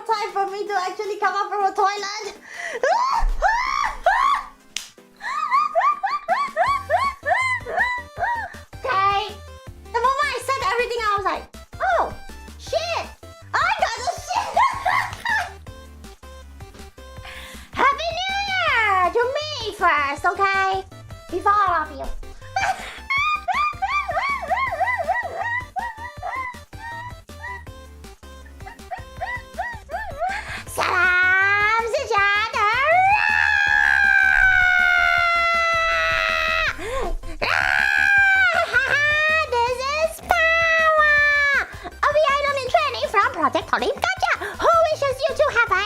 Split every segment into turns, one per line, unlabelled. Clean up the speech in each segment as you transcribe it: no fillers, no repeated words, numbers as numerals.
time for me to actually come out from a toilet. Okay. The moment I said everything, I was like, oh, shit. I got the shit. Happy New Year to me first, okay? Before all of you. Salam sejahtera. This is Pawwa. OBI learning training from Project Dreamcatcher. Who wishes you to have a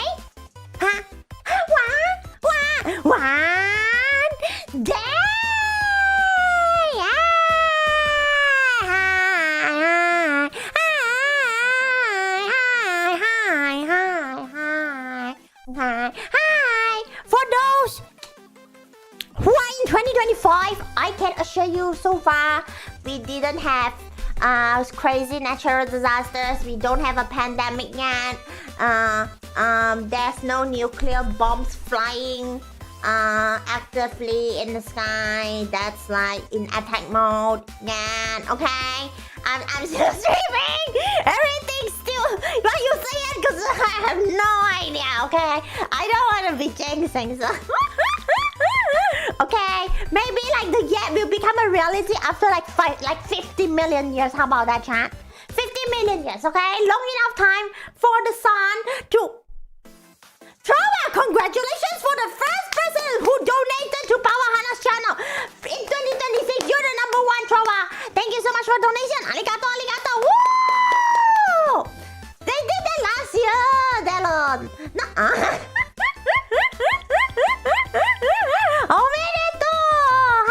one day? Hi! For those who are in 2025, I can assure you so far we didn't have crazy natural disasters. We don't have a pandemic yet. There's no nuclear bombs flying actively in the sky. That's like in attack mode yet. Okay, I'm still streaming. Everything's still like you say it because I have no idea. Okay, I don't want to be jinxing. So. Okay, maybe like the yap will become a reality after like 50 million years. How about that, chat? 50 million years, okay? Long enough time for the sun to... Pawwa, congratulations for the first person who donated to Pawwa Hanna's channel. In 2026, you're the number one, Pawwa. Thank you so much for donation. Arigato, arigato. Woo! They did that last year, Delon.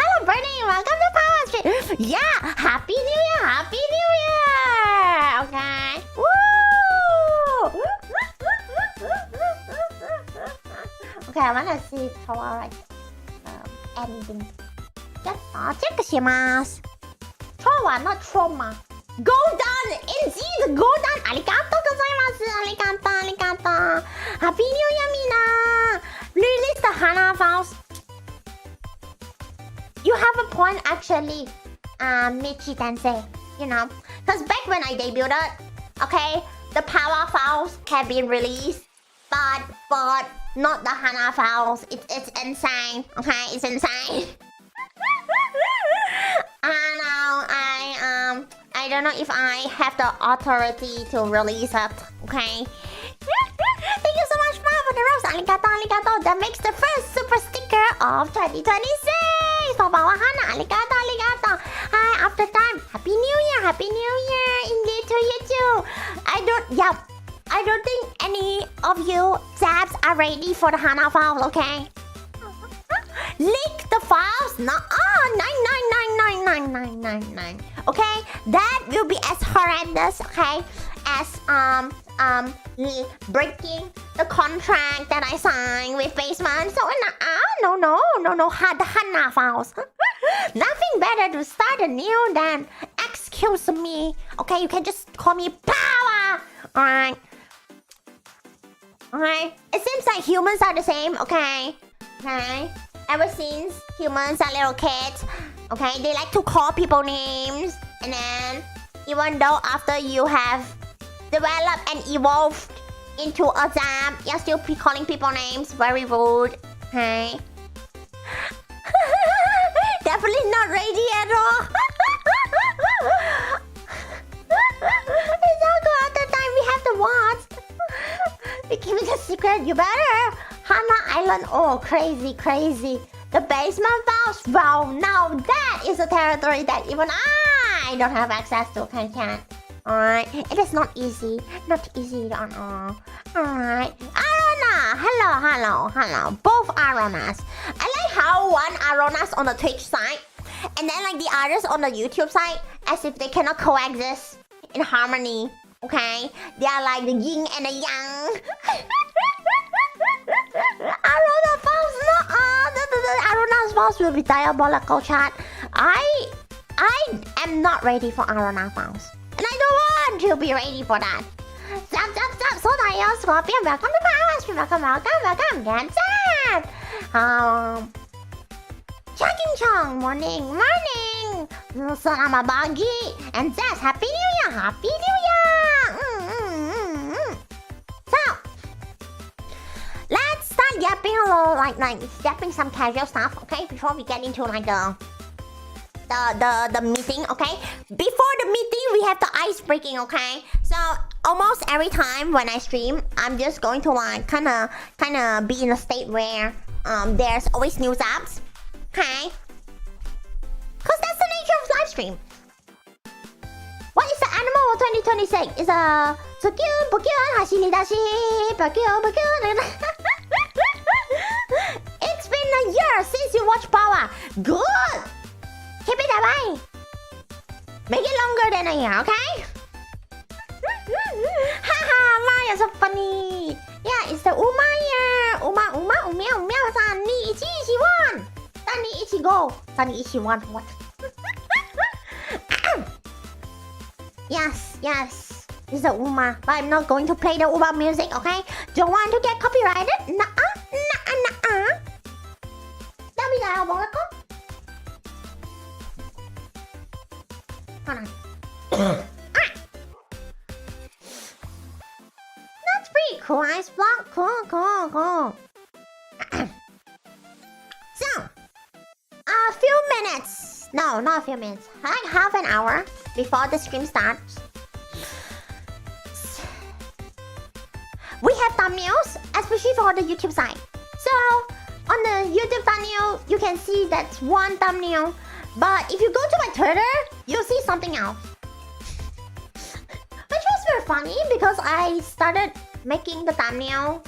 Hello, Bernie. Welcome to Pawwa Street. Yeah, Happy New Year. Happy New Year. Okay. Woo! Okay, I wanna see Pawwa like anything. Check the mask. Pawwa, not trauma. Go down, indeed, go down. Arigato gozaimasu. Arigato, arigato. Happy New Year, Mina. Release the Hanna files. You have a point actually, Michi Tensei. You know, because back when I debuted, okay, the Pawwa files have been released, but not the Hanna files. It's insane. Okay, it's insane. I don't know if I have the authority to release it. Okay. Thank you so much, Mom, for the rose. Arigato, arigato. That makes the first super sticker of 2026 for Pawwa Hanna. Arigato, arigato. Hi, after time. Happy New Year. Happy New Year. Indeed to you too. I don't think any of you Zabs are ready for the Hanna files, okay? Leak the files? No, 9999999. Okay? That will be as horrendous, okay? As breaking the contract that I signed with Basement. So no, the Hanna files. Nothing better to start anew than excuse me. Okay, you can just call me Pawwa. Alright. Alright. It seems like humans are the same, okay? Okay. Ever since humans are little kids, okay, they like to call people names. And then, even though after you have developed and evolved into a Zap, you're still calling people names. Very rude, okay? Definitely not ready at all. It's all good. At the time we have the watch. We keep it a secret. You better. Hanna Island. Oh, crazy. The basement files. Wow, now that is a territory that even I don't have access to. Okay, can't. Alright. It is not easy. Not easy at all. Alright. Arona. Hello. Both Aronas. I like how one Arona's on the Twitch side and then like the others on the YouTube side, as if they cannot coexist in harmony. Okay? They are like the yin and the yang. Arona files, no, the Arona's files will be diabolical, chat. I am not ready for Arona files, and I don't want to be ready for that. Zatsu số này Scorpion, welcome to Pawwa stream, welcome, get that. Chugging Chong, morning. So I'm a buggy, and that's Happy New Year. So, let's start yapping a little, like yapping some casual stuff, okay? Before we get into like the meeting, okay? Before the meeting, we have the ice breaking, okay? So almost every time when I stream, I'm just going to like kind of be in a state where there's always news apps, okay? Cause that's the nature of live stream. What is the animal of 2026? It's a Tsukyu, Hashinidashi, It's been a year since you watched Pawwa. Good! Keep it that way. Make it longer than a year, okay? Haha, Mario, so funny. Yeah, it's the Uma year. Umew-san, ni ichi ichiwan. Tani ichigo. Tani ichiwan, what? Yes. It's the Uma. But I'm not going to play the Uma music, okay? Don't want to get copyrighted? Nuh-uh. Let me know, Bolako. Hold on. Alright. That's pretty cool. Ice block. Cool. So, a few minutes. No, not a few minutes. Like half an hour before the stream starts. We have thumbnails, especially for the YouTube side. So, on the YouTube thumbnail, you can see that's one thumbnail. But if you go to my Twitter, you'll see something else. Which was very funny because I started making the thumbnail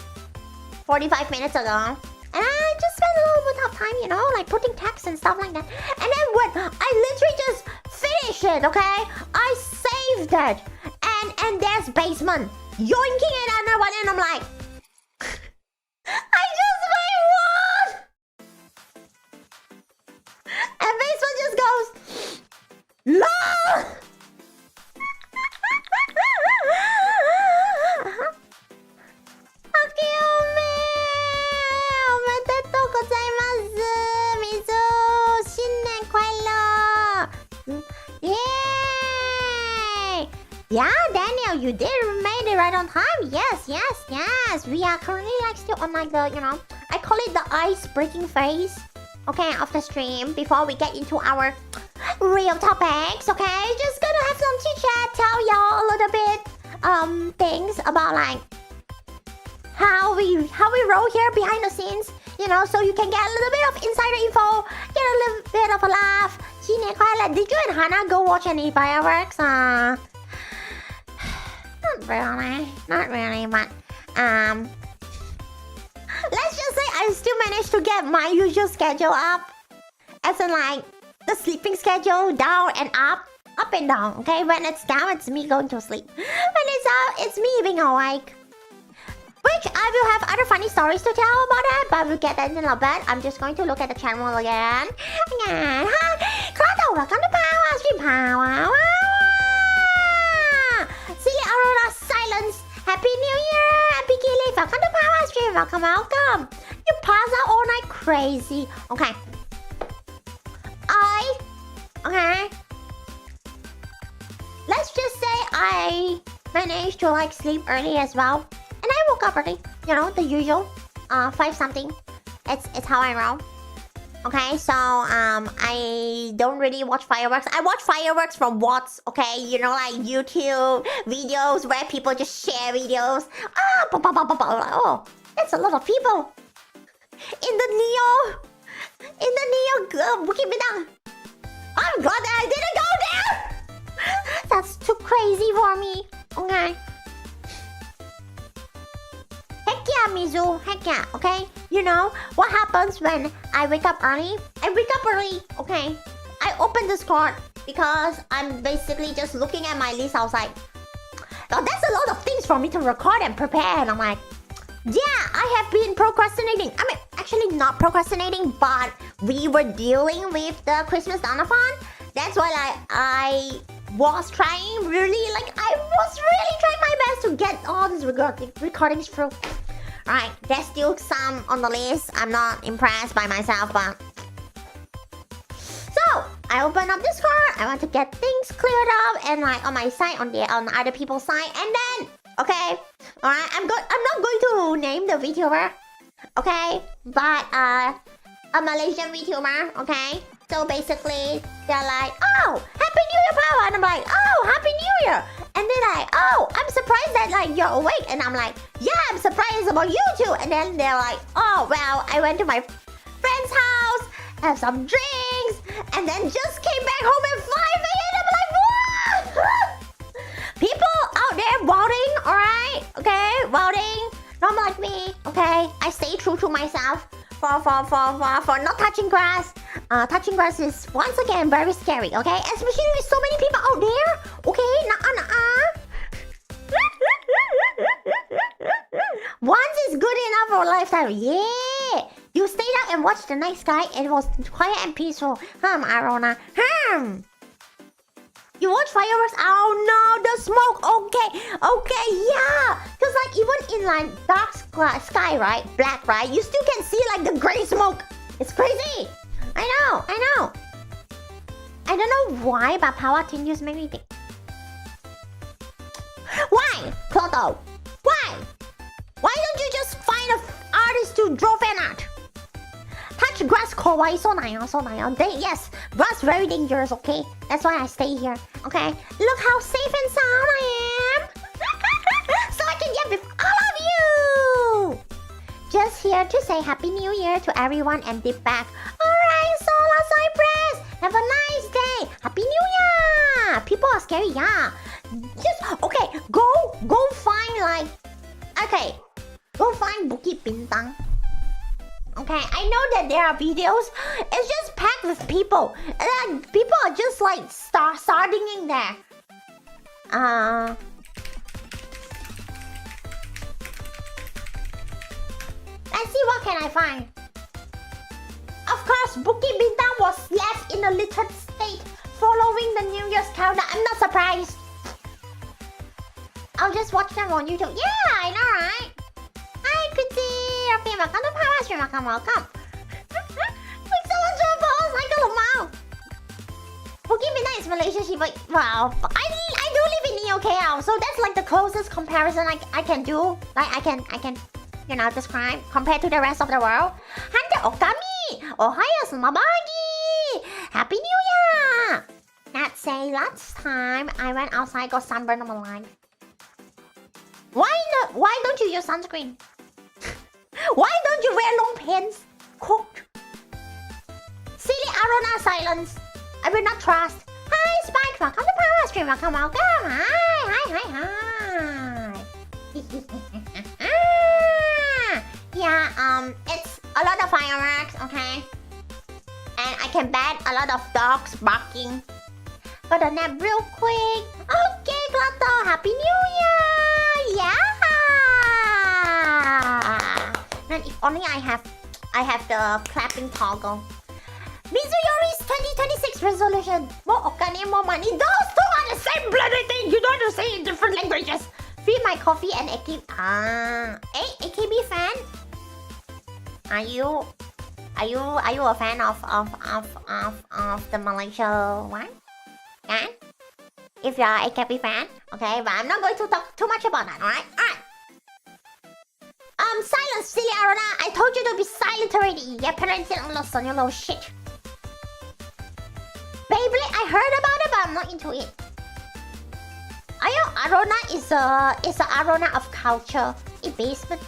45 minutes ago. And I just spent a little bit of time, like putting text and stuff like that. And then when I literally just finished it, okay? I saved it. And there's basement yoinking it under one, and I'm like, I just made one! And basement just goes, LOL! Yeah, Daniel, you did made it right on time. Yes. We are currently like still on like the, I call it the ice breaking phase. Okay, of the stream before we get into our real topics. Okay, just gonna have some chit chat, tell y'all a little bit things about like how we roll here behind the scenes. So you can get a little bit of insider info, get a little bit of a laugh. Did you and Hannah go watch any fireworks? Not really, but let's just say I still managed to get my usual schedule up. As in like the sleeping schedule down and up and down, okay? When it's down, it's me going to sleep. When it's up, it's me being awake. Which I will have other funny stories to tell about that, but we'll get that in a little bit. I'm just going to look at the channel again. Hi, welcome to Pawwa stream, Pawwawawa. Silly Aurora Silence. Happy New Year, Happy Kili. Welcome to Pawwa stream. Welcome. You pass out all night crazy. Okay. Let's just say I managed to like sleep early as well. And I woke up early. The usual. 5 something. It's how I roll. Okay, so I don't really watch fireworks. I watch fireworks from Watts, okay? Like YouTube videos where people just share videos. Oh, that's a lot of people. In the Neo Bukit Bintang. I'm glad that I didn't go there. That's too crazy for me. Okay. Heck yeah, Mizu. Heck yeah, okay? What happens when I wake up early? I wake up early, okay? I open Discord because I'm basically just looking at my list outside. Now, that's a lot of things for me to record and prepare. And I'm like, yeah, I have been procrastinating. I mean, actually not procrastinating, but we were dealing with the Christmas donathon. That's why I was trying really, like, I was really trying my best to get all these recordings through. Alright, there's still some on the list. I'm not impressed by myself, but... So, I open up Discord. I want to get things cleared up and like on my side, on other people's side, and then, okay, alright, I'm not going to name the VTuber, okay, but a Malaysian VTuber, okay. So basically, they're like, oh, Happy New Year, Pawwa, and I'm like, oh, Happy New Year, and they're like, oh, I'm surprised that like you're awake, and I'm like, yeah, I'm surprised about you too, and then they're like, oh, well, I went to my friend's house, have some drinks, and then just came back home at 5 a.m. I'm like, what? People out there voting, alright? Okay, voting. Not like me, okay? I stay true to myself for not touching grass. Touching grass is once again very scary, okay? Especially with so many people out there, okay? Once is good enough for a lifetime, yeah! You stayed up and watched the night sky and it was quiet and peaceful. Arona. You watch fireworks? Oh no, the smoke. Okay, yeah. Because like even in like dark sky, right? Black, right? You still can see like the gray smoke. It's crazy. I know. I don't know why, but Pawwa continues make me think. Why, Pluto? Why? Why don't you just find an artist to draw fan art? Touch grass kawaii, so nice. Yes, grass very dangerous, okay? That's why I stay here, okay? Look how safe and sound I am! So I can get with all of you! Just here to say Happy New Year to everyone and dip back. Alright, Solar Cypress! Have a nice day! Happy New Year! People are scary, yeah. Just, okay, go find like... Okay, go find Bukit Bintang. Okay, I know that there are videos. It's just packed with people. And people are just like starting in there. Let's see what can I find. Of course, Bukit Bintang was left in a littered state following the New Year's calendar. I'm not surprised. I'll just watch them on YouTube. Yeah, I know, right? Hi, Chrissy. Welcome to Pawwa Stream. Welcome. Thanks so much for follows. I got a wow. Bukit Bintang is Malaysia. But wow, I do live in EOKL, so that's like the closest comparison I can do. Like I can, you know, describe compared to the rest of the world. Hunter Okami. Ohio Sumabagi. Happy New Year. Let's say last time I went outside, got sunburned on my line. Why don't you use sunscreen? Why don't you wear long pants? Cooked. Silly Arona silence. I will not trust. Hi, Spike. Welcome to Pawwa Stream. Welcome. Hi. Yeah, it's a lot of fireworks, okay? And I can bet a lot of dogs barking. Got a nap real quick. Okay, Glotto. Happy New Year. Yeah. And if only I have the clapping toggle. Mizuyori's 2026 resolution. More Okane, more money. Those two are the same bloody thing. You don't have to say it in different languages. Free my coffee and AKB. Hey, AKB fan? Are you a fan of the Malaysia one? Yeah? If you are AKB fan, okay, but I'm not going to talk too much about that, alright? Silence, silly Arona. I told you to be silent already. Yeah, parents don't listen, you little shit. Beyblade, I heard about it, but I'm not into it. Arona is a Arona of culture. In basement.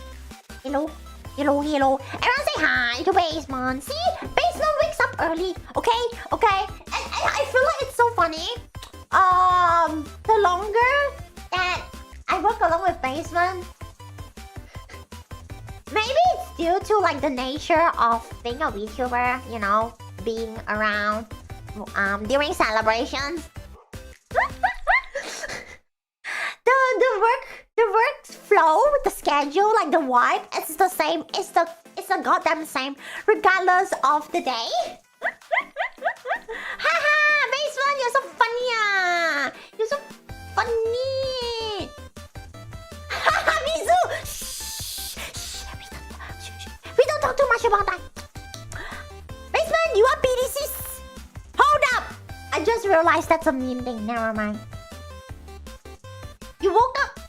Hello. Everyone say hi to basement. See, basement wakes up early. Okay. And I feel like it's so funny. The longer that I work along with basement, maybe it's due to like the nature of being a VTuber, you know, being around during celebrations. the work flow, the schedule, like the vibe, it's the same. It's the goddamn same, regardless of the day. Haha, basement, you're so funny. What BDCs? Hold up! I just realized that's a meme thing. Never mind. You woke up.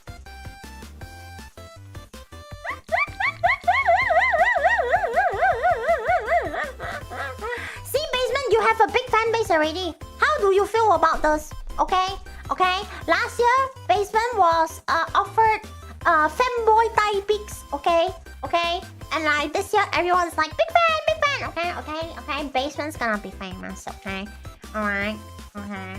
See, Basement, you have a big fan base already. How do you feel about this? Okay? Last year, Basement was offered femboy Thai pics. Okay? And like this year, everyone's like, big fan. Okay? Basement's gonna be famous. Okay? Alright? Okay.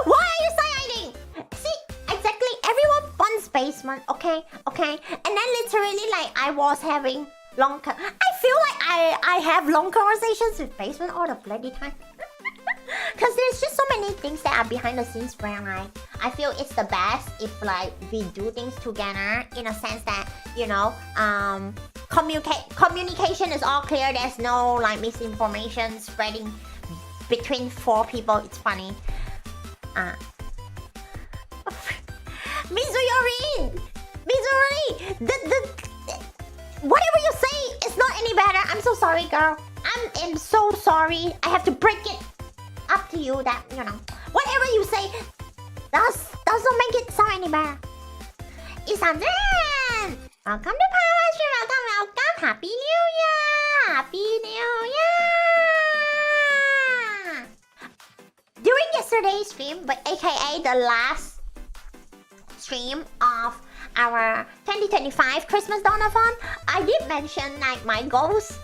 Why are you side-eyeing? See, exactly, everyone wants Basement, okay? And then literally, like, I was having I feel like I have long conversations with Basement all the bloody time. Because there's just so many things that are behind the scenes where, like, I feel it's the best if, like, we do things together in a sense that, you know, communication is all clear. There's no, like, misinformation spreading between 4 people. It's funny. Mizuyori! Whatever you say, it's not any better. I'm so sorry, girl. I'm so sorry. I have to break it up to you that, you know, whatever you say doesn't make it sound any better. Isan-zen! Welcome to Pawwa Stream. Welcome. Happy New Year! During yesterday's stream, but aka the last stream of our 2025 Christmas Donathon, I did mention, like, my goals,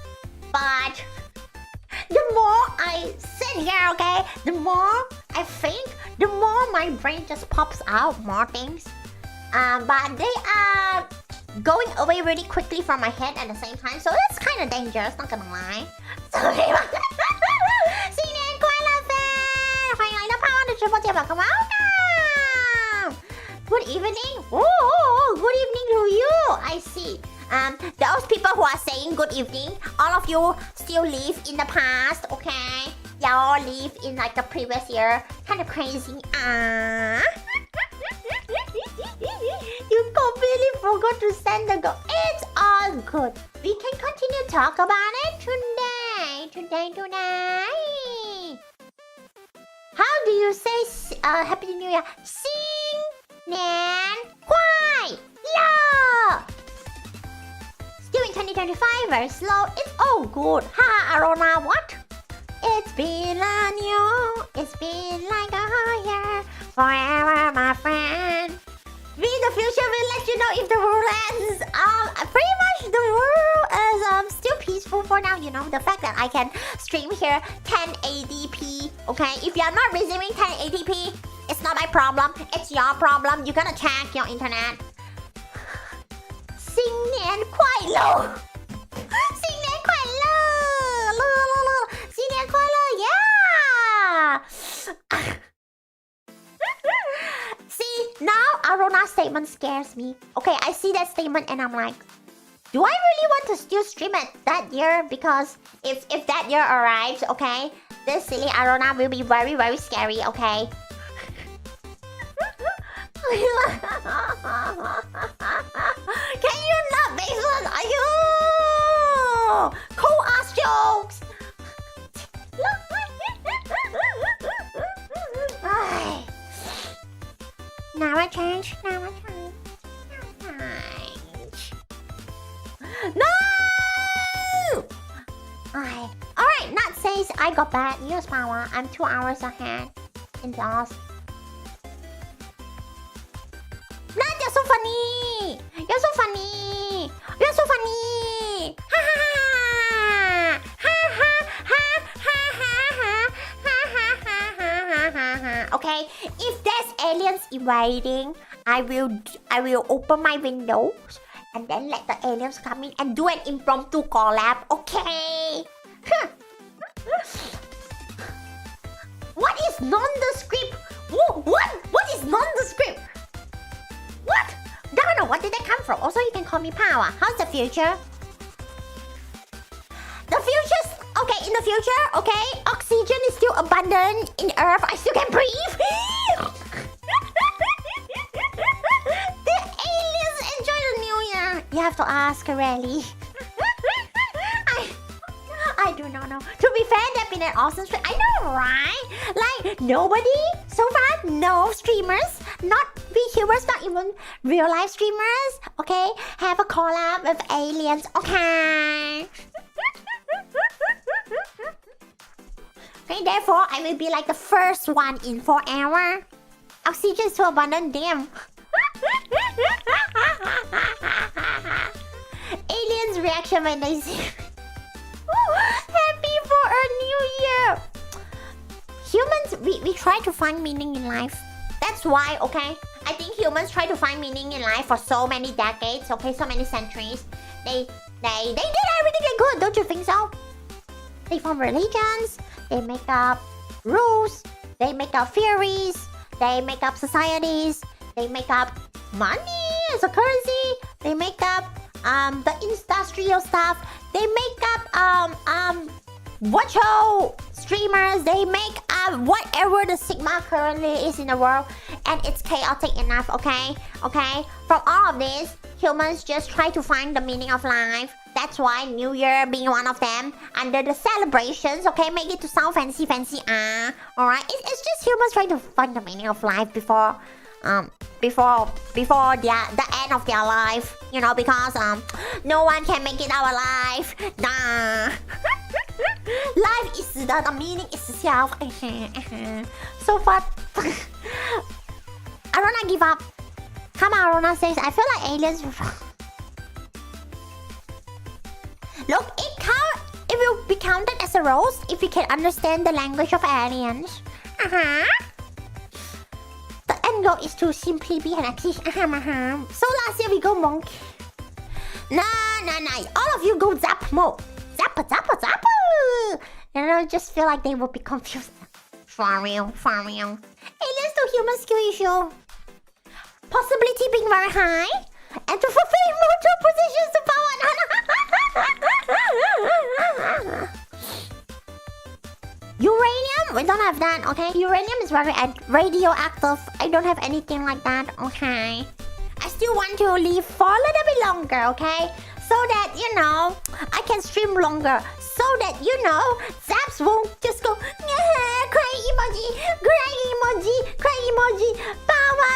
but the more I sit here, okay, the more I think, the more my brain just pops out more things. But they are going away really quickly from my head at the same time, so that's kind of dangerous, not gonna lie. Sorry. 新年快乐 fan! 欢迎来到胖胖的直播间吧， welcome! Good evening. Oh, good evening to you. I see. Those people who are saying good evening, all of you still live in the past, okay? Y'all live in like the previous year. Kind of crazy. You completely forgot to send the goal. It's all good. We can continue to talk about it today. How do you say Happy New Year? Sing. 年快乐 Still in 2025, very slow. It's all good. Ha, Arona, what? It's been a new, it's been like a year. Forever, my friend. We in the future will let you know if the world ends. Pretty much the world is still peaceful for now. You know, the fact that I can stream here 1080p. Okay, if you're not receiving 1080p, it's not my problem. It's your problem. You're gonna check your internet. 新年快乐！新年快乐！新年快乐 Yeah! See, now Arona's statement scares me. Okay, I see that statement and I'm like, do I really want to still stream it that year? Because if that year arrives, okay, this silly Arona will be very, very scary, okay? Can you not, Basement? Are you? Cool ass jokes. Now I change. No! Alright, Nat says I got bad news, Pawwa. I'm 2 hours ahead in DOS. Nat, you're so funny! You're so funny! You're so funny! Ha ha ha! Ha ha ha ha ha ha ha. Okay, if there's aliens invading, I will open my windows and then let the aliens come in and do an impromptu collab. Okay? What is nondescript? What is nondescript? What? Don't know. Where did that come from? Also, you can call me Pawwa. How's the future? The future's okay. In the future, okay, oxygen is still abundant in Earth. I still can breathe. The aliens enjoy the New Year. You have to ask, really. I I do not know. To be fair, they've been an awesome stream. I know, right? Like, nobody so far, no streamers, not VTubers, not even real life streamers, okay, have a collab with aliens, okay? Okay, therefore, I will be like the first one in forever. Oxygen is too abundant, damn. Aliens' reaction when they see happy for a new year. Humans, we try to find meaning in life. That's why, okay? I think humans try to find meaning in life for so many decades, okay? So many centuries. They did everything they could, don't you think so? They form religions, they make up rules, they make up theories, they make up societies, they make up money as a currency, they make up the industrial stuff, they make up virtual streamers, they make up whatever the sigma currently is in the world, and it's chaotic enough, okay? Okay? From all of this, humans just try to find the meaning of life. That's why New Year being one of them, under the celebrations, okay? Make it to sound fancy, alright? It's just humans trying to find the meaning of life before the end of their life, you know, because no one can make it out alive. Nah. Life is the meaning itself. So far, Arona give up. Come on, Arona says, I feel like aliens. Look, it will be counted as a roast if we can understand the language of aliens. The end goal is to simply be an artist. So last year we go monkey. Nah. All of you go zap mode. Zap. And I just feel like they will be confused. For real. Aliens to human skill issue. Possibility being very high. And to fulfill multiple positions to Pawwa and Hanna. Uranium? We don't have that, okay? Uranium is very radioactive. I don't have anything like that, okay? I still want to live for a little bit longer, okay? So that, you know, I can stream longer. So that, you know, Zaps won't just go crying emoji, Pawwa,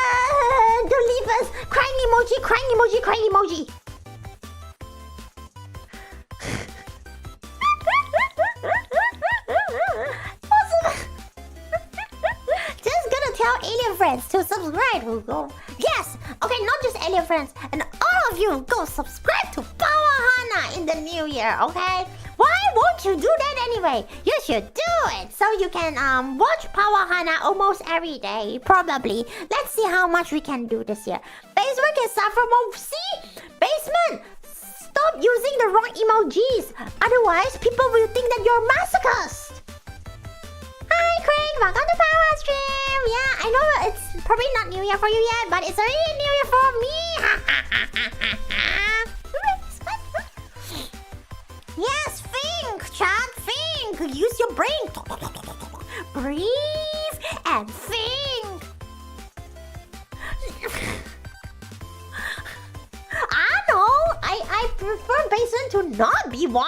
don't leave us, crying emoji. Just gonna tell alien friends to subscribe. Who go? Yes. Okay, not just alien friends, and all of you go subscribe to Pawwa Hanna in the new year. Okay? Why won't you do that anyway? You should do it so you can watch Pawwa Hanna almost every day. Probably. Let's see how much we can do this year. Basement can suffer more. See? Basement! Stop using the wrong emojis. Otherwise, people will think that you're masochist. Hi, Craig. Welcome to Pawwa stream. Yeah, I know it's probably not New Year for you yet, but it's already New Year for me. Yes, think, chat, think. Use your brain. Breathe and think. I know. I prefer Basin to not be one.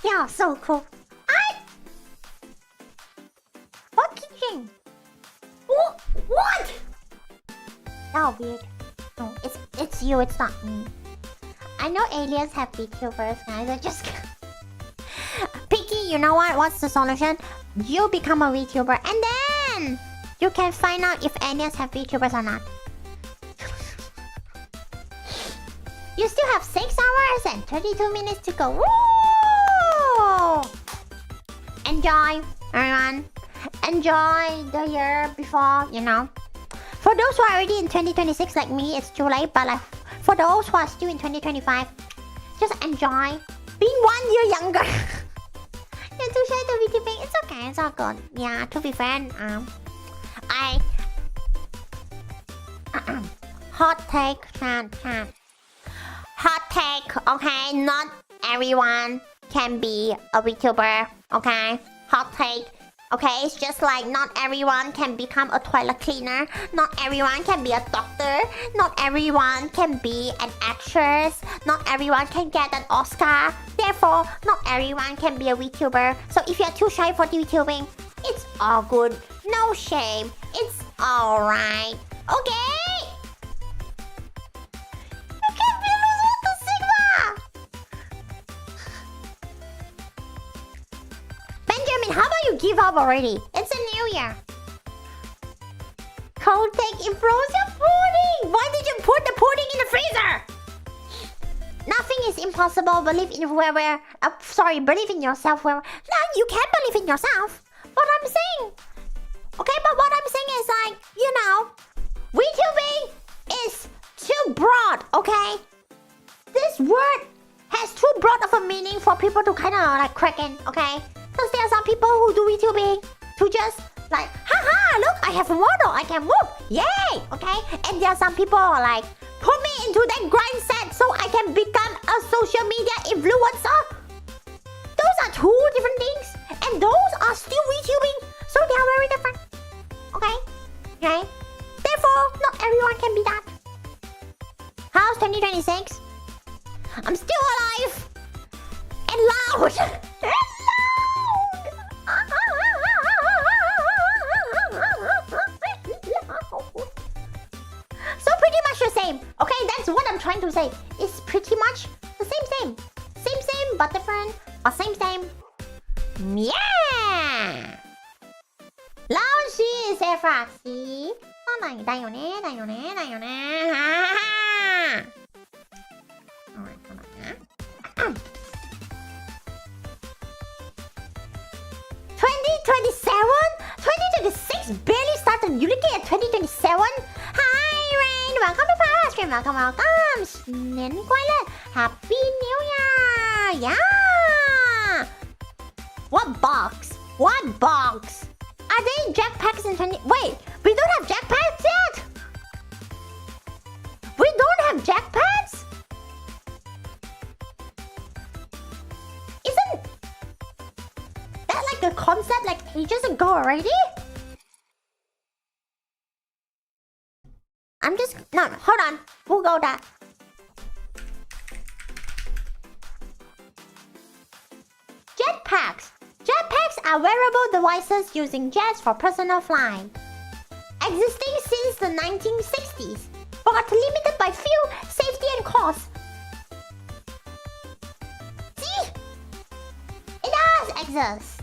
Yeah, so cool. What kitchen? What? Oh, weird. No, it's you. It's not me. I know aliens have VTubers, guys. I just Picky. You know what? What's the solution? You become a VTuber, and then you can find out if aliens have VTubers or not. You still have 6 hours and 32 minutes to go. Woo! Enjoy, everyone. Enjoy the year before, you know. For those who are already in 2026 like me, it's too late. But like, for those who are still in 2025, just enjoy being 1 year younger. Yeah, to share the video thing, it's okay, it's all good. Yeah, to be fair, I hot take, chat. Hot take, okay? Not everyone can be a VTuber, okay? hot take. Okay, it's just like not everyone can become a toilet cleaner. Not everyone can be a doctor. Not everyone can be an actress. Not everyone can get an Oscar. Therefore, not everyone can be a VTuber. So if you're too shy for VTubing, it's all good. No shame. It's alright. Okay? You can't be losing to Sigma! Benjamin, how about you give up already? It's a new year. Cold take improves your pudding. Why did you put the pudding in the freezer? Nothing is impossible. Believe in believe in yourself. No, you can believe in yourself. What I'm saying. Okay, but what I'm saying is like, you know, VTubing is too broad, okay? This word has too broad of a meaning for people to kind of like crack in, okay? Because there are some people who do VTubing to just like, haha, look, I have a model, I can move, yay, okay? And there are some people like, put me into that grind set so I can become a social media influencer. Those are two different things, and those are still VTubing, so they are very different, okay? Okay? Therefore, not everyone can be that. How's 2026? I'm still alive! And loud! And loud! So pretty much the same. Okay, that's what I'm trying to say. It's pretty much the same. Same, but different. But same. Yeah! 老師寫法師可能だよねははは Alright, come on. 2026 barely started. You looking at 2027? Hi, Rain. Welcome to Pawwa Stream. Welcome. 新年快乐 Happy New Year. Yeah. What box? Are they jetpacks in 20... Wait, we don't have jetpacks yet? We don't have jetpacks? Isn't that like a concept like ages ago already? No, hold on. Google that. Jetpacks. Jetpacks are wearable devices using jets for personal flying. Existing since the 1960s, but limited by fuel, safety and cost. See? It does exist.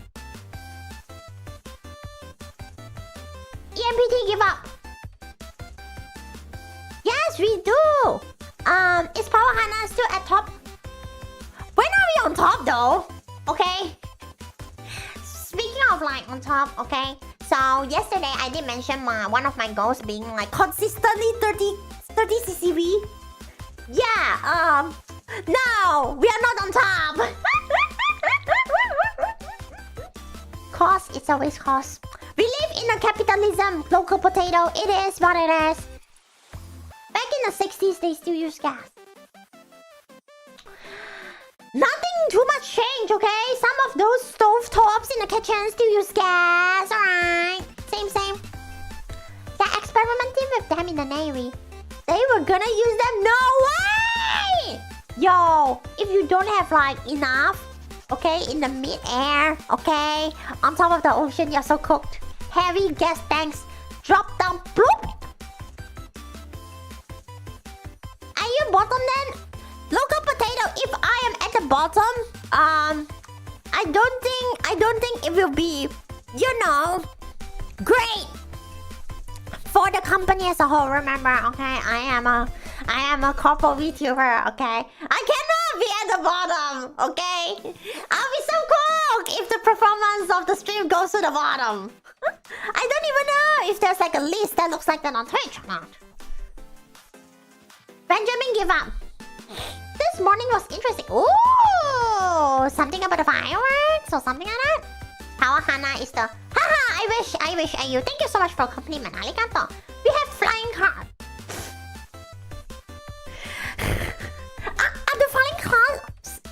EMPT give up. Yes, we do. Is Pawwa and Hanna still at top? When are we on top though? Okay. Speaking of like on top, okay. So yesterday I did mention one of my goals being like consistently 30 CCV. Yeah. No, we are not on top. Cost, it's always cost. We live in a capitalism, local potato. It is what it is. Back in the 60s, they still use gas. Nothing too much change, okay? Some of those stove tops in the kitchen still use gas, alright? Same. They're experimenting with them in the Navy. They were gonna use them, no way! Yo, if you don't have like enough, okay, in the mid-air, okay, on top of the ocean, you're so cooked. Heavy gas tanks drop down, bloop! Are you bottom then? Local potato, if I am at the bottom, I don't think it will be, you know, great for the company as a whole. Remember, okay, I am a corporate VTuber, okay? I cannot be at the bottom, okay? I'll be so cooked if the performance of the stream goes to the bottom. I don't even know if there's like a list that looks like that on Twitch or not. Benjamin give up. This morning was interesting. Ooh, something about the fireworks or something like that. Pawwa Hanna is the... Haha, I wish, you. Thank you so much for a compliment. Arigato. We have flying cars. Are the flying cars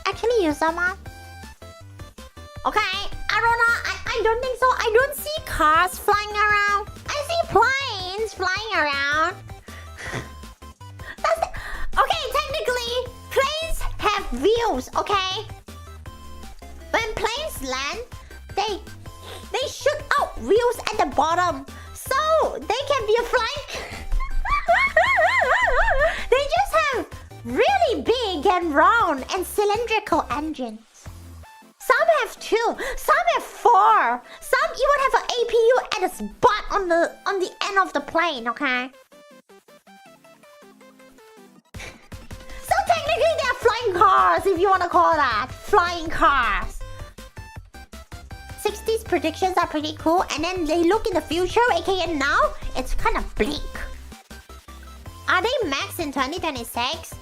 actually usable? Okay, I don't know. don't think so. I don't see cars flying around. I see planes flying around. Okay, technically, planes have wheels, okay? When planes land, they shoot out wheels at the bottom. So, they can be a flying... They just have really big and round and cylindrical engines. Some have 2, some have 4. Some even have an APU and a butt on the end of the plane, okay? So technically they're flying cars, if you want to call that. Flying cars. 60s predictions are pretty cool, and then they look in the future, aka now, it's kind of bleak. Are they max in 2026?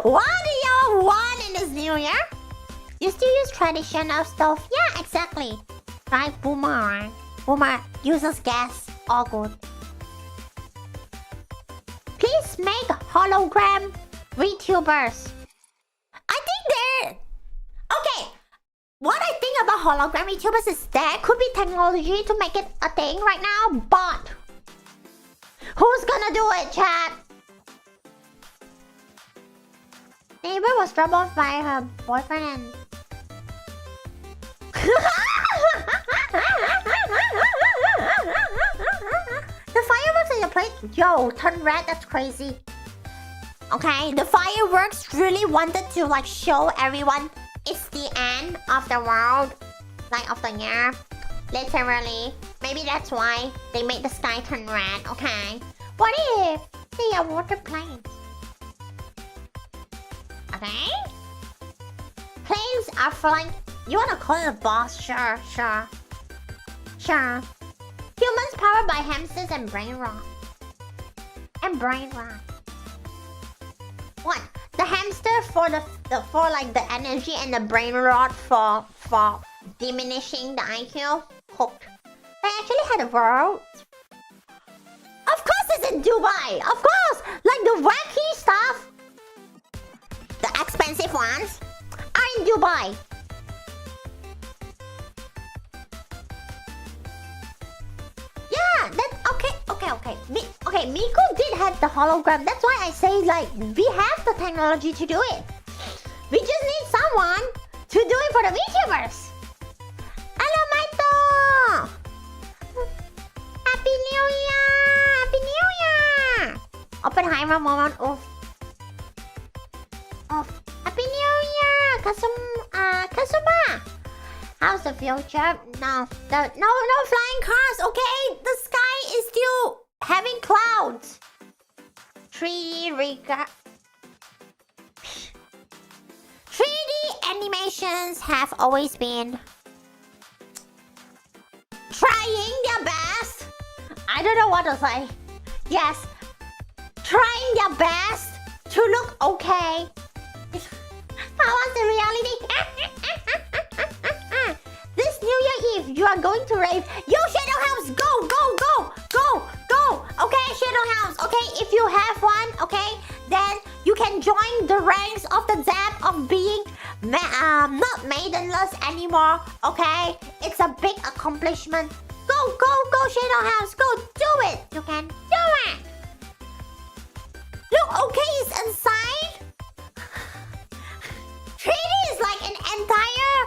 What do y'all want in this new year? You still use traditional stuff? Yeah, exactly. Right, Boomer, right? Boomer uses gas. All good. Please make hologram VTubers. I think they're... Okay. What I think about hologram VTubers is there could be technology to make it a thing right now, but... Who's gonna do it, chat? Neighbor was dropped off by her boyfriend and... The fireworks in your plate? Yo, turn red, that's crazy. Okay, the fireworks really wanted to like show everyone it's the end of the world. Like of the year. Literally. Maybe that's why they made the sky turn red, okay? What if they are water planes? Okay? Planes are flying... You wanna call it a boss? Sure. Humans powered by hamsters and brain rot. What? The hamster for the energy and the brain rot for diminishing the IQ? Cooked. They actually had a world. Of course it's in Dubai! Of course! Like the wacky stuff. The expensive ones are in Dubai. Yeah, that okay. Okay, Miku did have the hologram. That's why I say like we have the technology to do it. We just need someone to do it for the VTubers. Hello, Maito. Happy New Year! Oppenheimer moment of Happy New Year, Kazuma. How's the future? No flying cars. Okay, the sky is still having clouds. 3D animations have always been trying their best. I don't know what to say. Yes, trying their best to look okay. How was the reality? This New Year Eve, you are going to rave. Yo, Shadow House, go! Okay, Shadow House. Okay, if you have one, okay, then you can join the ranks of the Zap of being not maidenless anymore. Okay, it's a big accomplishment. Go, Shadow House, go do it. You can do it. Look, okay, it's inside. 3D is like an entire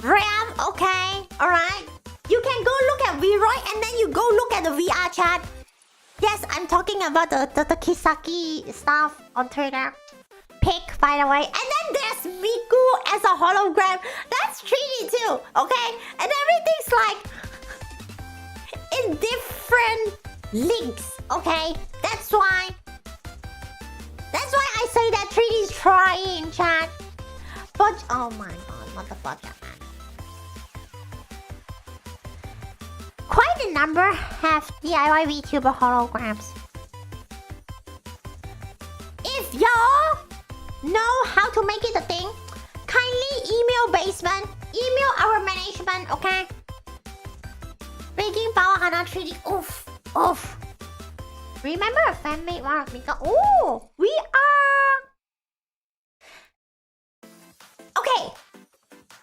realm, okay? Alright? You can go look at VRoid and then you go look at the VR chat. Yes, I'm talking about the Kisaki stuff on Twitter. Pick, by the way. And then there's Miku as a hologram. That's 3D too, okay? And everything's like in different links, okay? That's why I say that 3D is trying, chat. But oh my god, not the budget, man. Quite a number have DIY VTuber holograms. If y'all know how to make it a thing, kindly email basement, email our management, okay? Making Pawwa and Hanna 3D, oof. Remember a fan made one of Mika? Oh, we are Okay.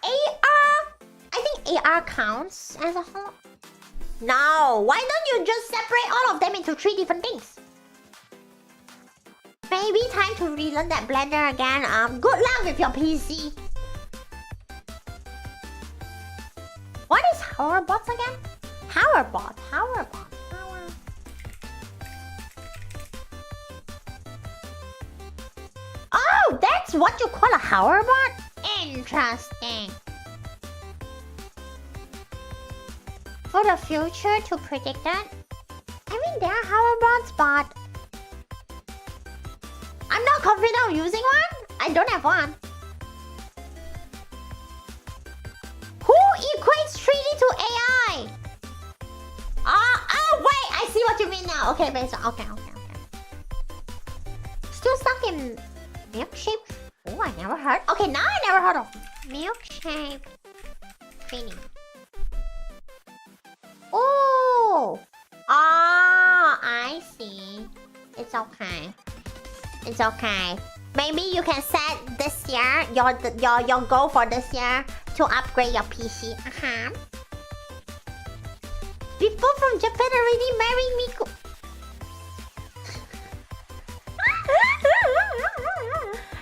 AR. I think AR counts as a whole. No. Why don't you just separate all of them into 3 different things? Maybe time to relearn that Blender again. Good luck with your PC. What is hoverbots again? Hoverbot. Oh, that's what you call a hoverbot? Interesting. For the future to predict that? I mean, there are hoverbots, but I'm not confident of using one. I don't have one. Who equates 3D to AI? Oh, wait, I see what you mean now. Okay, okay. Still stuck in milkshake. Oh, I never heard. Okay, now I never heard of milkshake training. Oh, I see. It's okay. It's okay. Maybe you can set this year your goal for this year to upgrade your PC. People from Japan already married Miku.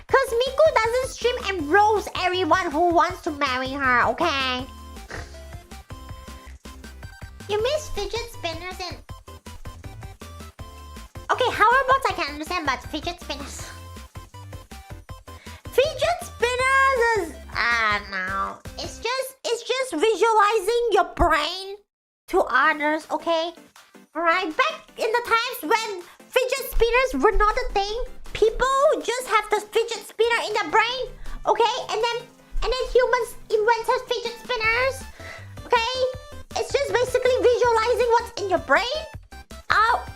Cause Miku doesn't stream and roast everyone who wants to marry her, okay? You miss fidget spinners and... Okay, hoverbots I can understand, but fidget spinners... Fidget spinners is... no. It's just visualizing your brain to others, okay? Alright, back in the times when fidget spinners were not a thing, people just have the fidget spinner in their brain, okay? And then humans invented fidget spinners, okay? It's just basically visualizing what's in your brain out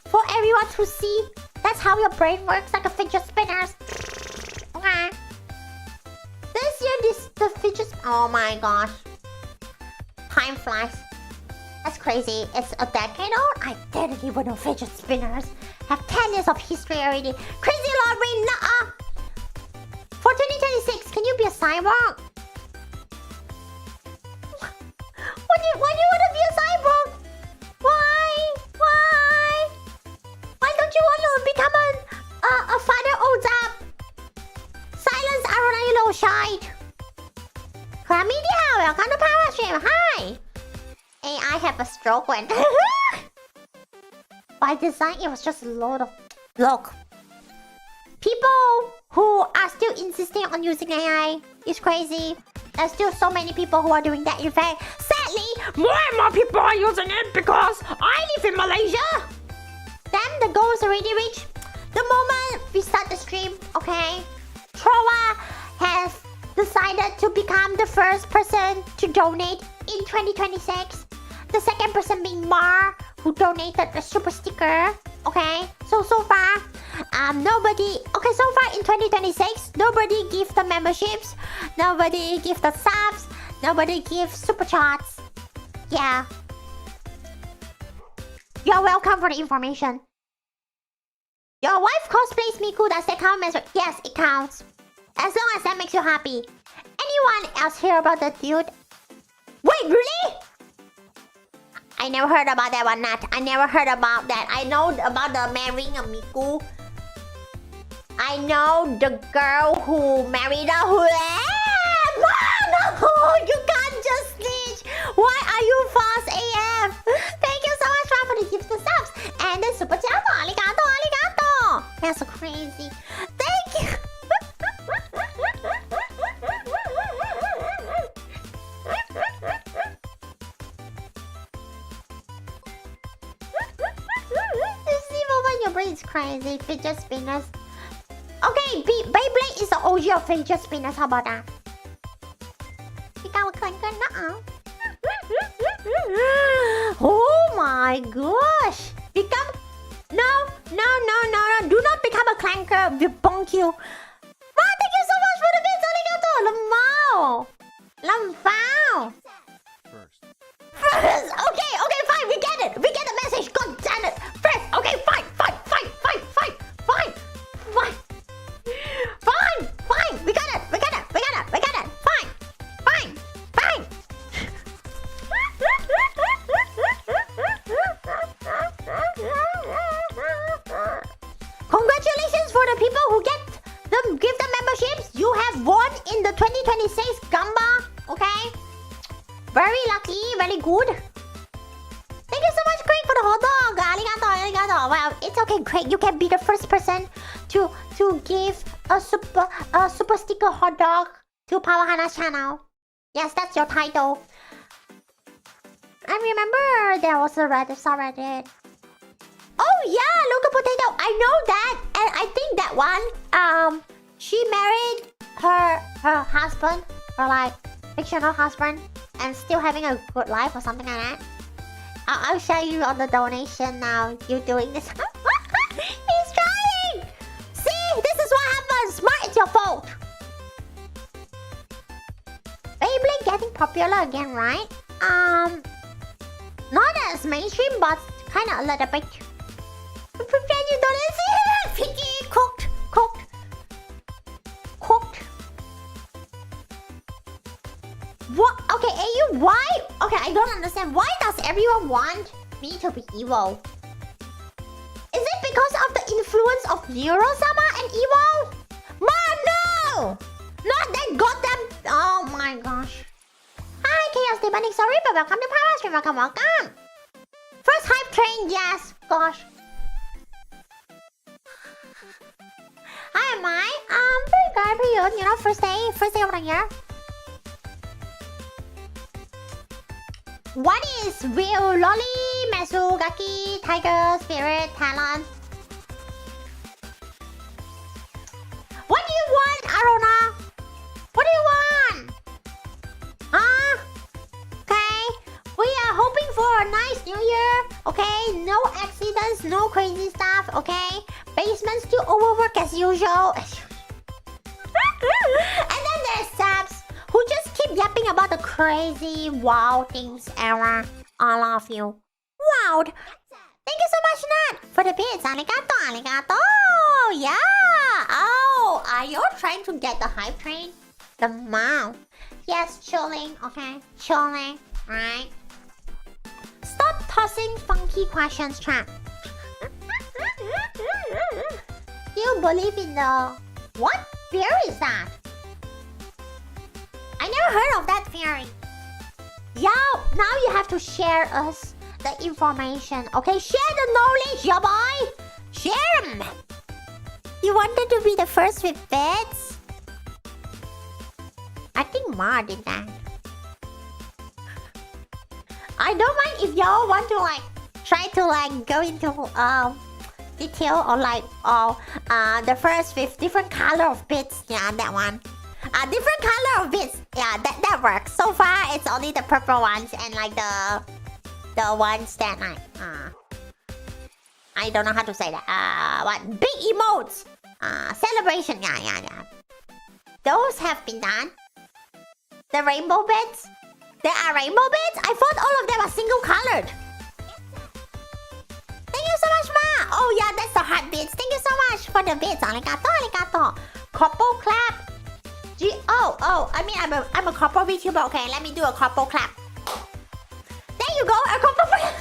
for everyone to see. That's how your brain works, like a fidget spinners. Okay. This year, the fidget... Oh my gosh. Time flies. That's crazy. It's a decade old? I didn't even know fidget spinners have 10 years of history already. Crazy lottery, nuh-uh. For 2026, can you be a cyborg? Why do you want to be a cyborg? Why? Why don't you want to become a father OZAP? Silence Arunaylo Shite. Chlamydia, welcome to Power Stream. Hi. I have a stroke when... By design, it was just a load of... Look. People who are still insisting on using AI is crazy. There's still so many people who are doing that. In fact, sadly, more and more people are using it because I live in Malaysia. Then the goal is already reached. The moment we start the stream, okay, Pawwa has decided to become the first person to donate in 2026. The second person being Mar, who donated a super sticker. Okay, so far, nobody. Okay, so far in 2026, nobody gives the memberships, nobody gives the subs, nobody gives super chats. Yeah, you're welcome for the information. Your wife cosplays Miku. Does that count as... Yes, it counts. As long as that makes you happy. Anyone else hear about the dude? Wait, really? I never heard about that one, Nat. I never heard about that. I know about the marrying of Miku. I know the girl who married a No, you can't just snitch. Why are you fast AF? Thank you so much for the gifts and subs. And the super chat. Arigato, arigato. That's so crazy. Thank you. Your brain's crazy. Fidget spinners. Okay, Beyblade is the OG of fidget spinners. How about that? Become a clanker now. Oh my gosh. Become... No. Do not become a clanker. We'll bonk you. Wow, thank you so much for the bits. Arigato. Lamao. First. Okay, fine. We get it. We get the message. God damn it. First. Okay, fine. Fine. We got it. and it says Gamba. Okay. Very lucky. Very good. Thank you so much, Craig, for the hot dog. Arigato, arigato. Well, it's okay, Craig. You can be the first person to give a super sticker hot dog to Pawwa and Hanna channel. Yes, that's your title. I remember there was a Reddit subreddit. Oh yeah, Luca Potato. I know that, and I think that one. She married her husband, or like fictional husband, and still having a good life or something like that. I'll show you on the donation now. You doing this? He's trying. See, this is what happens. Smart, it's your fault. Beyblade getting popular again, right? Not as mainstream, but kind of a little bit. Pretend you don't see it. Picky, cooked. What? Okay, AU, why? Okay, I don't understand. Why does everyone want me to be evil? Is it because of the influence of Zero-sama and evil? Man, no! Not that goddamn... Oh my gosh. Hi, Chaos Demonic. Sorry, but welcome to Pawwa Stream. Welcome. First hype train, yes. Gosh. Hi, am I? Pretty good, pretty good. You know, first day of the year. What is real lolly, Mesugaki, tiger, spirit, talent? What do you want, Arona? What do you want? Huh? Okay. We are hoping for a nice new year. Okay. No accidents, no crazy stuff. Okay. Basement still overwork as usual. And then there's Sabs, who just keep yapping about the crazy, wild things ever. I love you. Wow. Thank you so much, Nat, for the bits. Arigato. Yeah. Oh, are you trying to get the hype train? The mouth. Yes, chilling. Okay, chilling. Right. Stop tossing funky questions, chat. You believe in the... What fear is that? I never heard of that theory. Yo, now you have to share us the information. Okay, share the knowledge, ya boy. Share them. You wanted to be the first with beds? I think Ma did that. I don't mind if y'all want to like try to like go into detail or like the first with different color of bits. Yeah, that one. Different color of bits. Yeah, that works. So far, it's only the purple ones and like the ones that like I don't know how to say that. What big emotes? Celebration. Yeah. Those have been done. The rainbow bits. There are rainbow bits. I thought all of them are single colored. Thank you so much, Ma. Oh yeah, that's the heart bits. Thank you so much for the bits. Arigato. Couple clap. I mean, I'm a couple VTuber. Okay, let me do a couple clap. There you go, a couple clap.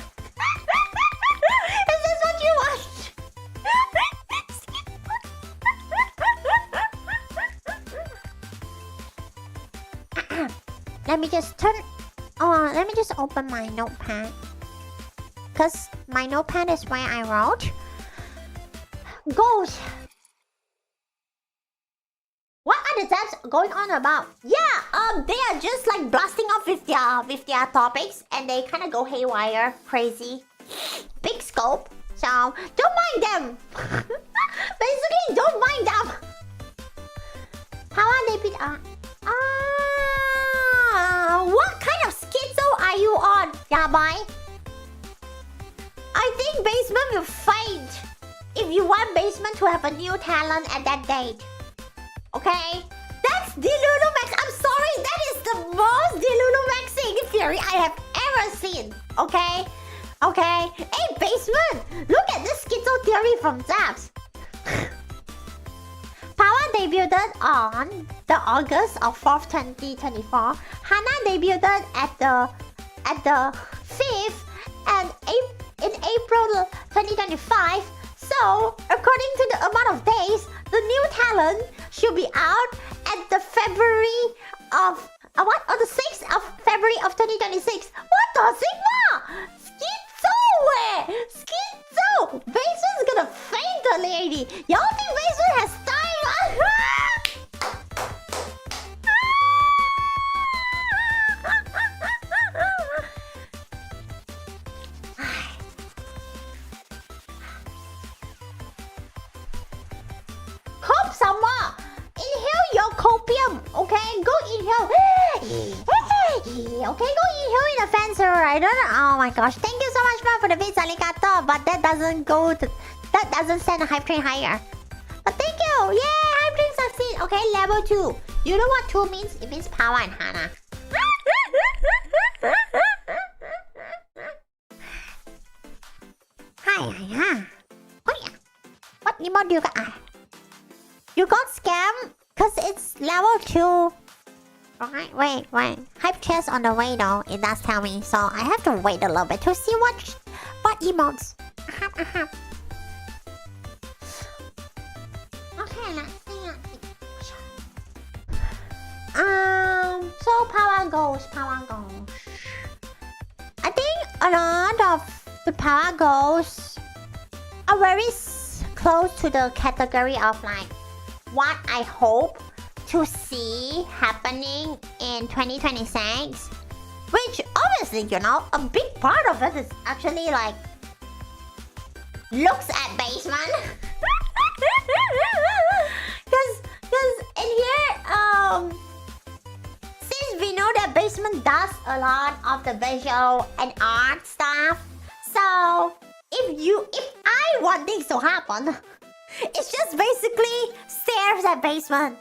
Is this what you want? Let me just open my notepad. Cause my notepad is where I wrote. Goals. What are the tabs going on about? Yeah, they are just like blasting off with their topics, and they kind of go haywire, crazy, big scope. So don't mind them. Basically, don't mind them. How are they beat? What kind of schizo are you on, Yabai? I think Basement will faint if you want Basement to have a new talent at that date. Okay? That's Delulu Max. I'm sorry, that is the most Delulu Maxing theory I have ever seen. Okay? Hey, Basement! Look at this schizo theory from Zaps. Pawwa debuted on the August of 4th, 2024. Hanna debuted at the 5th and in April 2025. So, according to the amount of days, the new talent should be out at the February of what? On the 6th of February of 2026. What the Sigma? Schizo! Schizo! Basement's gonna faint the lady. Y'all think Basement has style? Cope somewhere. Inhale your copium, okay? Go inhale. Okay, go inhale in the fence, alright? Oh my gosh. Thank you so much for the bits, arigato. But that doesn't send a hype train higher. But thank you. Yeah, hype train succeed. Okay, level 2. You know what 2 means? It means Pawwa and Hanna. Hi. Oh yeah. What emote you got? You got scammed? Cause it's level 2. Alright, wait. Hype chest on the way though, it does tell me. So I have to wait a little bit to see what emotes. Okay, let's see. So Pawwa goes. I think a lot of the Pawwa goes are very close to the category of like what I hope to see happening in 2026, which obviously, you know, a big part of it is actually like looks at Basement. Because in here, since we know that Basement does a lot of the visual and art stuff, so if I want things to happen, it's just basically stares at Basement.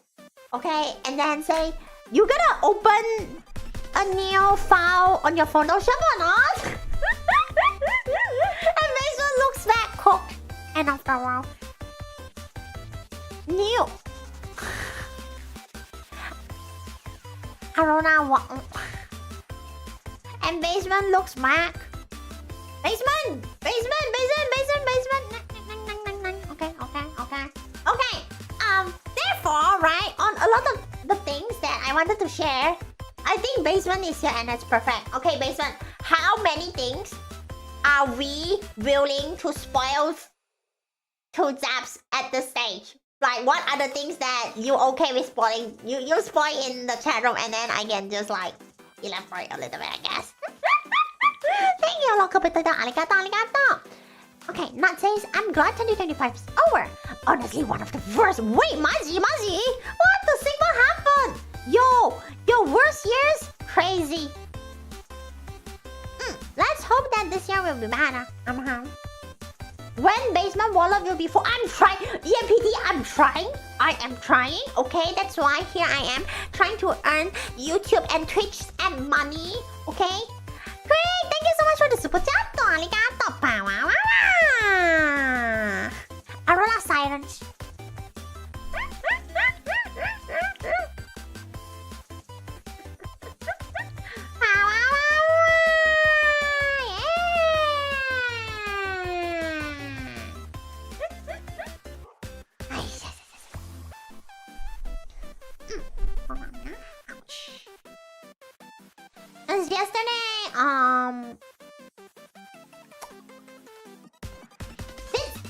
Okay, and then say, you gonna open a new file on your Photoshop or not? And Basement looks back, cool. And after a while, new. I don't know what. And Basement looks back. Basement. Okay. Therefore, right, on a lot of the things that I wanted to share, I think Basement is here and it's perfect. Okay, Basement, how many things are we willing to spoil to Zaps at this stage? Like, what are the things that you okay with spoiling? You spoil in the chat room and then I can just like elaborate a little bit, I guess. Thank you, local potato. Arigato. Okay, Nut says, I'm glad 2025 is over. Honestly, one of the worst. Wait, Mazi? What the Sigma happened? Yo, your worst years? Crazy. Let's hope that this year will be better. When Basement Wallet will be full, I'm trying. EMPD, I'm trying. I am trying. Okay, that's why here I am trying to earn YouTube and Twitch and money. Okay. Great! Thank you so much for the super chat. Arigato. Pawwawawa. Aurora Sirens. Since yesterday,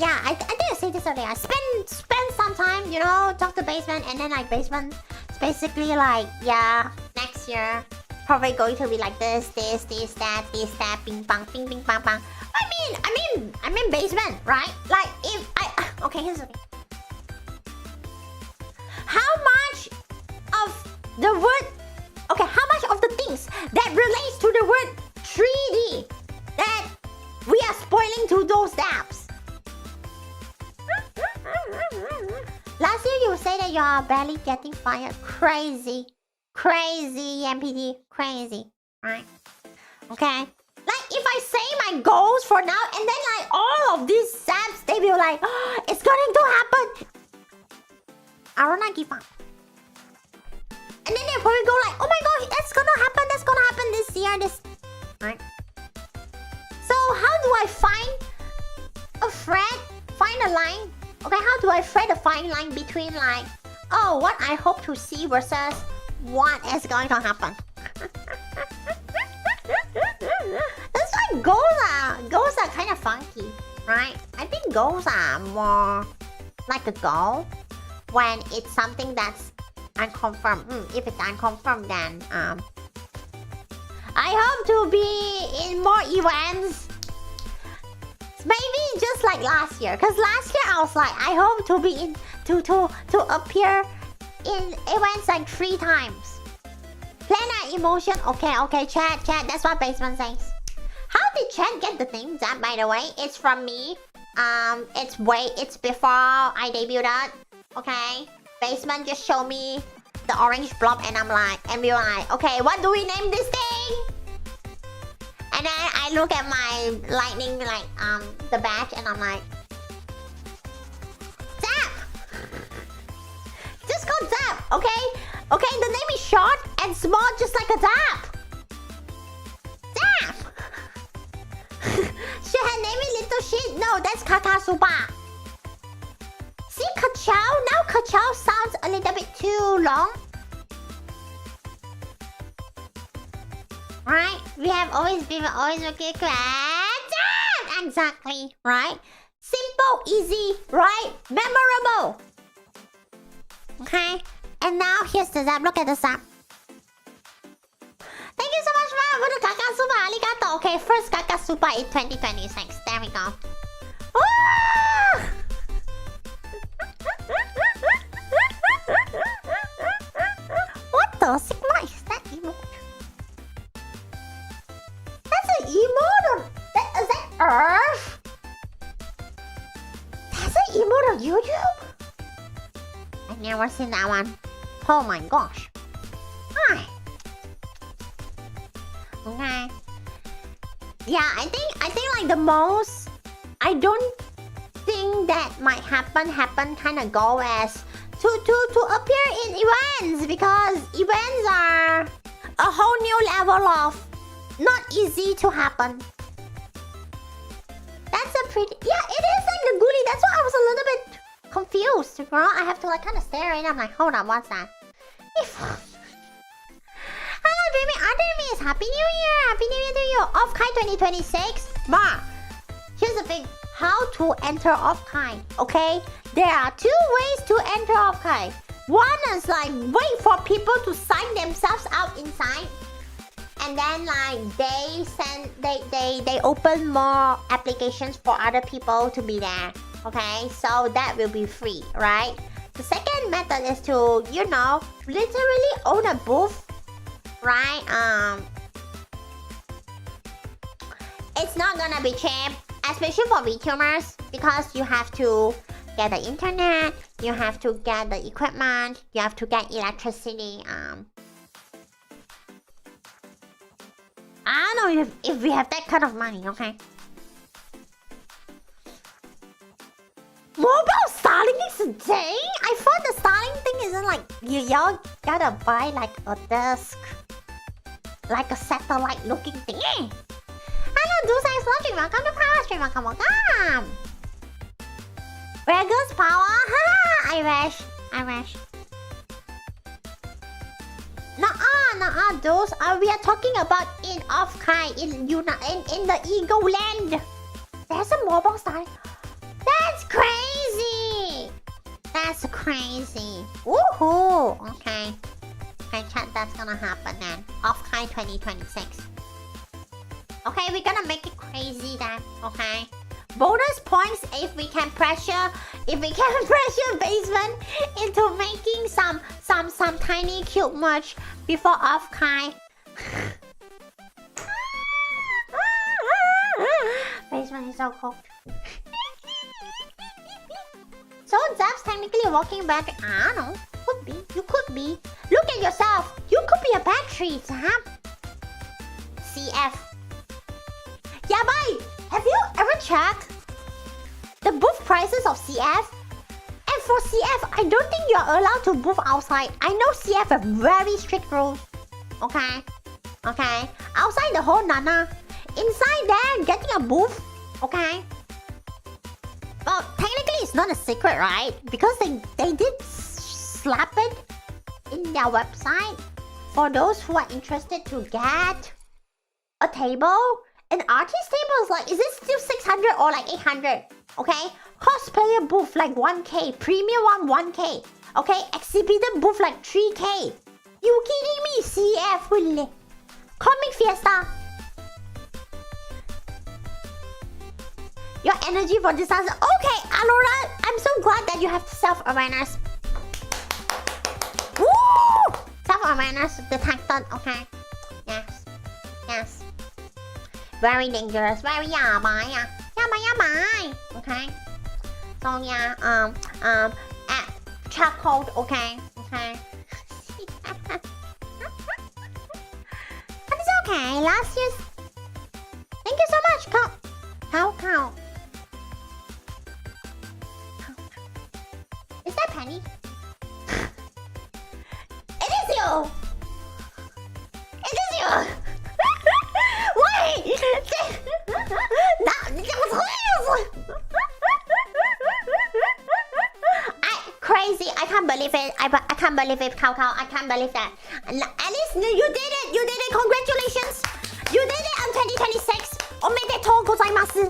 I think I said this earlier. Spend some time, you know, talk to Basement, and then like Basement, it's basically like, yeah, next year probably going to be like this, that, ping pong, ping pong. I mean Basement, right? Like if okay, here's the thing. How much of the word? Okay, how much of the things that relates to the word 3D that we are spoiling to those apps? Last year you say that you are barely getting fired. Crazy, MPD, crazy, right? Okay. Like if I say my goals for now, and then like all of these apps, they will like, oh, it's going to happen. I will not give up. And then they'll probably go like, oh my god, that's gonna happen this year, right? So how do I find a line? Okay, how do I thread a fine line between like, oh, what I hope to see versus what is going to happen. That's why goals are kind of funky, right? I think goals are more like a goal when it's something that's unconfirmed. If it's unconfirmed, then I hope to be in more events. Maybe just like last year, because last year I was like, I hope to be in to appear in events like 3 times. Planner emotion. Okay, chat. That's what Basement says. How did chat get the thing done? By the way, it's from me. It's before I debuted. Okay, Basement just showed me the orange blob, and we were like, okay, what do we name this thing? And then I look at my lightning, the badge, and I'm like, Zap! Just called Zap, okay? Okay, the name is short and small, just like a Zap! Zap! Should have named it Little Shit. No, that's Kakasuba. See, Kachow? Now Kachow sounds a little bit too long. Right? We have always been looking at exactly, right? Simple, easy, right? Memorable. Okay? And now here's the Zap. Look at the Zap. Thank you so much for the Kakasuba. Arigato. Okay, first Kakasuba in 2026. There we go. Ah! What the Sigma is that emote? That's an emote. Is that Earth? That's an emote on YouTube? I've never seen that one. Oh my gosh. Hi. Okay. Yeah, I think like the most, I don't think that might happen kind of go as to appear in events, because events are a whole new level of not easy to happen. That's a pretty, yeah, it is like the goodie. That's why I was a little bit confused, you know? I have to like kind of stare and I'm like, hold on, what's that? Hello, Dreamy. Artemis, Happy New Year! Happy New Year to you! Off-Kai 2026. Ma, here's the thing. How to enter Off-Kai, okay? There are 2 ways to enter Off-Kai. One is like, wait for people to sign themselves out inside. And then like, they open more applications for other people to be there. Okay? So that will be free, right? The second method is to, you know, literally own a booth. Right? It's not gonna be cheap, especially for VTubers, because you have to get the internet, you have to get the equipment, you have to get electricity. I don't know if we have that kind of money, okay? Mobile Starlink is a thing? I thought the Starlink thing isn't like, y'all gotta buy like a desk. Like a satellite looking thing. Hello, Dusai's Logic. Welcome to Power Stream. Welcome. Where goes Pawwa? I wish. Nuh-uh, those we are talking about in Off-Kai, in the Ego Land. There's a mobile star. That's crazy. Woohoo. Okay. Okay, chat, that's gonna happen then. Off-Kai 2026. Okay, we're gonna make it crazy then, okay? Bonus points if we can pressure Basement into making some tiny cute merch before Off-Kai. Basement is so cool. So Zap's technically walking back. I don't know. Could be. You could be. Look at yourself. You could be a battery, Zap. CF. Yeah, bye. Have you ever checked the booth prices of CF? And for CF, I don't think you're allowed to booth outside. I know CF have very strict rules. Okay? Outside the whole Nana. Inside there, getting a booth. Okay? Well, technically it's not a secret, right? Because they did slap it in their website for those who are interested to get a table. An artist table is like, is it still 600 or like 800? Okay, cosplayer booth like 1K, premium one 1K. Okay, exhibitor booth like 3K. You kidding me? CF คุณเลย Comic Fiesta. Your energy for disaster. Okay, Alora, I'm so glad that you have self-awareness. Woo! Self-awareness, detected. Okay. Yes. Yes. Very dangerous. Very yabai. Okay. So yeah. Charcoal. Okay. Okay. But it's okay. Last year's. Thank you so much, Cow. Is that Penny? It is you! It is you! Wait! That was crazy! I can't believe it! I can't believe it, Cow. I can't believe that. Alice, you did it! You did it! Congratulations! You did it on 2026! Omedetou gozaimasu!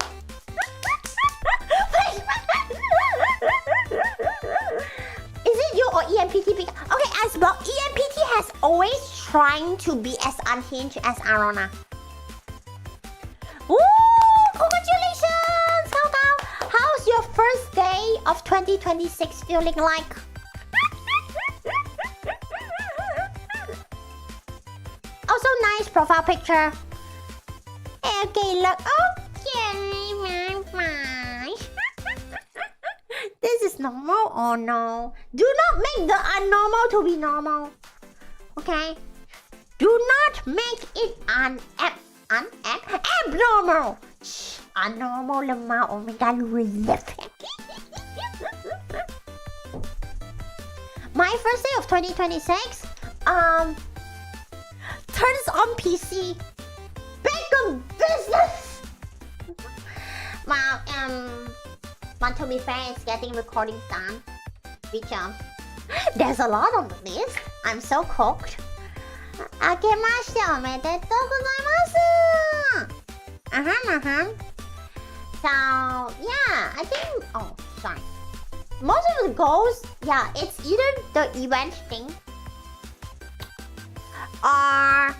Is it you or EMPT? Okay, as well, EMPT has always trying to be as unhinged as Arona. Woo! Congratulations! How's your first day of 2026 feeling like? Also nice profile picture. Okay, look. Okay, this is normal or no? Do not make the unnormal to be normal. Okay? Do not make it abnormal. Abnormal lemah. Oh my god, my first day of 2026 turns on PC. Back of business. Wow, want to be fair, it's getting recordings done. Which there's a lot on the list. I'm so cooked. Akemashite omedetou gozaimasu. So yeah, I think. Oh, sorry. Most of the goals, yeah, it's either the event thing or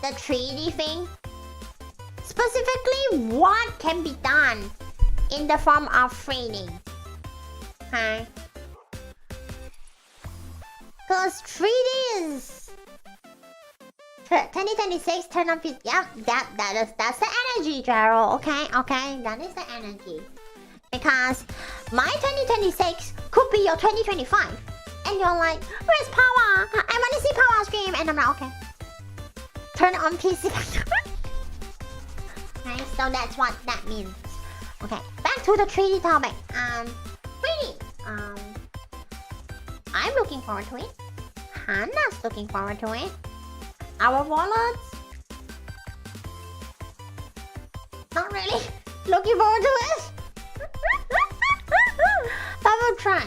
the 3D thing. Specifically, what can be done in the form of 3D. Okay? Because 3D is 2026 turn on. Yeah, that's the energy, Gerald. Okay, that is the energy. Because my 2026 could be your 2025, and you're like, where's Pawwa? I want to see Pawwa stream, and I'm like, okay. Turn on PC. Okay, so that's what that means. Okay, back to the 3D topic. 3D. I'm looking forward to it. Hannah's looking forward to it. Our wallets. Not really looking forward to it. But we'll try.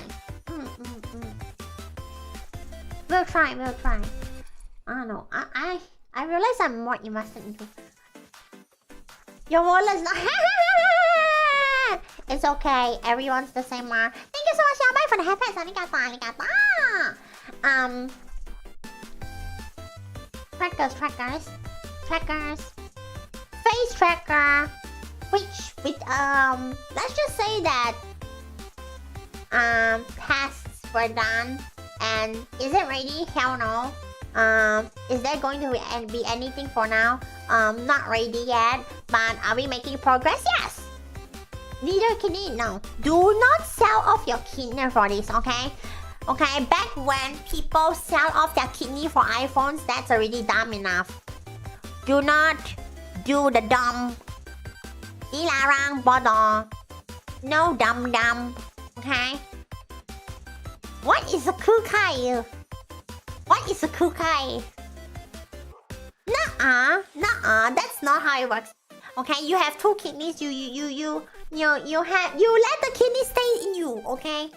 We'll try. I don't know. I realize I'm more invested into your wallet's not. It's okay. Everyone's the same. Thank you so much, Yabai, for the happy. Trackers. Face tracker. Which with let's just say that tests were done, and is it ready? Hell no. Is there going to be anything for now? Not ready yet, but are we making progress? Yes. Neither kidney, no. Do not sell off your kidney for this, okay? Okay, back when people sell off their kidney for iPhones, that's already dumb enough. Do not do the dumb. Dilarang bodoh. No dumb. Okay? What is a kukai? What is a kukai? Nuh-uh. That's not how it works. Okay, you have two kidneys. You let the kidney stay in you. Okay.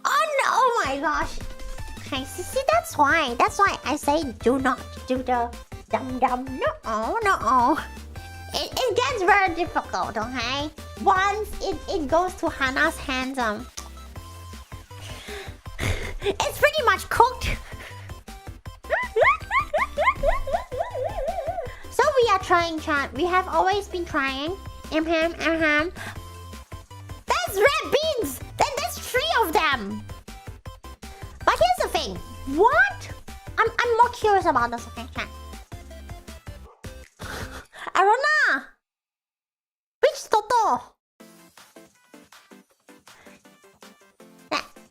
Oh no! Oh my gosh. Okay, see, that's why I say do not do the dum-dum. No. It gets very difficult, okay? Once it goes to Hannah's hands, it's pretty much cooked. So we are trying, chat. We have always been trying. That's red beans! Then there's 3 of them! But here's the thing. What? I'm more curious about this, okay, chat. Arona! Which Toto?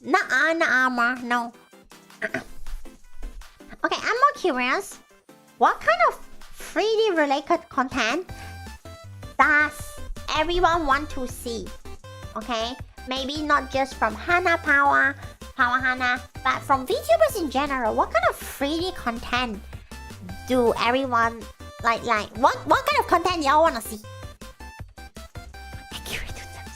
Nah, no. Okay, I'm more curious. What kind of 3D related content does everyone want to see? Okay? Maybe not just from Pawwa, Hanna, but from VTubers in general. What kind of 3D content do everyone like? What kind of content y'all wanna see? Accurate to them.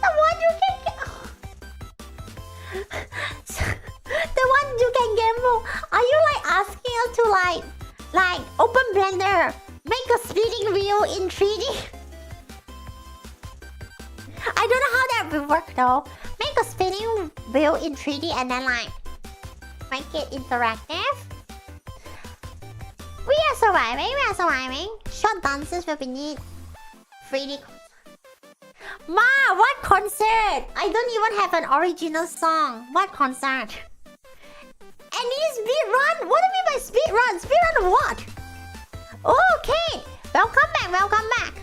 The one you can get. The one you can gamble. Are you like asking us to like open Blender, make a spinning wheel in 3D? I don't know how that will work though. Make a spinning wheel in 3D and then like make it interactive. We are surviving. Short dances will be neat. 3D. Ma, what concert? I don't even have an original song. What concert? Any speedrun? What do you mean by speedrun? Speedrun of what? Okay. Welcome back.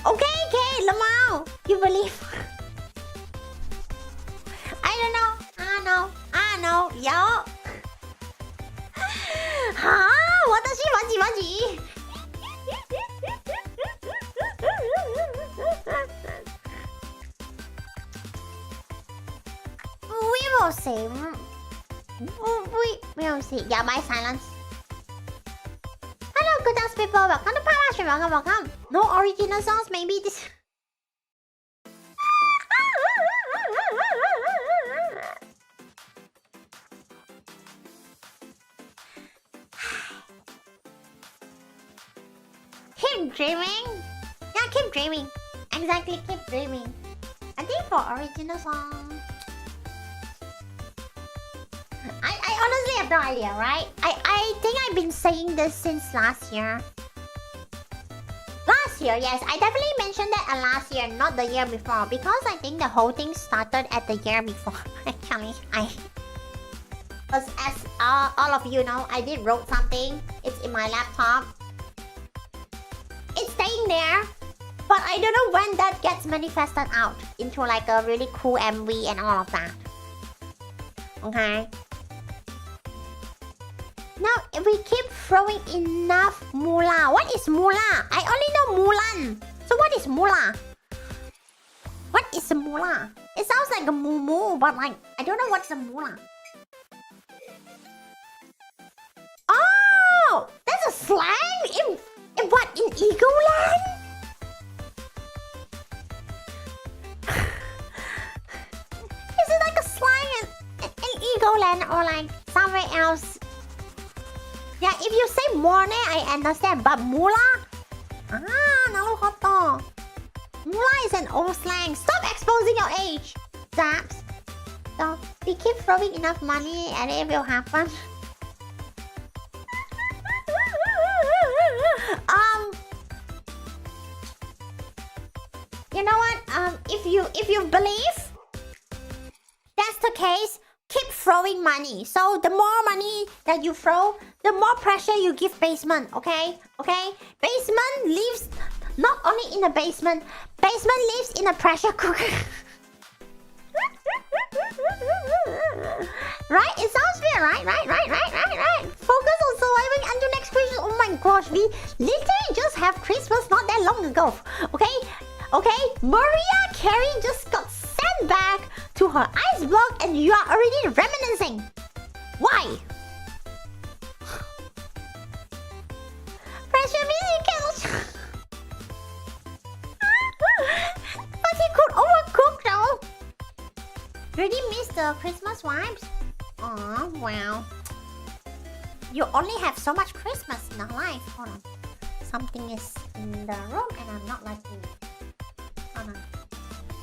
Okay, Lamau. You believe? I don't know. I know. Yo. Huh? Watashi maji. We will see. We will see. Yeah, my silence. Hello, good ass people. Welcome to Pawwa Stream. Welcome. No original songs. Maybe this. Keep dreaming. Yeah, keep dreaming. Exactly, keep dreaming. I think for original song, I honestly have no idea, right? I think I've been saying this since last year. Last year, yes. I definitely mentioned that last year, not the year before. Because I think the whole thing started at the year before. Actually, as all of you know, I did wrote something. It's in my laptop. It's staying there. But I don't know when that gets manifested out into like a really cool MV and all of that. Okay. Now, if we keep throwing enough moolah. What is moolah? I only know Mulan. So what is moolah? What is a moolah? It sounds like a moo, but like, I don't know what's a moolah. Oh! That's a slang? In what? In Egoland? Is it like a slang in Egoland or like somewhere else? Yeah, if you say morne, I understand, but moolah? Naruhodo. Moolah is an old slang. Stop exposing your age, Zaps. So, we keep throwing enough money and it will happen. You know what? If you believe that's the case, keep throwing money. So the more money that you throw, the more pressure you give basement. Okay? Basement lives not only in the basement. Basement lives in a pressure cooker. Right? It sounds fair, right? Focus on surviving until next Christmas. Oh my gosh, we literally just have Christmas not that long ago. Okay? Maria Carey just got sent back to her ice block and you are already reminiscing. Why? Pressure music. But he could Really miss the Christmas vibes? Oh, wow. You only have so much Christmas in our life. Hold on. Something is in the room and I'm not liking it. Hold on.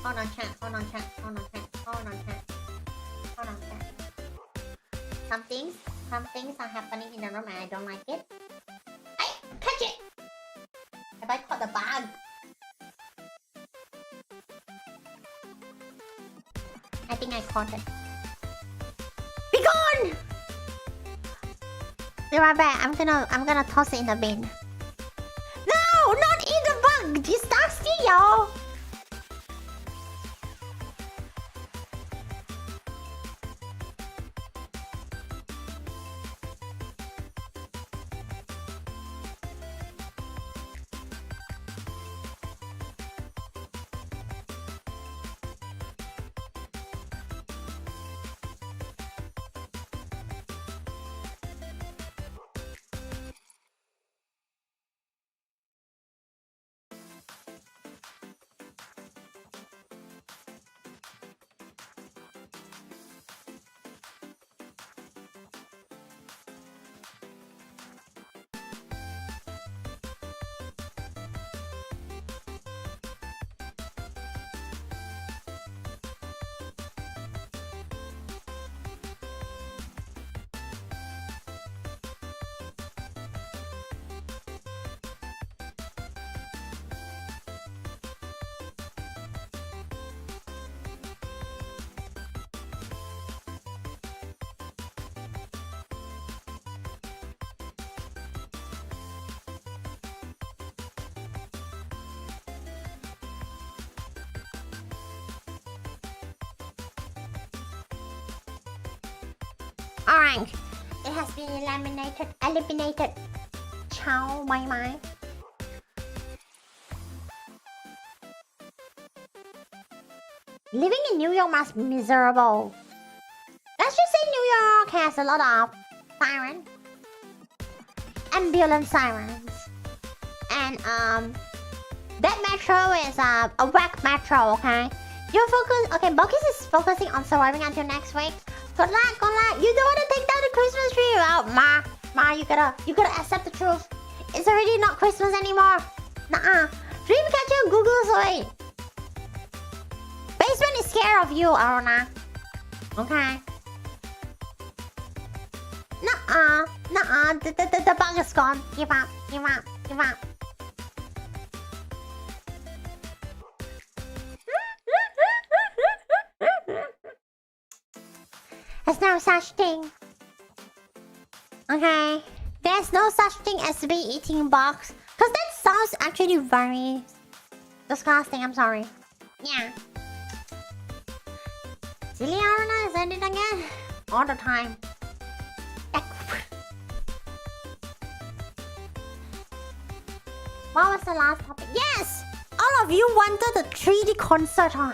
Hold on, chat. Hold on, chat. Hold on, chat. Hold on, chat. Hold on, chat. Some things are happening in the room and I don't like it. Hey, catch it! Have I caught the bug? I think I caught it. Be gone! Be right back. I'm gonna toss it in the bin. No, not eat the bug. It's nasty, y'all. Alright, it has been eliminated. Ciao, bye bye. Living in New York must be miserable. Let's just say New York has a lot of sirens. Ambulance sirens. And that metro is a whack metro, okay? Bokis is focusing on surviving until next week. Good luck. You don't want to take down the Christmas tree. Oh, Ma, you gotta accept the truth. It's already not Christmas anymore. Nuh-uh. Dreamcatcher Google's away. Basement is scared of you, Aruna. Okay. Nuh-uh. The bug is gone. Give up. There's no such thing. Okay. There's no such thing as be eating bugs. Cause that sounds actually very disgusting. I'm sorry. Yeah. Silly Aruna is ending again. All the time. What was the last topic? Yes! All of you wanted a 3D concert, huh?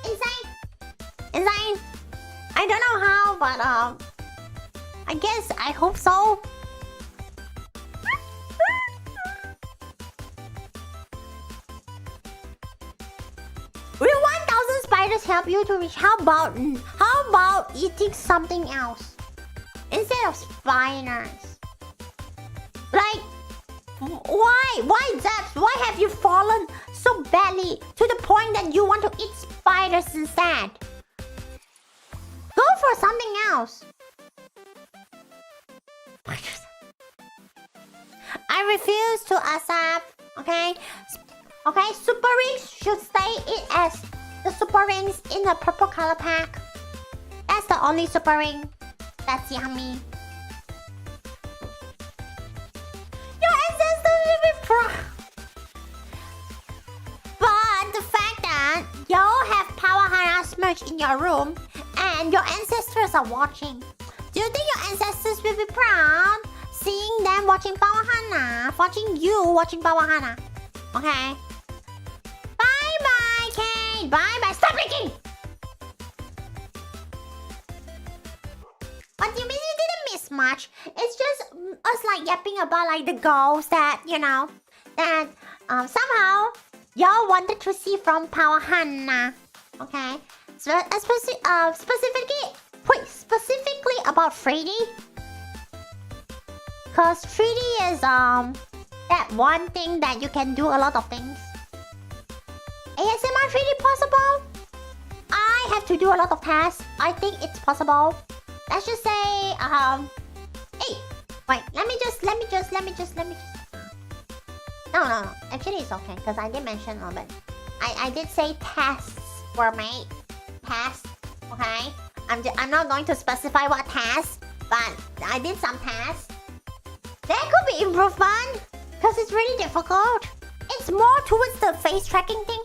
Insane. I don't know how, but I guess I hope so. Will 1,000 spiders help you to reach? How about eating something else instead of spiders? Like, why Zaps? Why have you fallen so badly to the point that you want to eat spiders instead? Go for something else. I refuse to accept. Okay, super rings should stay in as the super rings in the purple color pack. That's the only super ring that's yummy. Your ancestors will be proud. But the fact that y'all have Pawwa and Hanna merch in your room and your ancestors are watching, do you think your ancestors will be proud seeing them watching Pawwa and Hanna, watching you watching Pawwa and Hanna? Okay. Bye, Kate. Bye. Stop leaking. What do you mean you didn't miss much? It's just us like yapping about like the goals that that somehow y'all wanted to see from Pawwa and Hanna. Okay. specifically about 3D. Cause 3D is that one thing that you can do a lot of things. ASMR 3D possible? I have to do a lot of tasks. I think it's possible. Let's just say hey, wait, let me just no. Actually it's okay, because I did mention a little bit. I did say tasks were made. Tasks, okay? I'm not going to specify what tasks, but I did some tasks. There could be improvement, because it's really difficult. It's more towards the face tracking thing.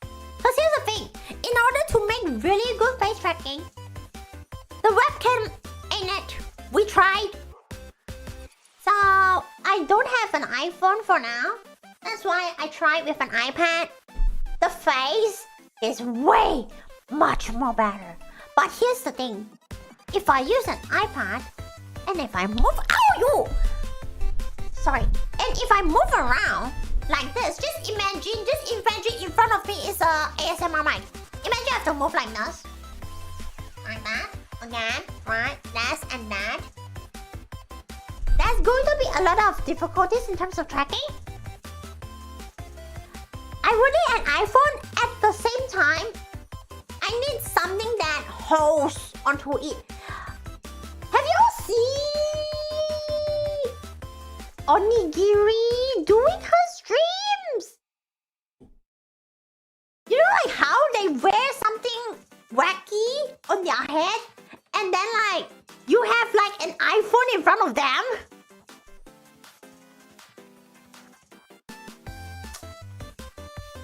Because here's the thing, in order to make really good face tracking, the webcam ain't it. We tried. So I don't have an iPhone for now. That's why I tried with an iPad. The face is way much more better. But here's the thing. If I use an iPad and if I move sorry. And if I move around like this, just imagine in front of me is a ASMR mic. Imagine I have to move like this. Like that. Again. Right. This and that. That's going to be a lot of difficulties in terms of tracking. I would need an iPhone at the same time. I need something that holds onto it. Have you all seen Onigiri doing her streams? You know like how they wear something wacky on their head and then like you have like an iPhone in front of them?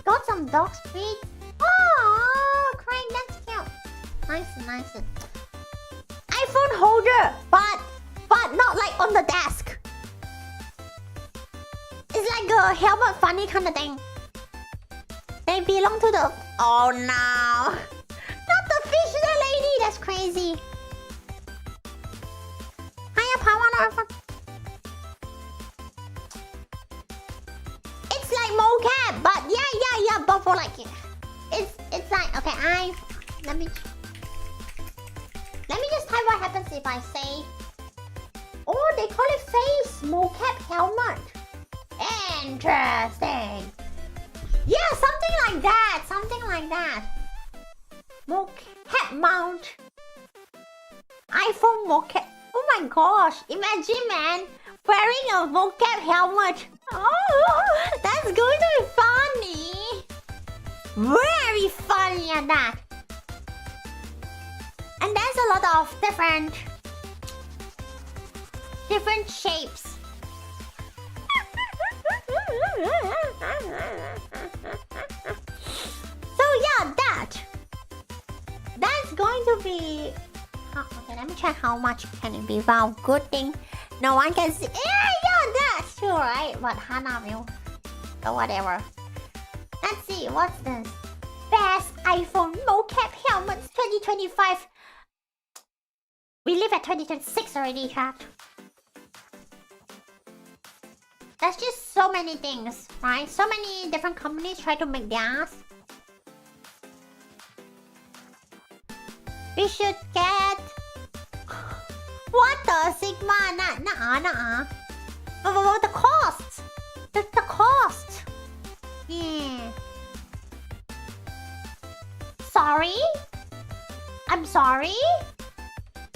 Got some dog treats. Oh, Craig, that's cute. Nice. iPhone holder, but not like on the desk. It's like a helmet funny kind of thing. They belong to the... Oh no. Not the fish lady, that's crazy. Hiya, Pawwawawa. It's like mocap, but yeah, but for like... It's like... Okay, let me just type what happens if I say... Oh, they call it face mocap helmet. Interesting. Yeah, something like that. Mocap mount. iPhone mocap. Oh my gosh, imagine man wearing a mocap helmet. Oh, that's going to be funny. Very funny at that. And there's a lot of different shapes. So yeah, that's going to be... Okay, let me check how much can it be. Wow, good thing no one can see. Yeah, that's true, right? But Hannah will... So whatever. Let's see, what's this? Best iPhone mocap helmets 2025. We live at 2026 already, chat. There's just so many things, right? So many different companies try to make theirs. We should get... What the Sigma? Nuh-uh. The cost. The cost. Yeah. Sorry? I'm sorry?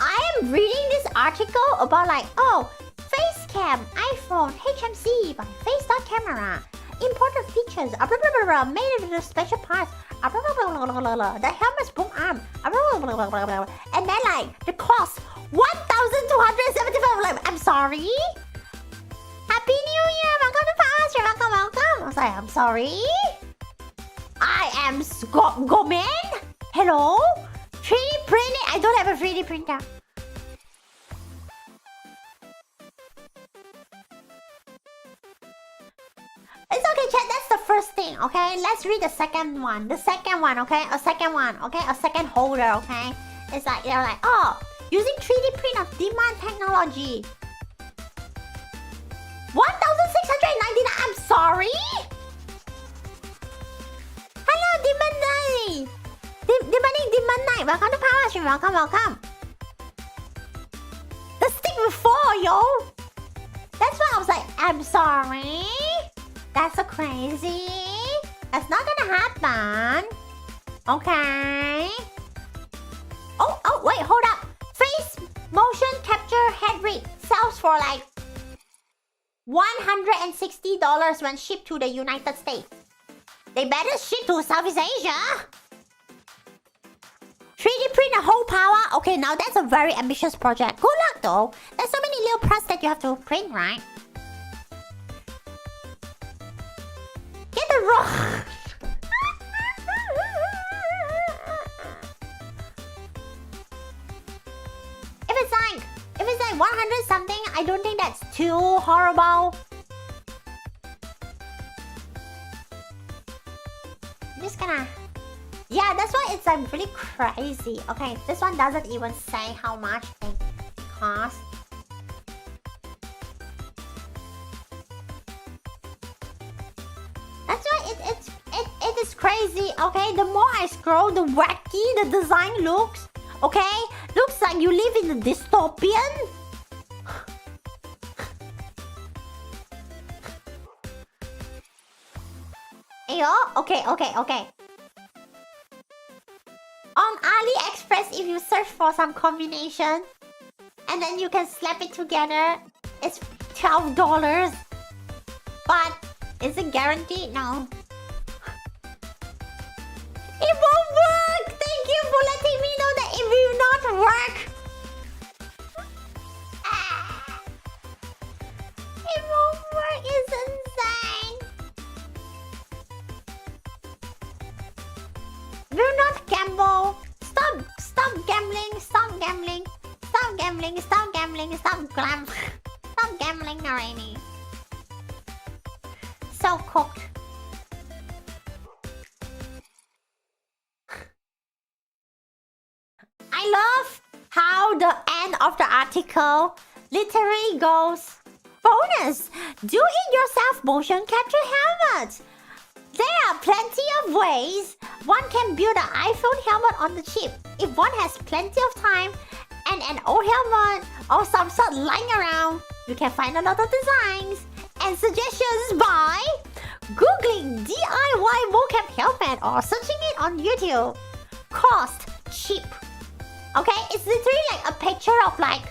I am reading this article about like, oh, face cam, iPhone, HMC, by face.camera, important features, made with the special parts, the helmet's boom arm, and then like the cost, 1,275. Like, I'm sorry? Happy New Year, welcome to Pawwawawa, welcome. I was like, I'm sorry? I am Gomen? Hello? 3D printing? I don't have a 3D printer. It's okay, chat. That's the first thing, okay? Let's read the second one. The second one, okay? A second one, okay? A second holder, okay? It's like, they're like, oh, using 3D print of demand technology. 1,699. I'm sorry? Hello, Demon Daddy. hi. Welcome to Pawwa Stream. Welcome, welcome. The stick will fall, yo. That's why I was like, I'm sorry. That's so crazy. That's not gonna happen. Okay. Oh, wait, hold up. Face motion capture head rig sells for like $160 when shipped to the United States. They better ship to Southeast Asia. 3D print a whole Pawwa? Okay, now that's a very ambitious project. Good luck though. There's so many little parts that you have to print, right? Get the rock. If it's like 100 something, I don't think that's too horrible. I'm just gonna... Yeah, that's why it's like really crazy. Okay, this one doesn't even say how much it costs. That's why it is crazy. Okay, the more I scroll, the wacky the design looks. Okay, looks like you live in a dystopian. Ayo, okay. On AliExpress, if you search for some combination and then you can slap it together, it's $12. But is it guaranteed? No. It won't work! Thank you for letting me know that it will not work! It won't work, it's insane! Will not gamble! Stop gambling! Stop gambling! Stop gambling! Stop gambling! Stop gambling already! So cooked. I love how the end of the article literally goes, bonus! Do it yourself motion capture helmet! There are plenty of ways one can build an iPhone helmet on the chip. If one has plenty of time and an old helmet or some sort lying around, you can find a lot of designs and suggestions by Googling DIY mocap helmet or searching it on YouTube. Cost cheap. Okay, it's literally like a picture of like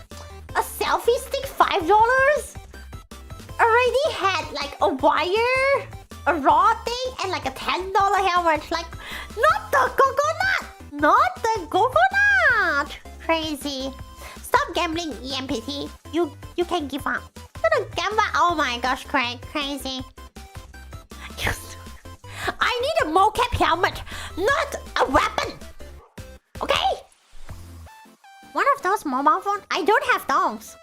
a selfie stick, $5. Already had like a wire, a raw thing, and like a $10 helmet. Like, not the coconut! Not the coconut! Crazy. Stop gambling, EMPT. You can give up. You're gonna gamble. Oh my gosh, crazy. I need a mocap helmet, not a weapon. Okay? One of those mobile phones? I don't have those.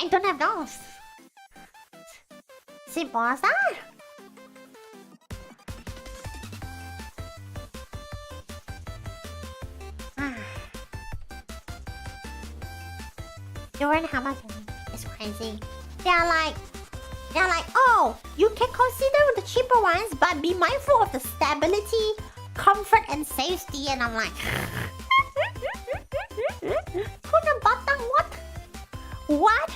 I don't have those. Simple as that. During how much? It's crazy. They're like, oh, you can consider the cheaper ones, but be mindful of the stability, comfort, and safety. And I'm like, Kuna batang what? What?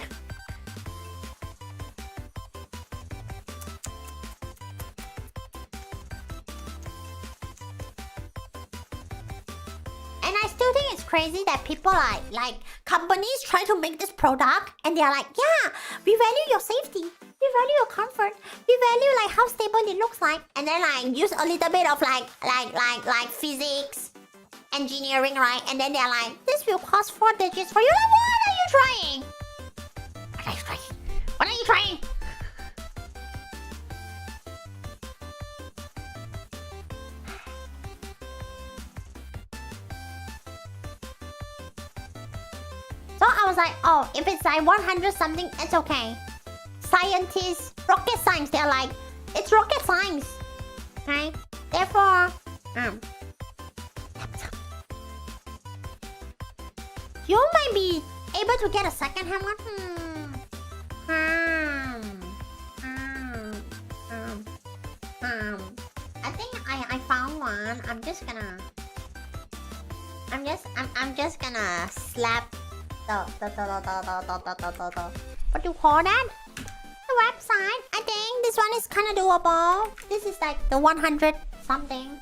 And I still think it's crazy that people like companies try to make this product and they're like, yeah, we value your safety, we value your comfort, we value like how stable it looks like, and then like use a little bit of like physics, engineering, right? And then they're like, this will cost 4 digits for you. Like, what are you trying? What are you trying? What are you trying? So I was like, oh, if it's like 100 something, it's okay. Scientists, rocket science, they're like, it's rocket science, right? Therefore, you might be able to get a second hand one. I think I found one. I'm just gonna I'm just gonna slap the what do you call that? The website. I think this one is kind of doable. This is like the 100 something.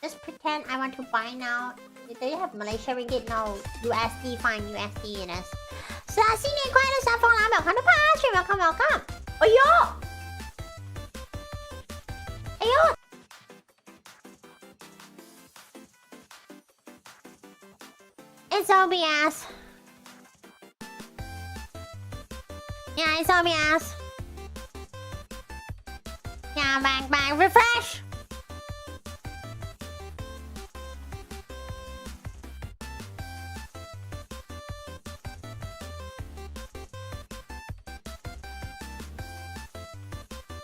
Just pretend I want to buy now. Do you have Malaysia ringgit? No. USD, fine. USD it is. So, xin niên quay được sao phong làm bảo khán pa. Welcome, welcome. Ôi yo! Ayo! It's OBS. Yeah, it's OBS. Yeah, back, refresh.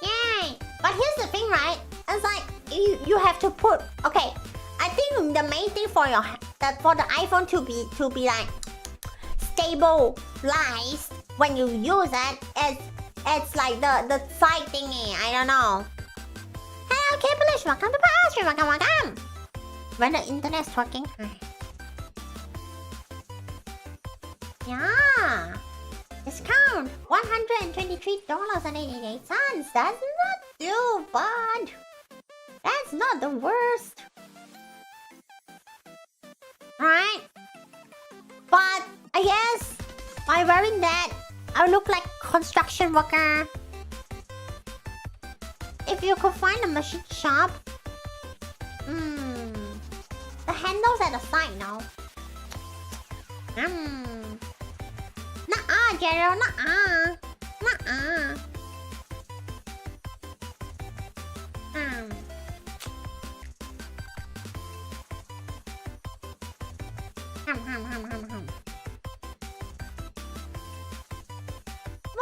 Yay! But here's the thing, right? It's like you have to put. Okay, I think the main thing for for the iPhone to be like stabilized when you use it, it's like the side thingy. I don't know. Hello, Kipalish. Welcome to Pawwawawa. Welcome. When the internet's working. Yeah. Discount $123.88. That's not too bad. That's not the worst. Right? But I guess by wearing that, I look like construction worker. If you could find a machine shop, the handles at the side, no. Nuh-uh, Gerald, nuh-uh. Nuh-uh.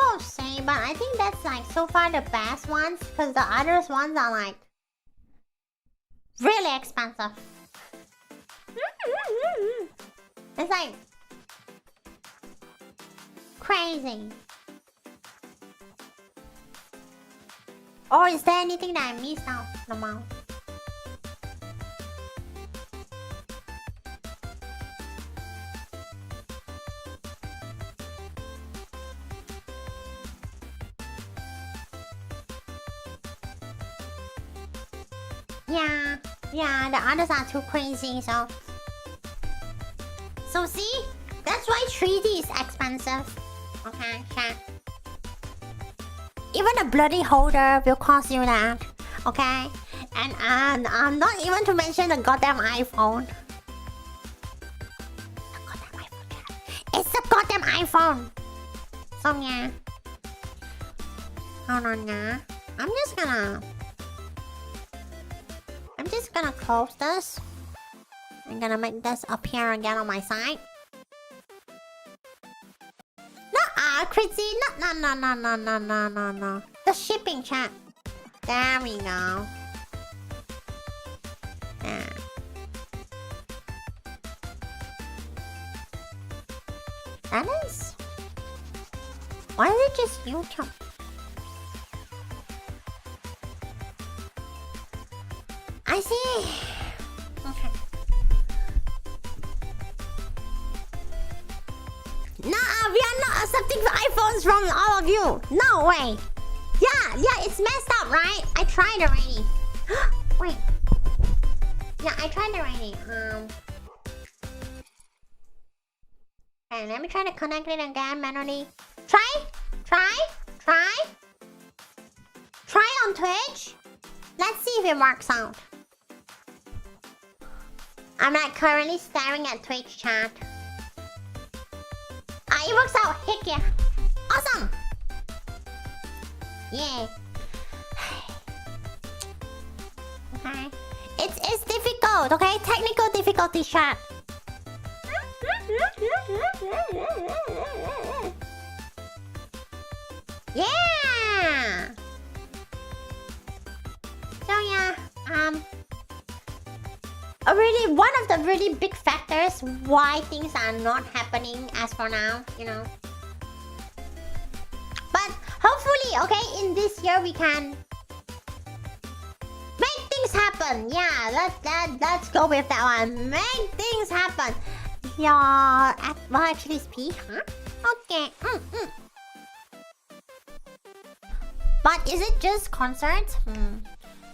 We'll see, but I think that's like so far the best ones, because the other ones are like really expensive. It's like crazy. Or is there anything that I missed out? No. Yeah, the others are too crazy, so see? That's why 3D is expensive. Okay, chat. Even a bloody holder will cost you that. Okay? And not even to mention the goddamn iPhone. The goddamn iPhone, chat. It's the goddamn iPhone! So yeah. Hold on, yeah. I'm just gonna close this. I'm gonna make this appear again on my side. Crazy. No. The shipping, chat. There we go. There. That is... Why is it just YouTube? I see. Okay. No, we are not accepting the iPhones from all of you. No way. Yeah, it's messed up, right? I tried already. Wait. Yeah, I tried already. Okay, let me try to connect it again manually. Try on Twitch. Let's see if it works out. I'm like currently staring at Twitch chat. It works out. Heck yeah. Awesome. Yeah. Okay. It's difficult, okay? Technical difficulty chat. Yeah. So yeah, one of the really big factors why things are not happening as for now, you know. But hopefully, okay, in this year we can make things happen. Yeah, let's go with that one. Make things happen. Well, actually, it's P, huh? Okay. But is it just concerts?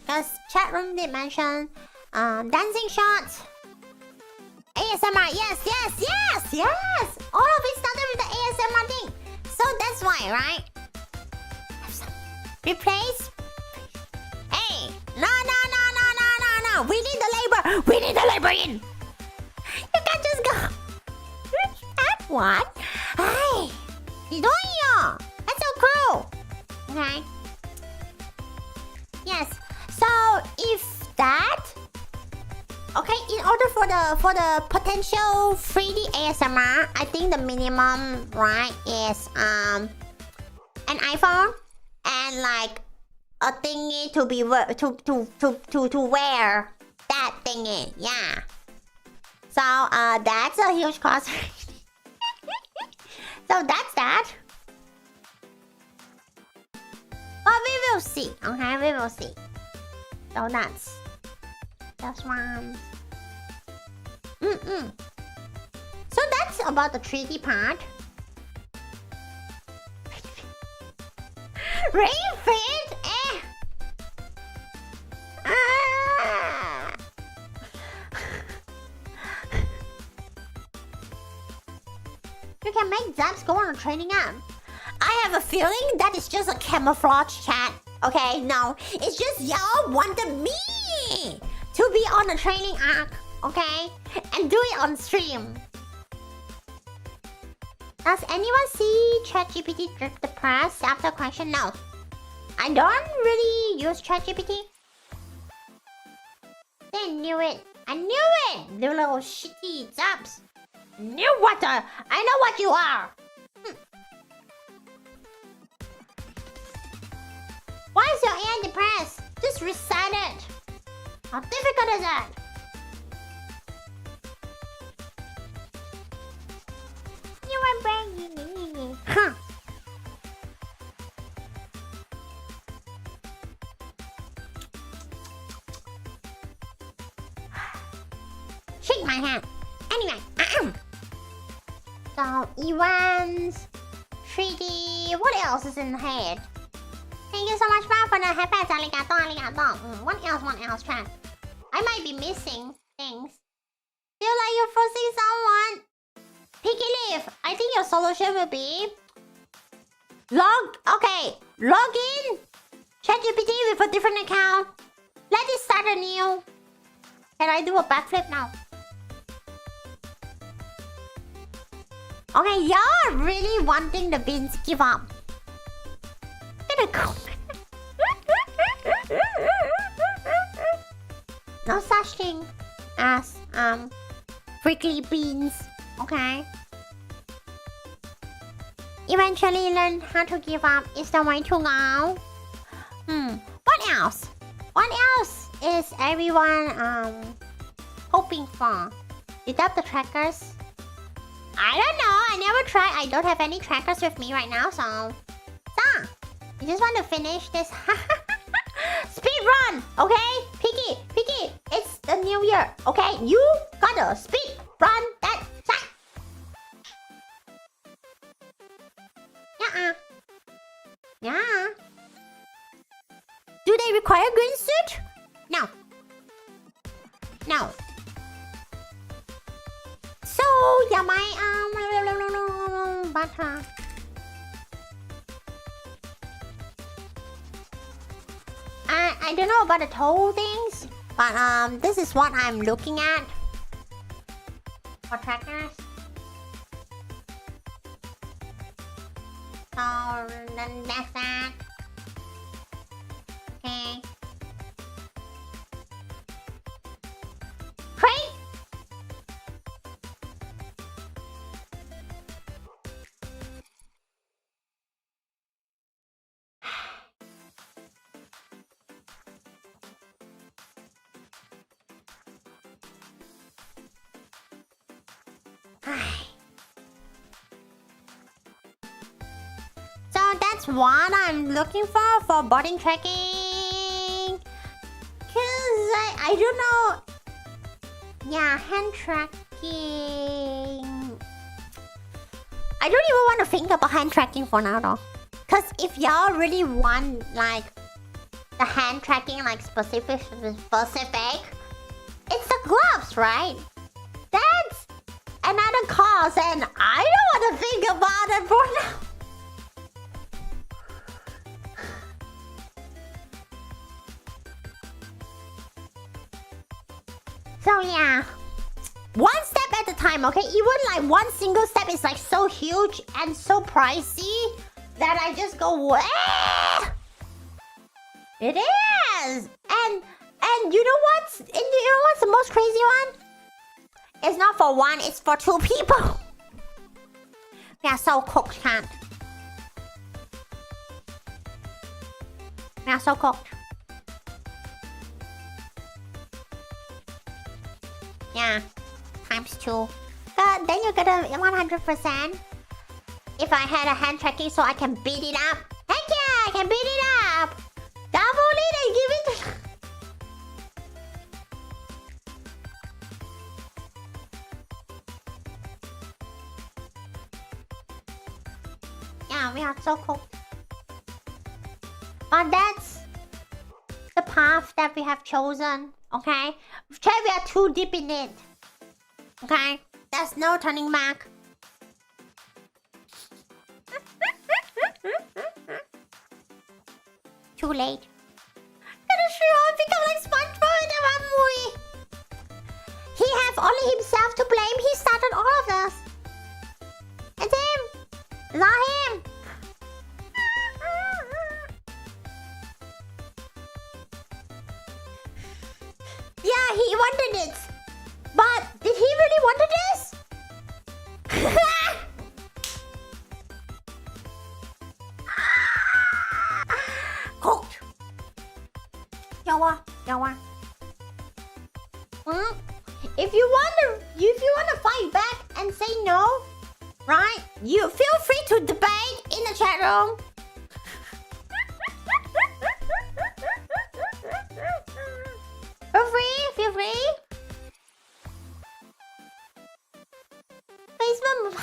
Because chat room did mention dancing shots, ASMR. Yes. All of it started with the ASMR thing. So that's why, right? Replace. Hey, no. We need the labor in. You can't just go. Add what? Hey, you doing yo? That's so cruel. Okay. Yes. So if that, okay, in order for the potential 3D ASMR, I think the minimum, right, is an iPhone and like a thingy to be to wear that thingy. Yeah. So that's a huge cost. So that's that. But we will see. Okay, we will see. So that's one. So that's about the 3D part. Ring fit? You can make zaps go on a training app. I have a feeling that is just a camouflage chat. Okay, no. It's just y'all wanted me to be on a training app, okay? And do it on stream. Does anyone see ChatGPT drip the press after question? No. I don't really use ChatGPT. I knew it. You little shitty zaps. I know what you are. Why is your AI depressed? Just reset it. How difficult is that? You are bragging. Huh. Shake my hand. Anyway. So, events, 3D, what else is in the head? Thank you so much, Bob, for the happy arigato. What else, chat? I might be missing things. Feel like you're forcing someone. Picky Leaf, I think your solution will be log in ChatGPT with a different account. Let it start anew. Can I do a backflip now? Okay, y'all are really wanting the beans give up. Gonna go. No such thing as prickly beans. Okay. Eventually learn how to give up is the way to go. What else? What else is everyone hoping for? Without the trackers? I don't know. I never tried. I don't have any trackers with me right now, so I just want to finish this. Speed run, okay? Picky, it's the new year, okay? You gotta speed run that side. Yeah. Do they require green suit? No. So, yeah, my butter. I don't know about the toe things, but this is what I'm looking at for trackers. So then that's that. Okay. Crate. So that's what I'm looking for boarding tracking. Cause say I don't know. Yeah, hand tracking. I don't even want to think about hand tracking for now though. Cause if y'all really want like the hand tracking like specific, it's the gloves, right? That's another cost and I don't want to think about it for now. So yeah, one step at a time, okay? Even like one single step is like so huge and so pricey that I just go, wah! It is! And you know what's the most crazy one? It's not for one, it's for two people. We are so cooked, can't? We are so cooked. Yeah, times 2. But then you get a 100%. If I had a hand tracking so I can beat it up. Heck yeah, I can beat it up. Double it and give it to... Yeah, we are so cooked. But that's the path that we have chosen, okay? We are too deep in it. Okay? There's no turning back. Too late. Gonna sure become like SpongeBob in a movie. He have only himself to blame. He started all of this. It's him. It's not him. Yeah, he wanted it. But did he really wanted this? Cooked. Yawa. If you want to fight back and say no, right? You feel free to debate in the chat room. Feel free. Basement.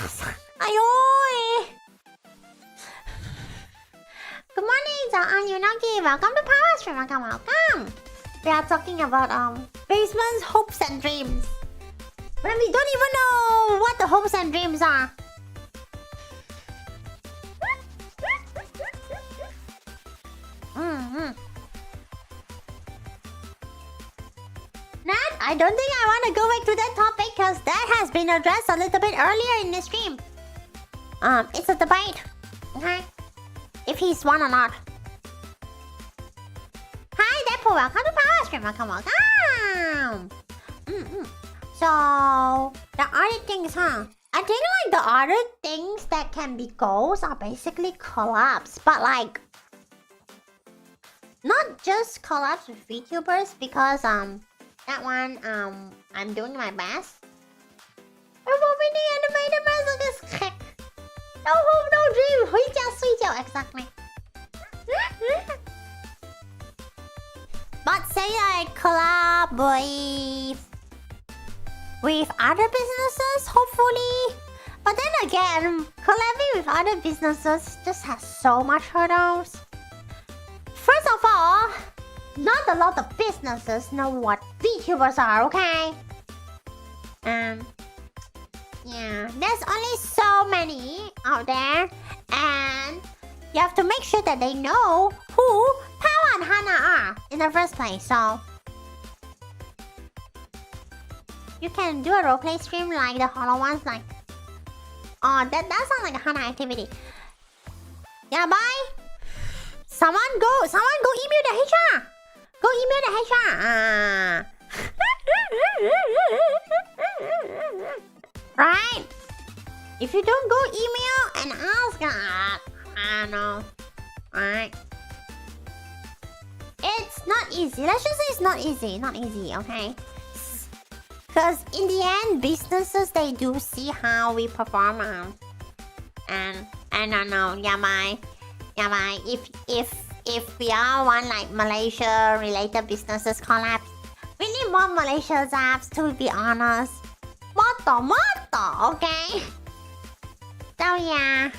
Ayoi. Good morning, Zaan Yunagi. Welcome to Power Stream. Welcome. We are talking about basement's hopes and dreams. When we don't even know what the hopes and dreams are. Nat, I don't think I want to go back to that topic because that has been addressed a little bit earlier in the stream. It's a debate. Okay? If he's one or not. Hi, Deadpool. Welcome to Power Stream. Welcome. So, the other things, huh? I think like the other things that can be goals are basically collabs. But like, not just collabs with VTubers because, that one, I'm doing my best. Evolving animated messages. No hope, no dream. 回家睡觉 exactly. But say like collab with other businesses, hopefully. But then again, collabing with other businesses just has so much hurdles. First of all, not a lot of businesses know what VTubers are, okay? Yeah, there's only so many out there, and you have to make sure that they know who Pawwa and Hanna are in the first place, so... You can do a roleplay stream like the hollow ones, like... Oh, that sounds like a Hanna activity. Yeah, bye! Someone go email the HR! Go email the HR! Right? If you don't go email and ask, I don't know. Right? It's not easy. Let's just say it's not easy. Not easy, okay? Because in the end, businesses, they do see how we perform. And I don't know. Yeah, bye. If we are one like Malaysia related businesses collab, We need more Malaysia zaps, to be honest. Moto, okay? So yeah,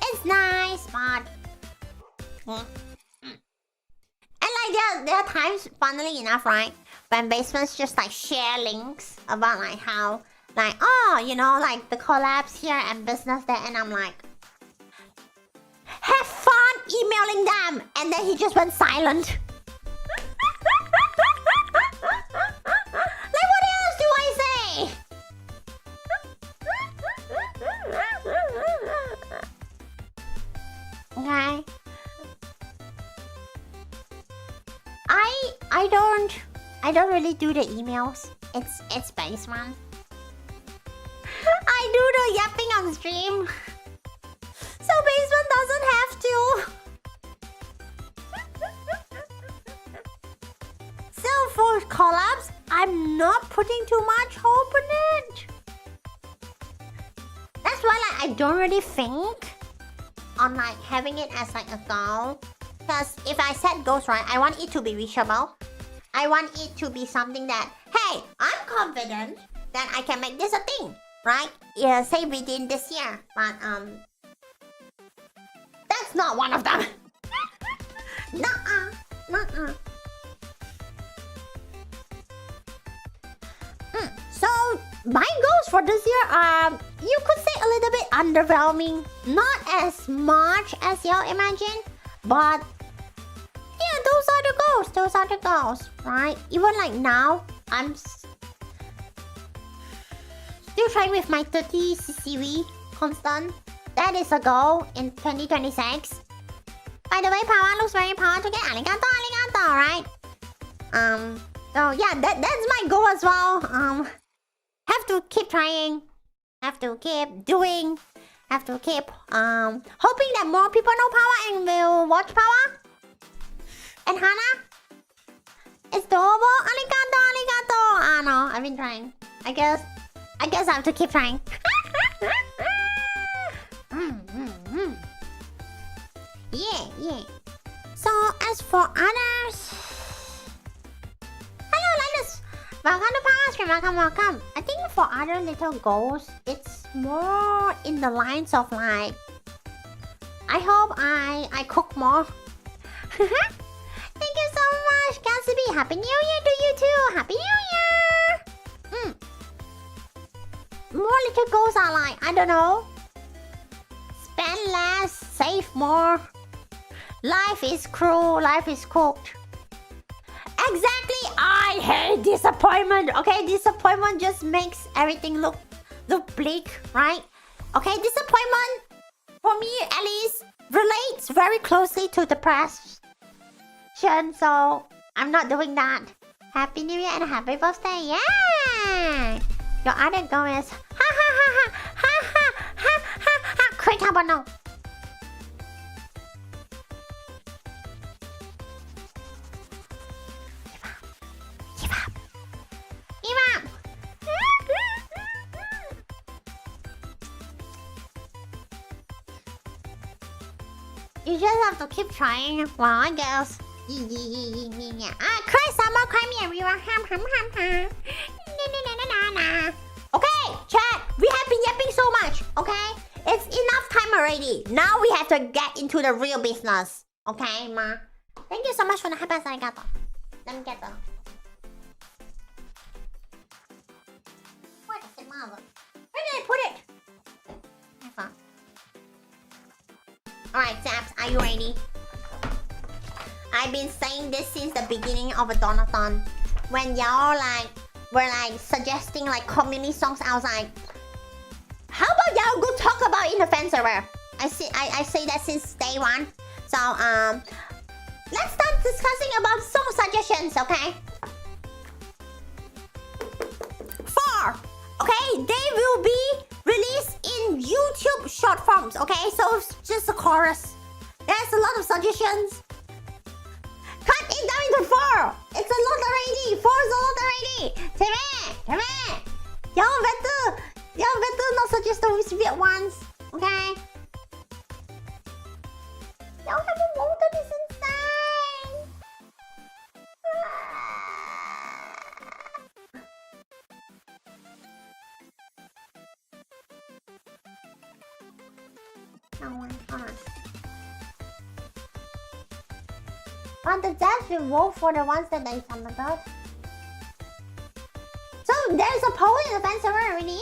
it's nice, but... And like there are times, funnily enough, right? When basements just like share links about like how... Like, oh, you know, like the collabs here and business there, and I'm like... Have fun emailing them! And then he just went silent. Like, what else do I say? Okay. I don't really do the emails. It's basement. I do the yapping on stream. So basement doesn't have to. So for collabs, I'm not putting too much hope in it. That's why like I don't really think on like having it as like a goal. Because if I set goals right, I want it to be reachable. I want it to be something that, hey, I'm confident that I can make this a thing, right? Yeah, say within this year. But that's not one of them. Nuh-uh. So my goals for this year are, you could say a little bit underwhelming. Not as much as y'all imagine, but yeah, those are the goals, right? Even like now, I'm still trying with my 30 CCV constant. That is a goal in 2026. By the way, Pawwa looks very proud to get arigato, right? So yeah, that's my goal as well. Have to keep trying. Have to keep doing. Have to keep hoping that more people know Pawwa and will watch Pawwa and Hanna. It's doable. Arigato. I know, I've been trying. I guess I have to keep trying. Yeah. So as for others, hello Linus, welcome to Pawwa stream. Welcome. I think for other little goals, it's more in the lines of like, I hope I cook more. Thank you so much, Gatsby. Happy New Year to you too. Happy New Year. More little goals are like, I don't know, spend less, save more. Life is cruel, life is cooked. Exactly, I hate disappointment. Okay, disappointment just makes everything look bleak, right? Okay, disappointment, for me at least, relates very closely to depression. So, I'm not doing that. Happy New Year and happy birthday, yeah! Your other goal is, quick, how about no? Give up. You just have to keep trying. Well, I guess. Yeah. Cry summer, cry me everywhere. Okay, chat. We have been yapping so much. Okay, it's enough time already. Now we have to get into the real business. Okay, ma. Thank you so much for the happy arigato. Let me get the. What is it, mother? Where did I put it? Alright, Zaps, are you ready? I've been saying this since the beginning of a Donathon. When y'all were suggesting community songs, I was like, how about y'all go talk about in the fan server? I say that since day one. So let's start discussing about song suggestions, okay? 4. Okay, they will be released in YouTube short forms, okay? So just a chorus. There's a lot of suggestions. Cut it down into 4. It's a lot already. 4 is a lot already. Come on. Y'all better not suggest those weird ones, okay? Y'all haven't voted this insane. No one. Hold on. But the death reward for the ones that I summoned. So there's a pole in the fence already.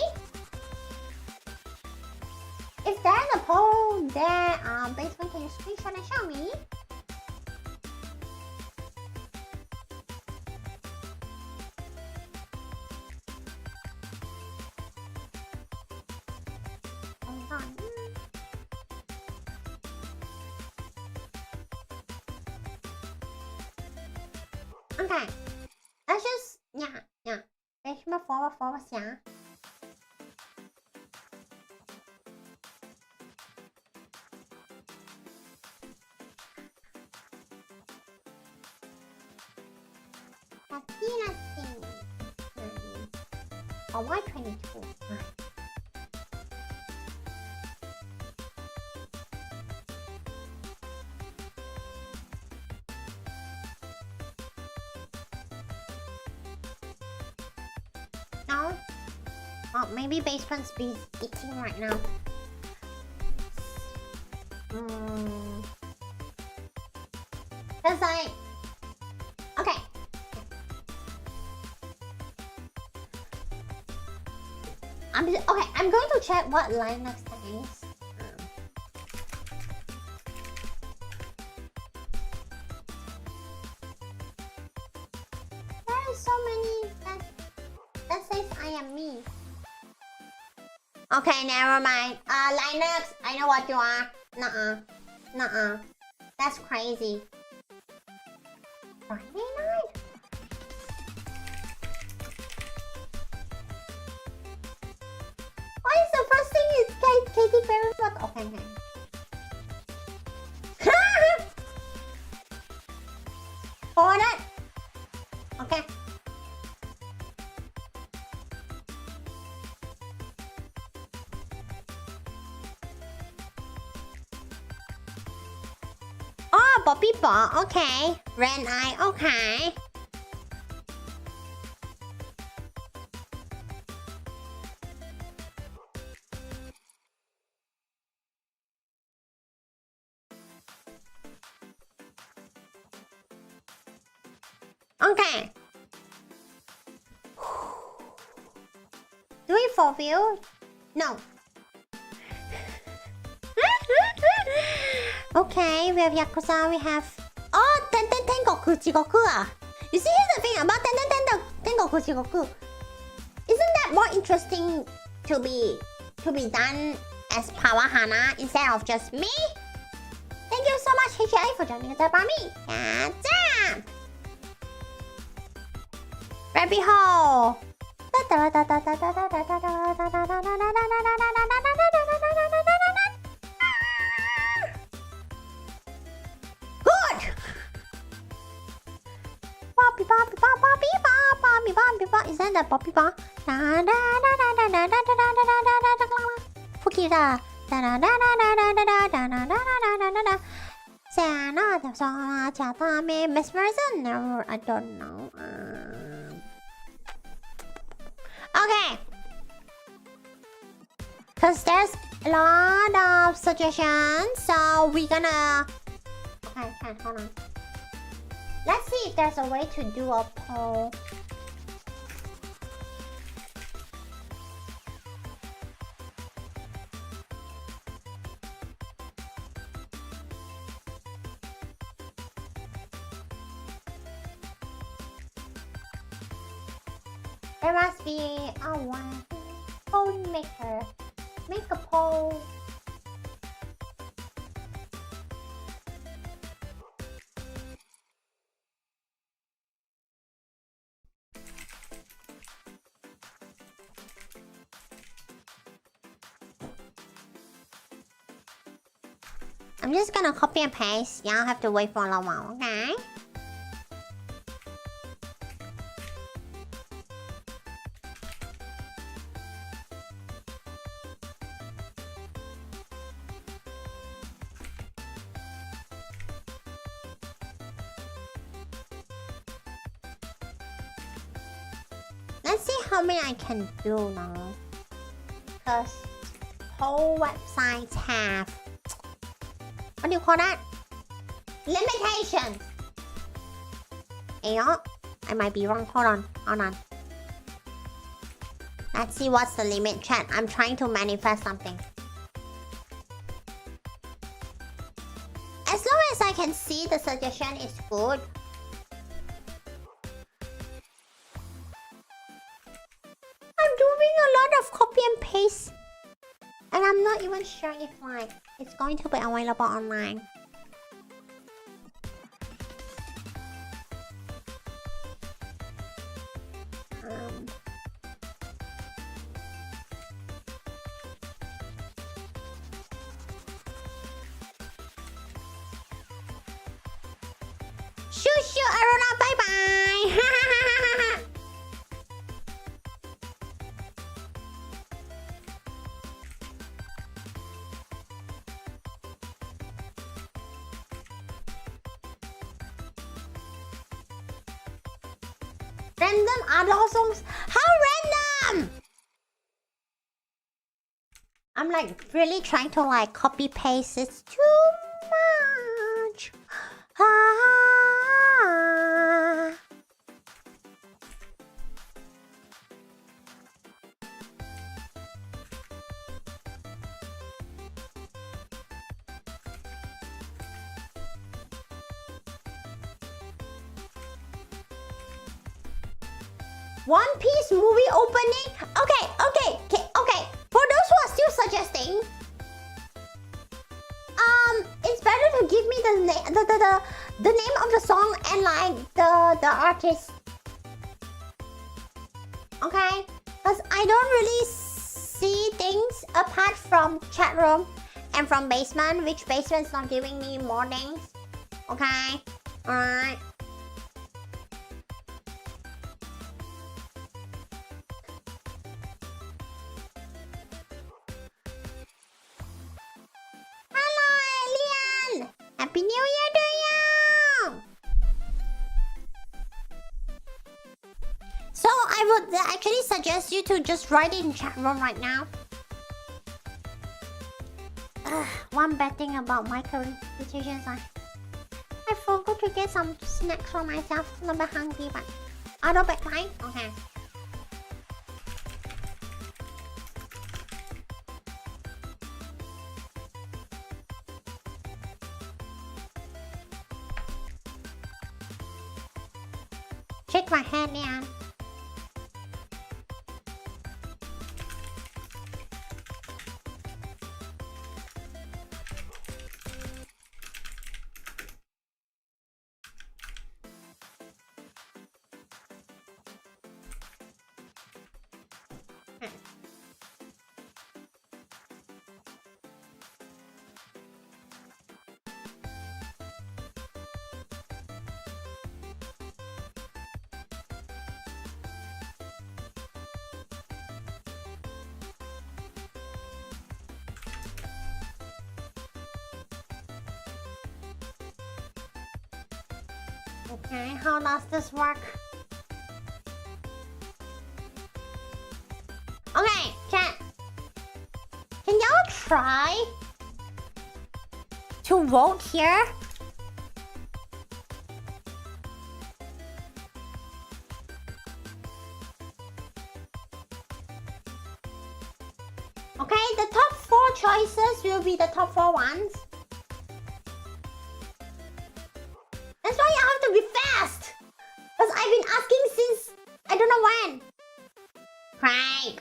If there's a pole there, basement, can you screenshot and show me? Hold on. Okay. Let's just yeah. Let's move forward, yeah. Oh, why 22? No? Oh, maybe basement's be eating right now. Cause okay. I'm going to check what line next time is. There are so many that says I am me. Okay, never mind. Linux, I know what you are. Nuh-uh. That's crazy. Friday night? Why is the first thing is Katy Perry? What? Okay. Hold it. Okay. Oh, Bobby Ball. Okay. Red Eye. Okay. Okay. Do we fulfill? No. Okay, we have Yakuza, we have... Oh, Tengoku Jigoku. You see, here's the thing about Tengoku Jigoku. Isn't that more interesting to be done as Pawwa Hanna instead of just me? Thank you so much, HA, for joining us up on me. Damn! Rabbit hole. Is that the Poppy Bar? Fukira. Mesmerism? No, I don't know. Okay. Because there's a lot of suggestions, so we're gonna... Okay, hold on. Let's see if there's a way to do a poll. There must be one poll maker. Make a poll. I'm just gonna copy and paste. Y'all have to wait for a little while, okay? Let's see how many I can do now. Because whole websites have What do you call that? Limitation. Ayo. I might be wrong. Hold on. Let's see what's the limit, chat. I'm trying to manifest something. As long as I can see the suggestion is good. I'm doing a lot of copy and paste. And I'm not even sure if like it's going to be available online. Shoo, Aruna, bye-bye! Random adult songs? How random? I'm like really trying to like copy paste. It's too much. One Piece movie opening? Okay. For those who are still suggesting, it's better to give me the name of the song and like the artist. Okay? Because I don't really see things apart from chat room and from basement, which basement's not giving me more things. Okay? Alright. Happy New Year to you! So I would actually suggest you to just write it in chat room right now. One bad thing about my current situation is I forgot to get some snacks for myself. I'm a bit hungry, but I'll be fine. Okay. Shake my hand, man. Okay, how does this work? Okay, chat. Can y'all try to vote here? Okay, the top 4 choices will be the top 4 ones. That's why you have to be fast! Because I've been asking since I don't know when. Craig.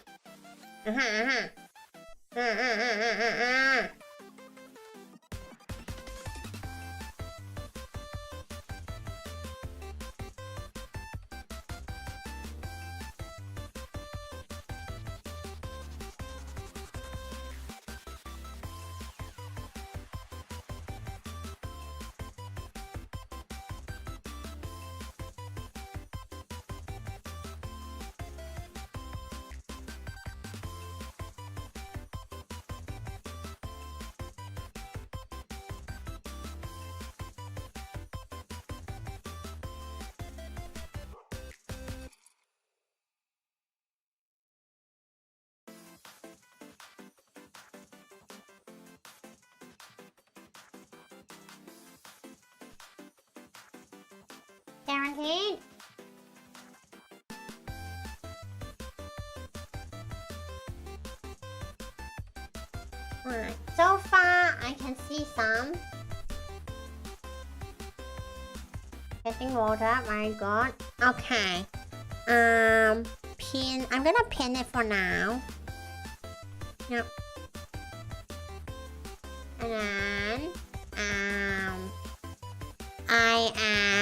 guaranteed. Alright, so far I can see some. Getting water, very good. Okay. Pin. I'm gonna pin it for now. Yep. And then, I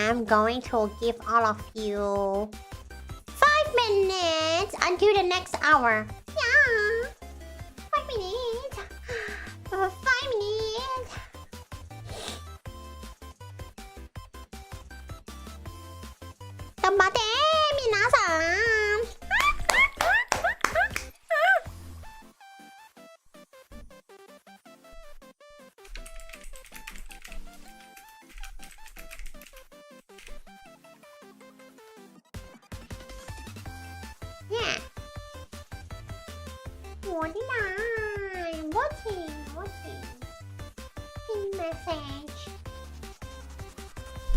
am going to give all of you 5 minutes until the next hour. Yeah. 5 minutes. 5 minutes. 頑張って皆さん Yeah. 49. Voting. Pin message.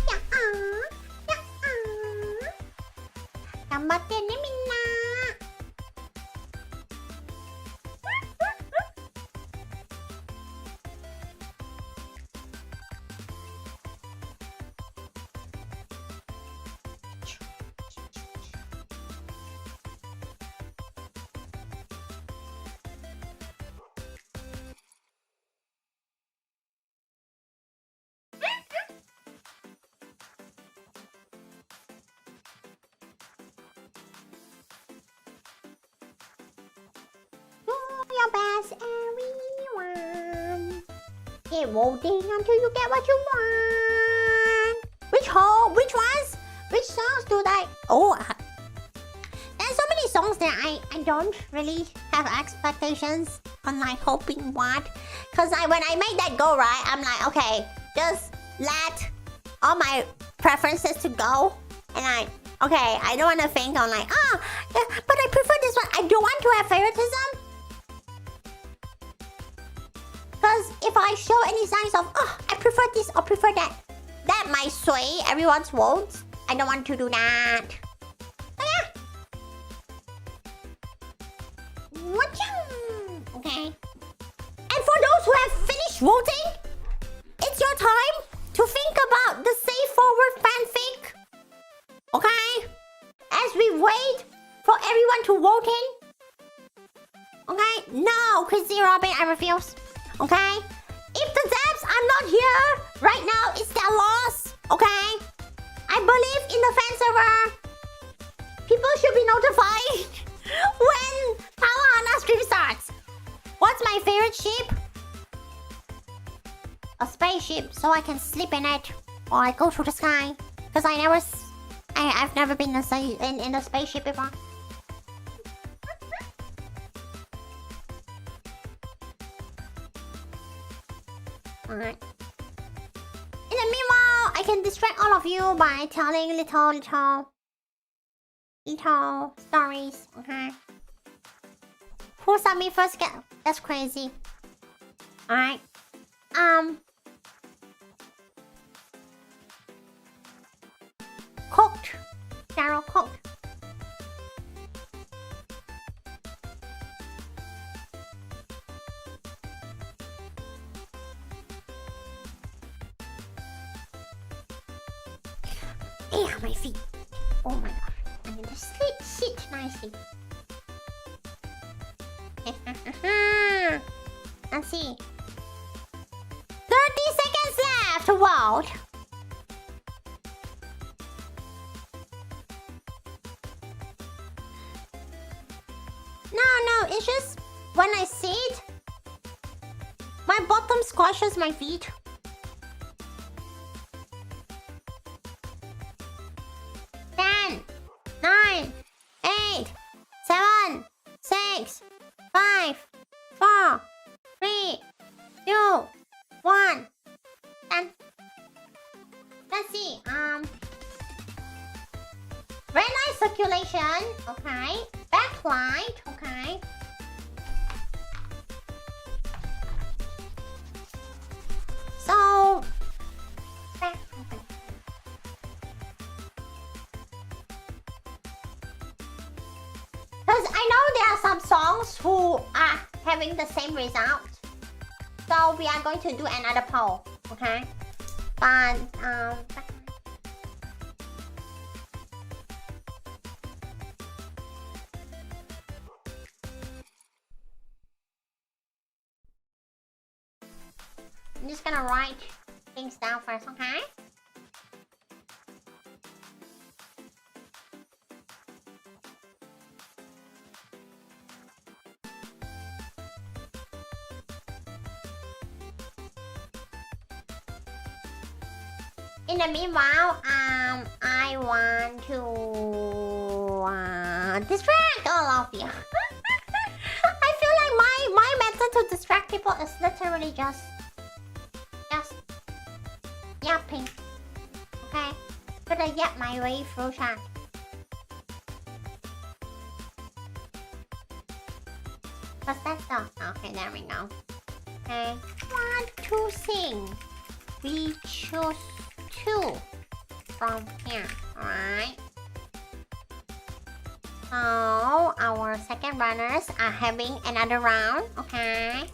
Yeah. 頑張ってねみんなyour best, everyone. Keep voting until you get what you want. Which ones? Which songs do I? Oh, there's so many songs that I don't really have expectations on, like hoping what. Cause when I made that go right, I'm like, okay, just let all my preferences to go, and I don't want to think on like, but I prefer this one. I don't want to have favoritism. Because if I show any signs of, I prefer this or prefer that, that might sway everyone's votes. I don't want to do that. So yeah. Okay. And for those who have finished voting, it's your time to think about the safe forward fanfic. Okay? As we wait for everyone to vote in. Okay? No, Chrissy Robin, I refuse. Okay? If the devs are not here right now, it's their loss. Okay? I believe in the fan server. People should be notified when Pawwa and Hanna stream starts. What's my favorite ship? A spaceship, so I can sleep in it or I go through the sky. Because I've never been in a spaceship before. Alright. In the meanwhile, I can distract all of you by telling little stories, okay? Who saw me first get? That's crazy. Alright. Cooked. Daryl cooked. My feet. Oh my god. I need to sit nicely. Let's see. 30 seconds left to vote. No, it's just when I sit, my bottom squashes my feet. 9, 8, 7, 6, 5, 4, 3, 2, 1. Done. Let's see. Red light circulation. Okay. Backlight. Okay. So. some songs who are having the same result. So we are going to do another poll, okay? But I'm just gonna write things down first, okay? In the meanwhile, I want to distract all of you. I feel like my method to distract people is literally just yapping. Okay, gonna yap my way through chat. Cause that's the okay. There we go. Okay, want to sing. We choose two from here. Alright. So our second runners are having another round. Okay.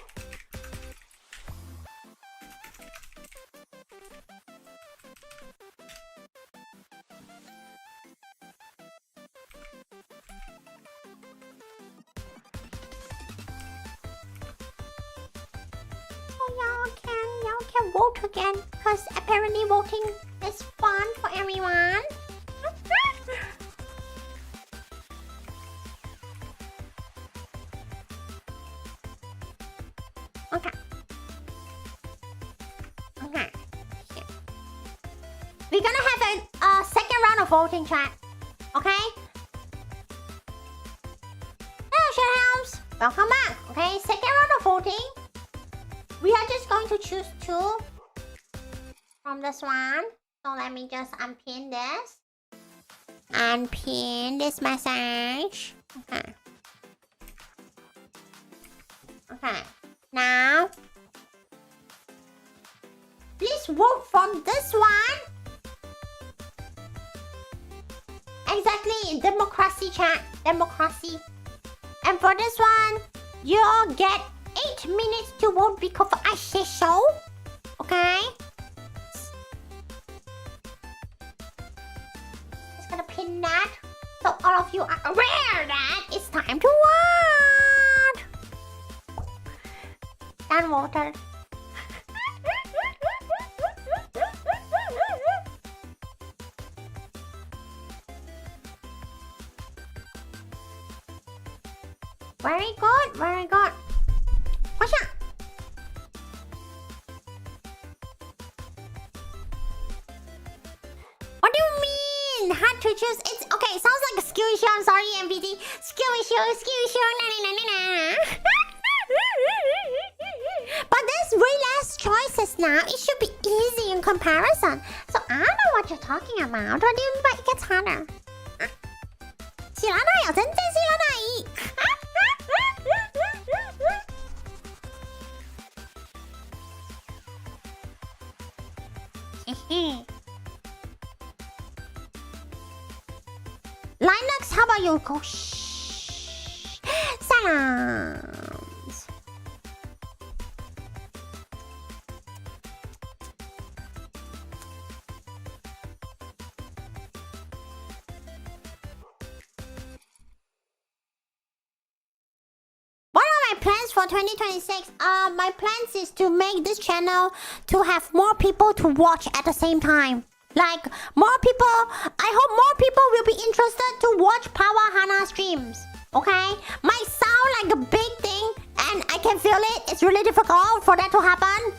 Y'all can vote again, because apparently voting is fun for everyone. Okay. Okay. Yeah. We're gonna have a second round of voting, chat. Okay? Hello, Shadowhounds. Welcome back. Okay, second round of voting. We are just going to choose two from this one. So let me just unpin this. Unpin this message. Okay. Okay. Now, please vote from this one. Exactly. Democracy, chat. Democracy. And for this one, you'll get 8 minutes to vote because I say so. Okay? Just gonna pin that so all of you are aware that it's time to vote. Done voted. Very good, very good. What's up? What do you mean? Hard to choose? It's okay. It sounds like a skill issue. I'm sorry, MVD. Skill issue. Nah. But there's way less choices now. It should be easy in comparison. So I don't know what you're talking about. What do you mean by it gets harder? 知らないよ。全然知らない。Linux, how about you? Go shh. Salams. What are my plans for 2026? My plans is to make this channel to have more people to watch at the same time. Like, more people, I hope more people will be interested to watch Pawwa and Hanna streams. Okay? Might sound like a big thing, and I can feel it. It's really difficult for that to happen.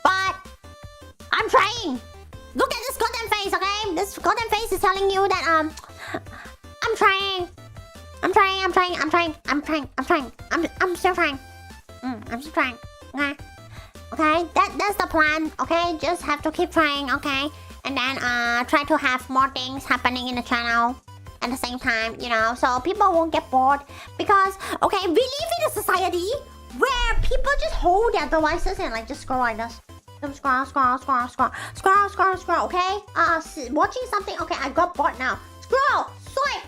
But I'm trying. Look at this golden face, okay? This golden face is telling you that, I'm trying. I'm still trying. I'm still trying. Okay? Okay? That's the plan. Okay? Just have to keep trying, okay? And then try to have more things happening in the channel at the same time, you know, so people won't get bored. Because, okay, we live in a society where people just hold their devices and like just scroll like this. Scroll, okay? Watching something, okay, I got bored now. Scroll, swipe.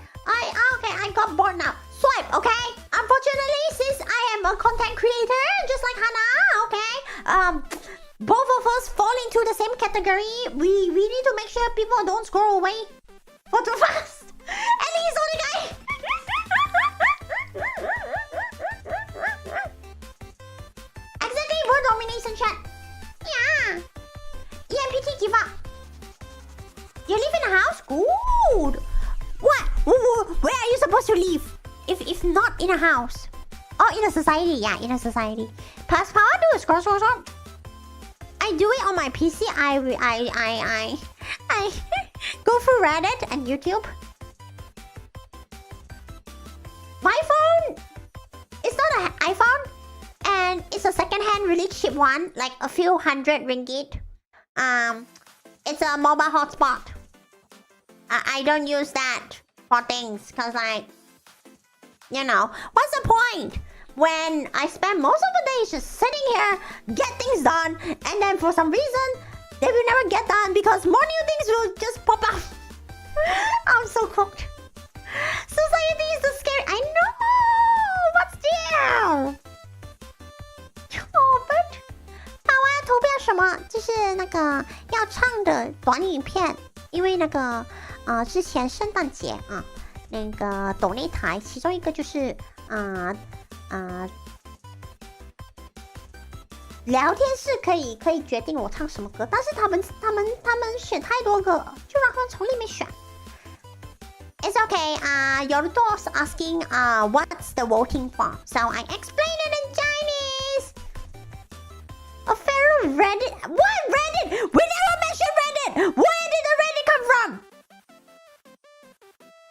Okay, I got bored now. Swipe, okay? Unfortunately, a content creator, just like Hannah, okay? Both of us fall into the same category. We need to make sure people don't scroll away for too fast. And he's the only guy. Exactly, word domination chat. Yeah. EMPT, give up. You live in a house? Good. What? Where are you supposed to live? If not in a house? Oh, in a society. Yeah, in a society. Pass power to scroll. I do it on my PC. I go through Reddit and YouTube. My phone, it's not an iPhone, and it's a second-hand, really cheap one, like a few hundred ringgit. It's a mobile hotspot. I don't use that for things, cause like, you know, what's the point when I spend most of the day just sitting here, get things done, and then for some reason they will never get done because more new things will just pop up. I'm so cooked. Society is so scary. I know. What's there? Oh, but 大家投票什么？就是那个要唱的短影片，因为那个之前圣诞节啊，那个抖内台其中一个就是聊天室可以决定我唱什么歌，但是他们选太多个，就让他们从里面选。It's okay. Your door's asking what's the voting for, so I explain it in Chinese. A fellow Reddit. What Reddit? We never mentioned Reddit. Where did the Reddit come from?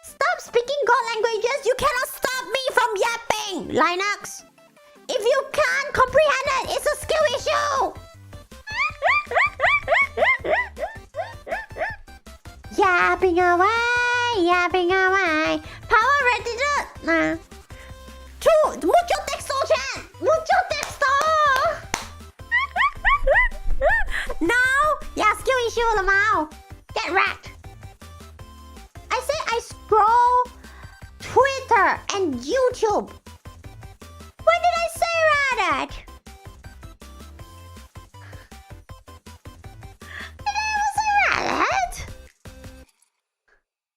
Stop speaking God languages. You cannot stop me from yapping. Linux. If you can't comprehend it, it's a skill issue. Yapping away. Power Reddit. Mucho texto, chat. Mucho texto. No. Yeah, skill issue 了吗 Get wrecked. I say I scroll Twitter and YouTube. When did I say Reddit? Did I ever say Reddit?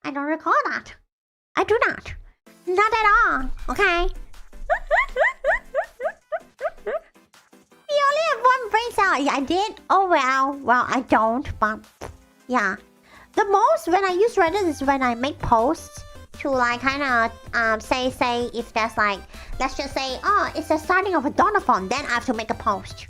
I don't recall that. I do not. Not at all. Okay. You only have one brain cell. Yeah, I did. Oh well. Well, I don't. But yeah, the most when I use Reddit is when I make posts to like kind of say if there's like, let's just say, oh, it's the starting of a donathon, then I have to make a post.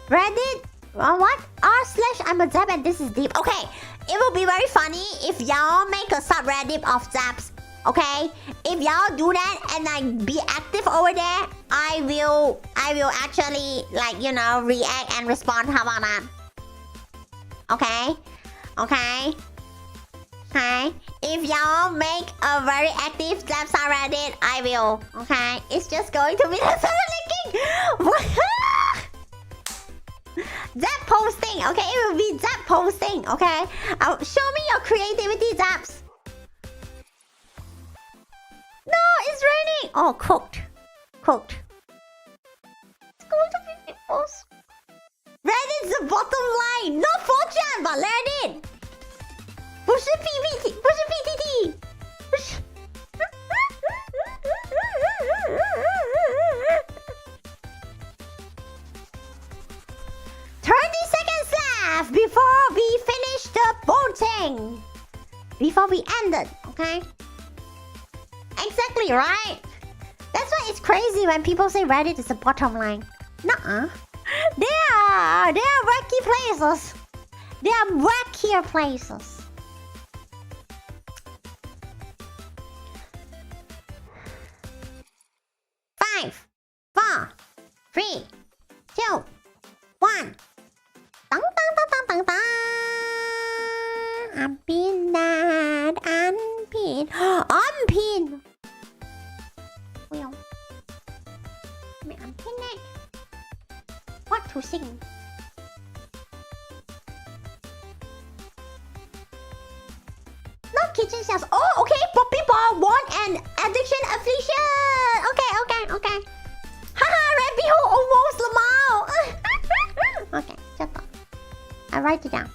Reddit, what? r/I'm a zap and this is deep. Okay, it will be very funny if y'all make a subreddit of zaps. Okay, if y'all do that and like be active over there, I will actually like, you know, react and respond. How about that? Okay. If y'all make a very active Zap subreddit, I will. Okay, it's just going to be the linking. Zap posting. Okay, it will be Zap posting. Okay, show me your creativity, Zaps. No, it's raining. Oh, cooked. It's going to be people's. Reddit's the bottom line. Not 4chan, but Reddit. 不是 PPT， 不是 PTT， 不是。30 seconds left before we finish the voting. Before we end it, okay? Exactly right. That's why it's crazy when people say Reddit is the bottom line. Nuh-uh. They are wacky places. They are wackier places. 5, 4, 3, 2, 1. Unpin that, unpin. Unpin. Well, let me unpin it. What to sing? Not kitchen shells. Oh, okay. Poppy Ball won an addiction affliction. Okay. write it down.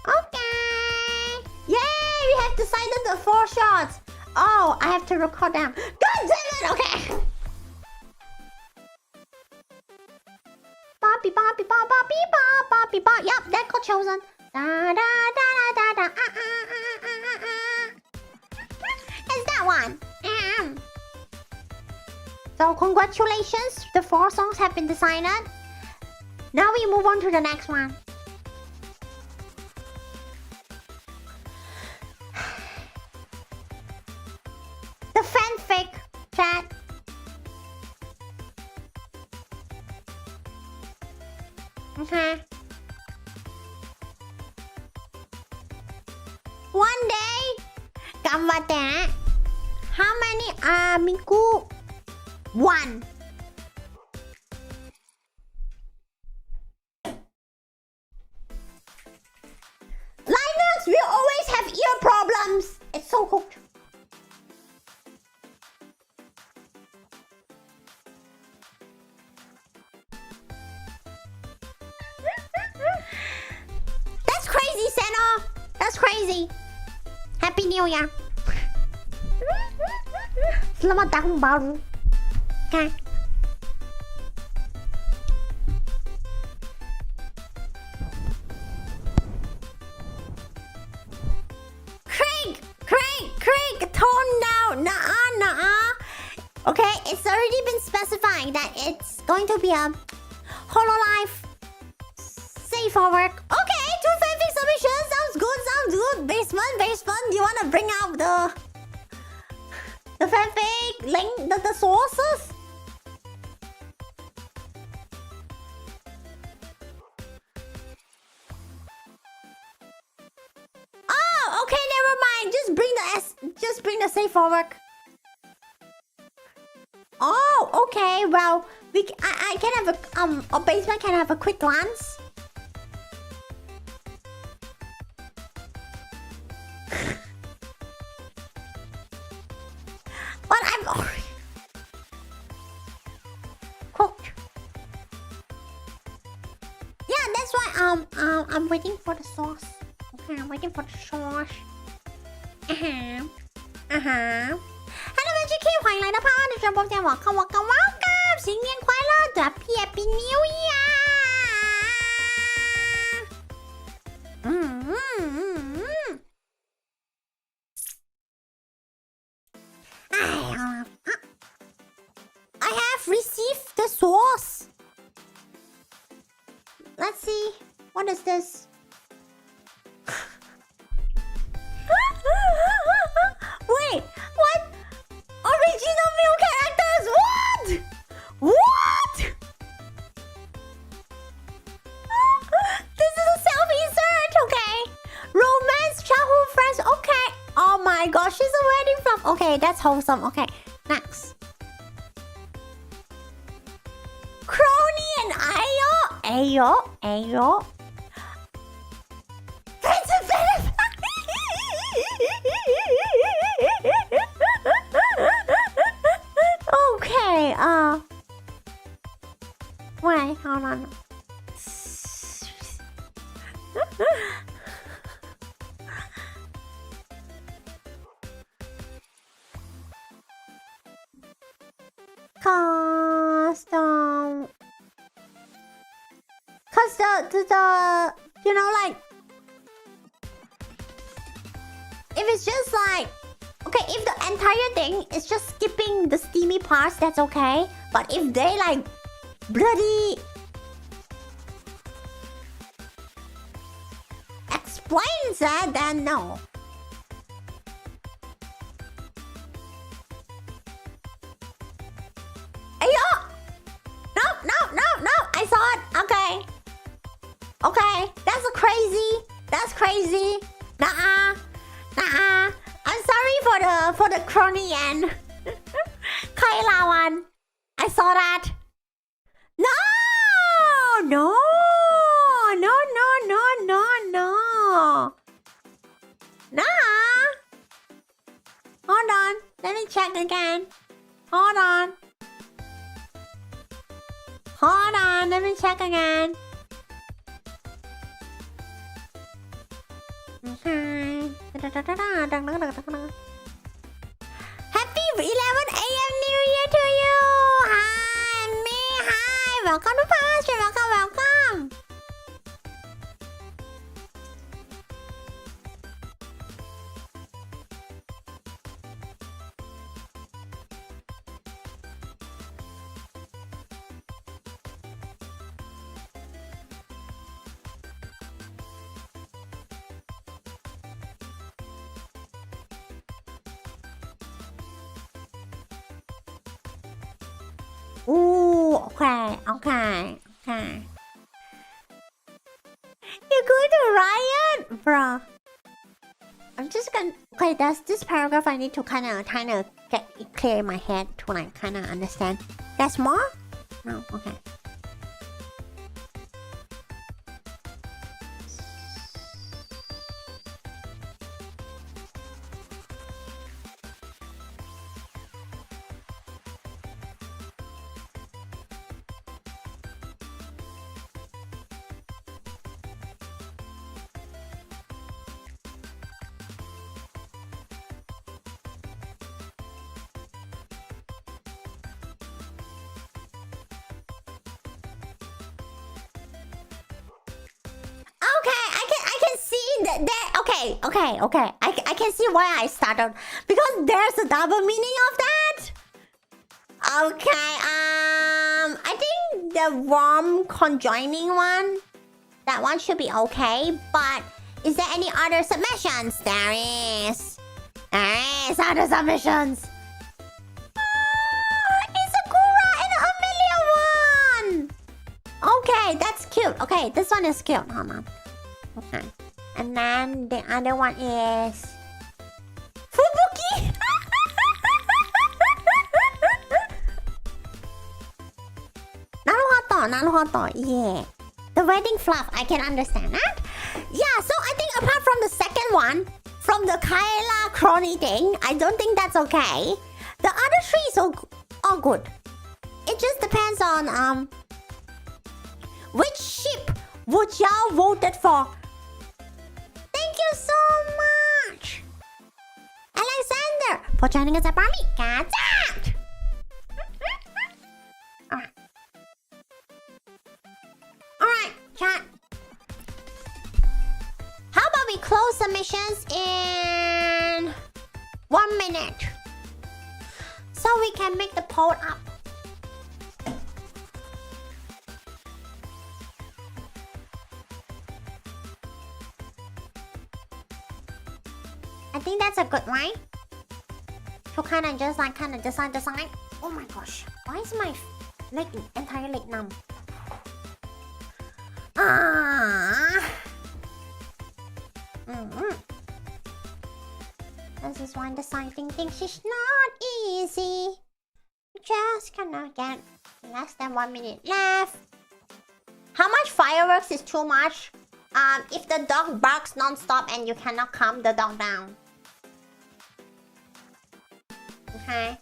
Okay. Yay! We have decided the 4 shots. Oh, I have to record them. God damn it! Okay. Boppy, boppy, bop, boppy, bop, boppy, bop. Yup, that got chosen. Da da da da da da. It's that one. So congratulations, the 4 songs have been decided. Now we move on to the next one. The fanfic chat. Okay. One day, Gamwate. How many are Miku? 1. Linux, we always have ear problems. It's so cooked. That's crazy, Senna. That's crazy. Happy New Year. Selamat tahun baru. Okay. Craig, tone down. Nah. Okay, it's already been specified that it's going to be a Hololive safe for work. Okay, 2 fanfic submissions. Sounds good. Basement. Do you want to bring out the fanfic link, the sources? Oh, okay, never mind. Just bring the safe for work. Oh, okay. Well, I can have a basement can have a quick glance. But I'm already cooked. Yeah, that's why I'm waiting for the sauce. Okay, I'm waiting for the sauce. Hello Magic King， 欢迎来到胖胖的直播间，我看新年快乐的 Happy New Year。I have received the sauce. Let's see. What is this? Wait, what? Original male characters? What? This is a self-insert, okay. Romance, childhood friends, okay. Oh my gosh, she's already from... Okay, that's wholesome, okay. Next. Crony and Ayo. Okay, wait, hold on. Cause the you know, like, if it's just like, okay, if the entire thing is just skipping the steamy parts, that's okay. But if they like bloody explains that, then no. Ayo! No, I saw it. Okay, that's crazy. Nah. I'm sorry for the crony and Kayla one. I saw that. No. Hold on. Let me check again. Hold on. Hold on. Let me check again. Happy 11 a.m. New Year to you! Hi, me. Hi. Welcome to Pasture. Welcome. Ooh, okay. You're going to riot? Bro. I'm just gonna... Okay, that's this paragraph I need to kind of get it clear in my head to like kind of understand. There's more? No, okay. Okay. I can see why I started because there's a double meaning of that. Okay, I think the warm conjoining one, that one should be okay. But is there any other submissions? There is other submissions. It's a Kura and a Amelia one. Okay, that's cute. Okay, this one is cute. Hold on. Okay. And then the other one is Fubuki. Naruhoto. Yeah. The wedding fluff, I can understand that. Yeah, so I think apart from the second one, from the Kaela crony thing, I don't think that's okay. The other three is all good. It just depends on which ship would y'all voted for. Thank you so much, Alexander, for joining us at Barmy. Got that! Alright, chat. How about we close submissions in 1 minute? So we can make the poll up. I think that's a good way to kind of just like decide. Oh my gosh, why is my entire leg numb? This is why deciding things is not easy. You just cannot get less than 1 minute left. How much fireworks is too much? If the dog barks non-stop and you cannot calm the dog down. Okay?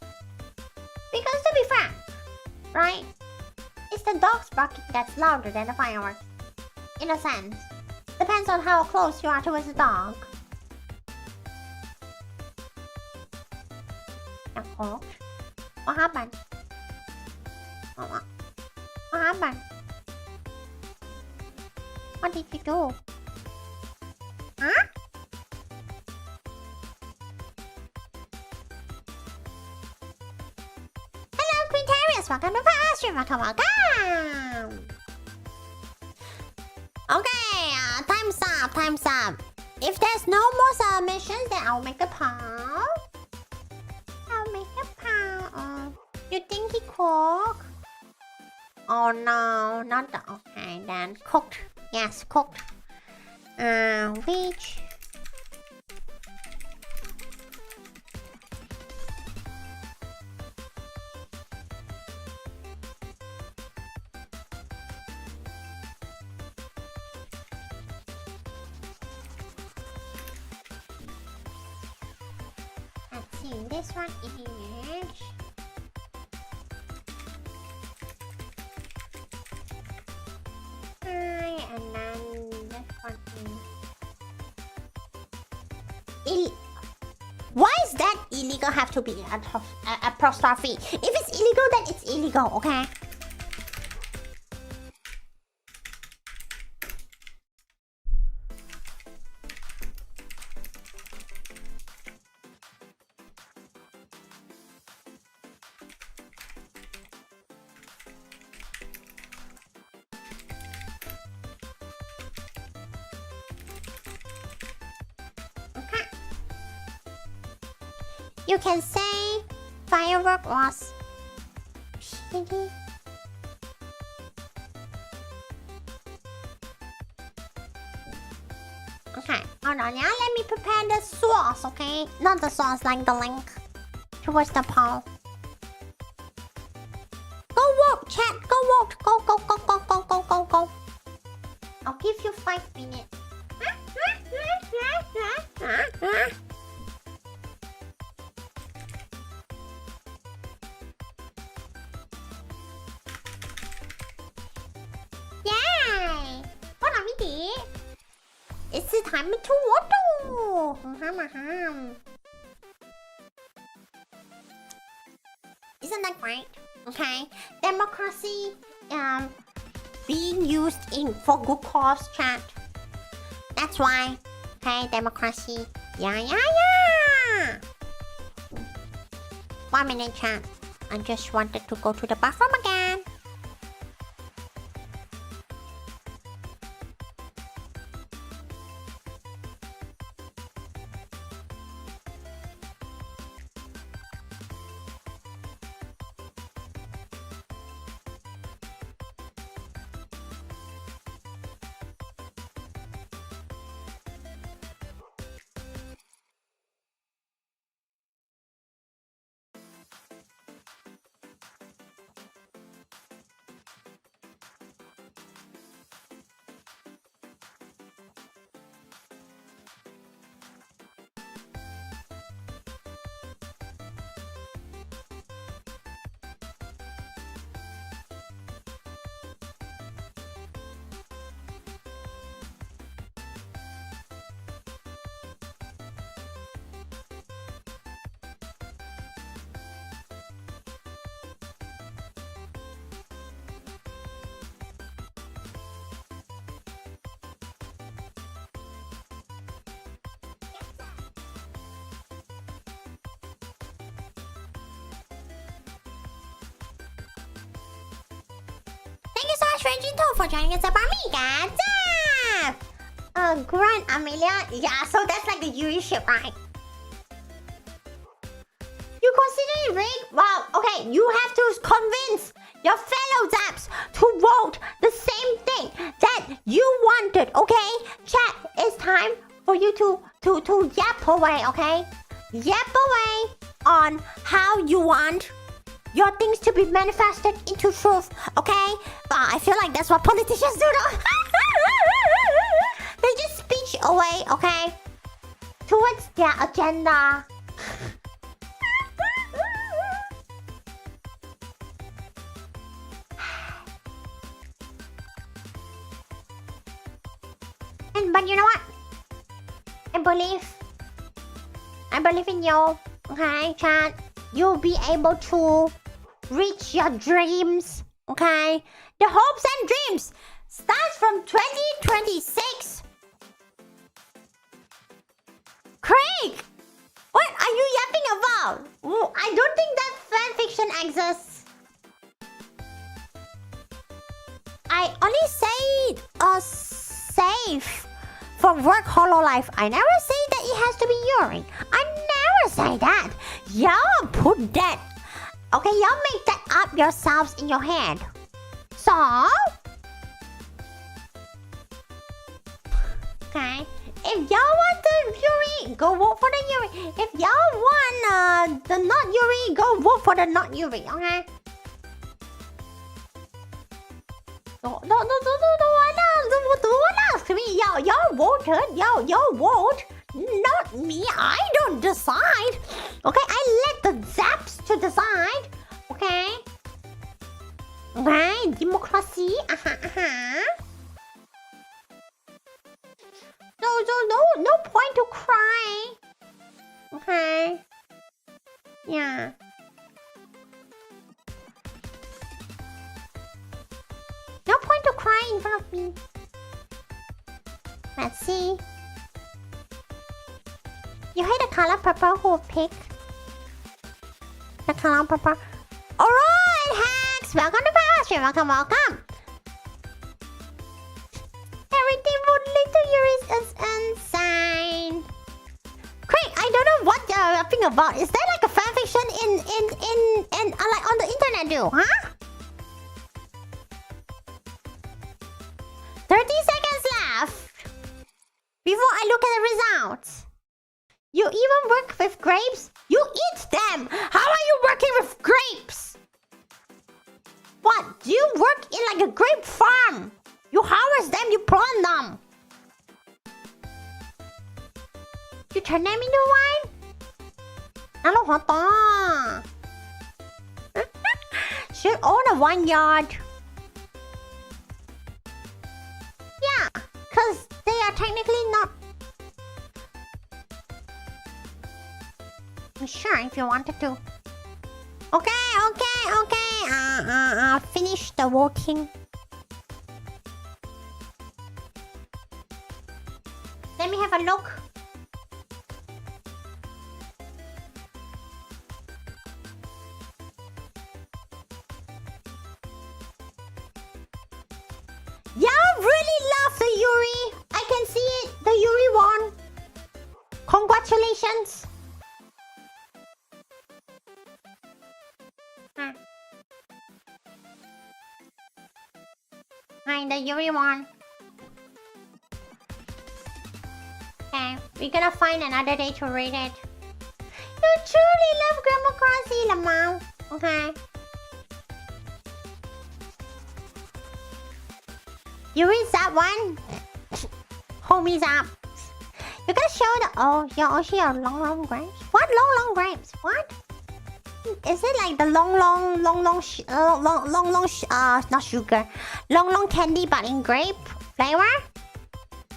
Because to be fair, right? It's the dog's barking that's louder than the fireworks. In a sense. Depends on how close you are towards the dog. What happened? What happened? What did you do? Huh? Hello, Quintarius. Welcome to Pasture. Welcome. Okay, time's up. If there's no more submissions, then I'll make a poll. You think he cooked? Oh no, not the... Okay, then cooked. Yes, cooked. Which... Let's see. This one is... and then this one is... Why is that illegal have to be apostrophe? If it's illegal, then it's illegal, okay? You can say firework was shitty. Okay, hold on, yeah. Let me prepare the sauce, okay? Not the sauce, like the link towards the paw. Go walk, chat. Go walk. Go. I'll give you 5 minutes. It's the time to water. Isn't that great? Okay, democracy being used for good cause, chat. That's why. Okay, democracy. Yeah. 1 minute, chat. I just wanted to go to the bathroom again. Thank you so much, Reggie, for joining us up on me, guys. Grant Amelia. Yeah, so that's like the Yuri ship, right? You consider it rigged? Well, okay, you have to convince your fellow Zaps to vote the same thing that you wanted, okay? Chat, it's time for you to yap away, okay? Yap away on how you want your things to be manifested into truth, okay? I feel like that's what politicians do, though. They just speech away, okay? Towards their agenda. But you know what? I believe in you, okay, chat? You'll be able to reach your dreams, okay? The hopes and dreams starts from 2026. Craig! What are you yapping about? I don't think that fanfiction exists. I only say safe for work hololive. I never say that it has to be Yuri. I never say that. Y'all put that. Okay, y'all make that up yourselves in your head. So, okay, if y'all want the Yuri, go vote for the Yuri. If y'all want the not Yuri, go vote for the not Yuri. Okay. Don't ask me. Y'all voted. Y'all vote. Not me. I don't decide. Okay, I let the zaps to decide. Okay. Okay, democracy. No point to cry. Okay. Yeah. No point to cry in front of me. Let's see. You hate the color purple? Who will pick? The color purple. Alright, hacks! Welcome to Pawwa Stream. Welcome. Everything would lead to yours is insane. Craig, I don't know what you're rapping about. Is that like a fanfiction in like on the internet do, huh? 30 seconds left before I look at the results. You even work with grapes? You eat them! How are you working with grapes? What? Do you work in like a grape farm? You harvest them, you plant them. You turn them into wine? なるほど. Should own a vineyard. Yeah, because they are technically not. Sure, if you wanted to. Okay. Finish the voting. Let me have a look. Yeah, really love the Yuri. I can see it. The Yuri won. Congratulations. Hi, the Yuri won. Okay, we're gonna find another day to read it. You truly love democracy, Lamau. Okay. Yuri's that one. Homie's up. You're gonna show the. Oh, you're also your long grapes. What long grapes? What? Is it like the long, not sugar, long candy but in grape flavor?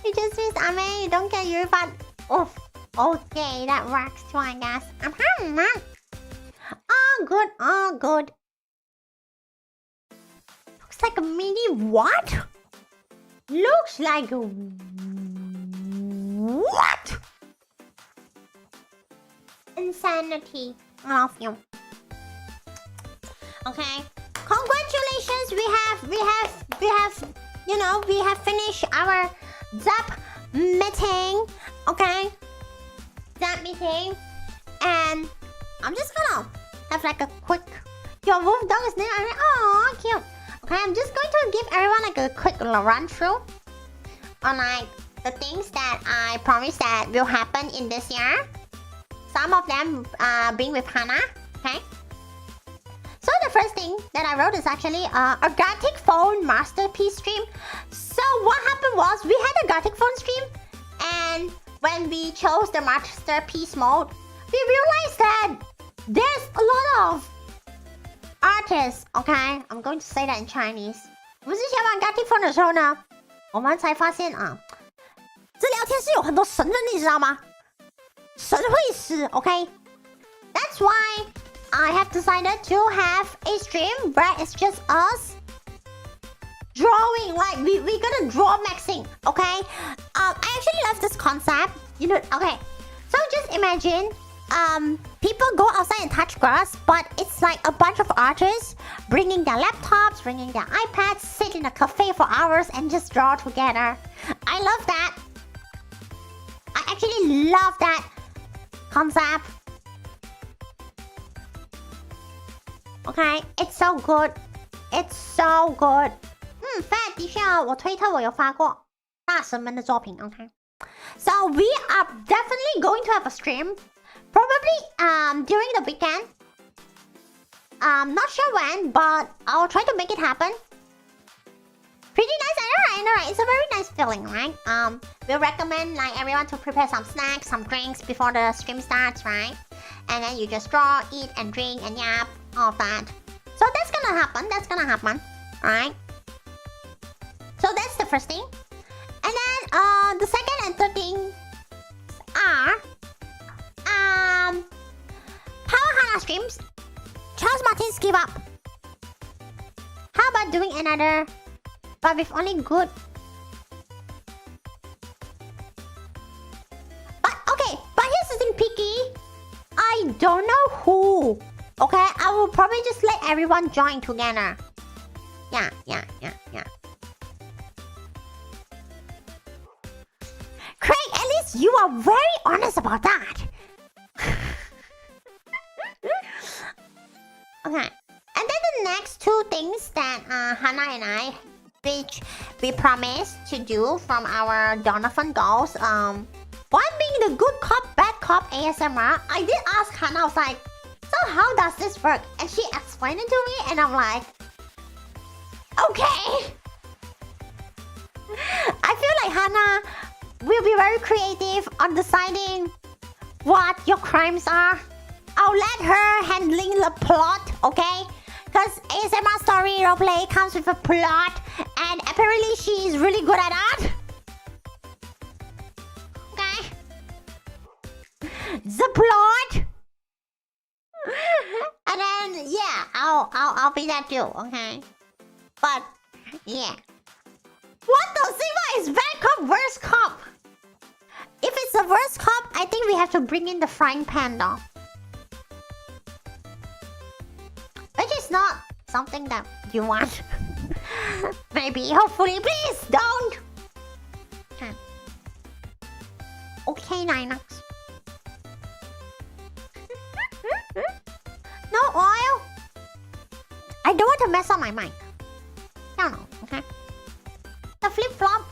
You just use ame, you don't get your but oh, okay, that works too, I guess. All good. Looks like a mini what? Looks like a what? Insanity. I love you. Okay. Congratulations, we have finished our Zap meeting. Okay. Zap meeting. And I'm just gonna have like a quick. Your wolf dog is there. Oh, cute. Okay, I'm just going to give everyone like a quick run through on like the things that I promised that will happen in this year. Some of them being with Hannah. Okay. So the first thing that I wrote is actually a Gothic phone masterpiece stream. So what happened was we had a Gothic phone stream, and when we chose the masterpiece mode, we realized that there's a lot of artists. Okay, I'm going to say that in Chinese. 我们之前玩 Gothic phone 的时候呢，我们才发现啊，这聊天室有很多神人，你知道吗？神会师 ，OK。That's why I have decided to have a stream where it's just us drawing. Like we're gonna draw maxing, okay? I actually love this concept. You know, okay. So just imagine, people go outside and touch grass, but it's like a bunch of artists bringing their laptops, bringing their iPads, sit in a cafe for hours and just draw together. I love that. I actually love that concept. Okay, it's so good. It's so good. Fat 的确啊，我推特我有发过大神们的作品。Okay, so we are definitely going to have a stream, probably during the weekend. Not sure when, but I'll try to make it happen. Pretty nice, alright. It's a very nice feeling, right? We recommend like everyone to prepare some snacks, some drinks before the stream starts, right? And then you just draw, eat, and drink, and yap, all of that. So that's gonna happen. That's gonna happen, alright? So that's the first thing. And then the second and third thing are Pawwa and Hanna streams. Charles Martins give up. How about doing another, but with only good? But okay, but here's the thing, Picky. I don't know who. Okay, I will probably just let everyone join together. Yeah. Craig, at least you are very honest about that. Okay. And then the next two things that Hannah and I, which we promised to do from our Donovan goals, one being the good cop, bad cop ASMR. I did ask Hannah, I was like, so how does this work? And she explained it to me, and I'm like, okay. I feel like Hannah will be very creative on deciding what your crimes are. I'll let her handling the plot, okay? Because ASMR story roleplay comes with a plot, and apparently she's really good at that. Okay? The plot. And then yeah, I'll be that too, okay? But yeah. What the Sigma is bad cop, worst cop? If it's the worst cop, I think we have to bring in the frying pan though. Which is not something that you want. Maybe, hopefully, please don't. Okay, Ninox. No oil. I don't want to mess up my mic. No, okay. The flip flop.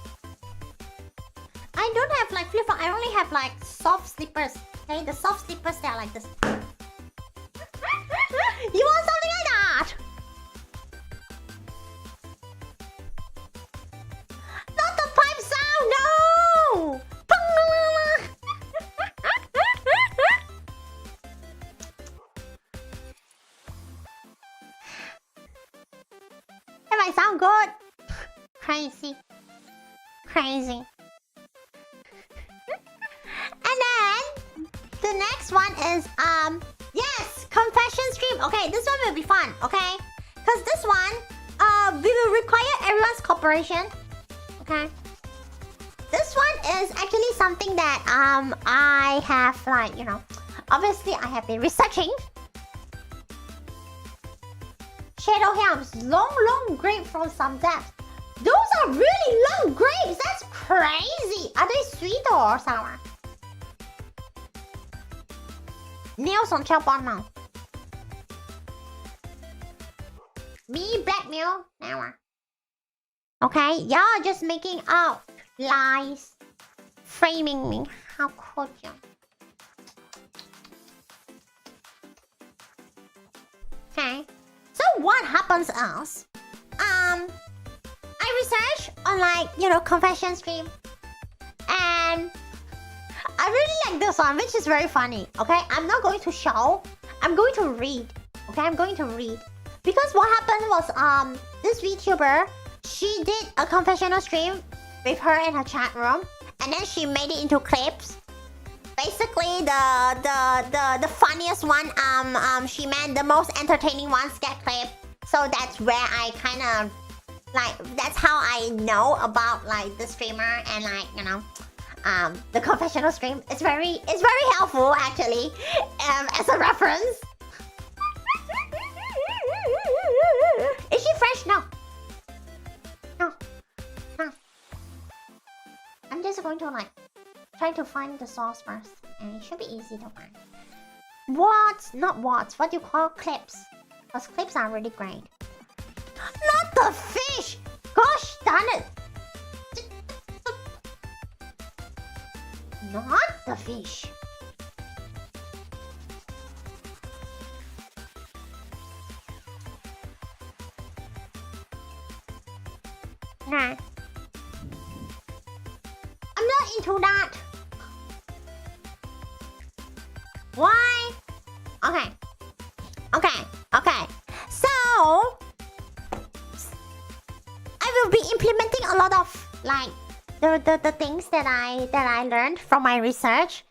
I don't have like flip flop. I only have like soft slippers. Okay, the soft slippers they are like this. You want something like that? Not the pipe sound, no! If I sound good? Crazy. And then the next one is yes, confession stream. Okay, this one will be fun, okay? Because this one we will require everyone's cooperation. Okay. This one is actually something that I have like, you know, obviously I have been researching. Shadow Helms, long grape from some depth. Those are really long grapes. That's crazy. Are they sweet or sour? Nails on chalkboard now. Me blackmail now. Okay, y'all just making out lies, framing me. How could you? Okay. So what happens else? I research on like, you know, confession stream. And I really like this one, which is very funny. Okay, I'm not going to show. I'm going to read. Okay, I'm going to read. Because what happened was this VTuber, she did a confessional stream with her in her chat room, and then she made it into clips. Basically, the funniest one, she meant the most entertaining ones get clip. So that's where I kind of like, that's how I know about like the streamer and like, you know, the confessional stream. It's very helpful actually, as a reference. Is she fresh? No. I'm just going to like try to find the source first, and it should be easy to find. Not what do you call clips? Because clips are really great. Not the fish! Gosh darn it! Not the fish. Nah. into that. Why? Okay. So I will be implementing a lot of like the things that I learned from my research.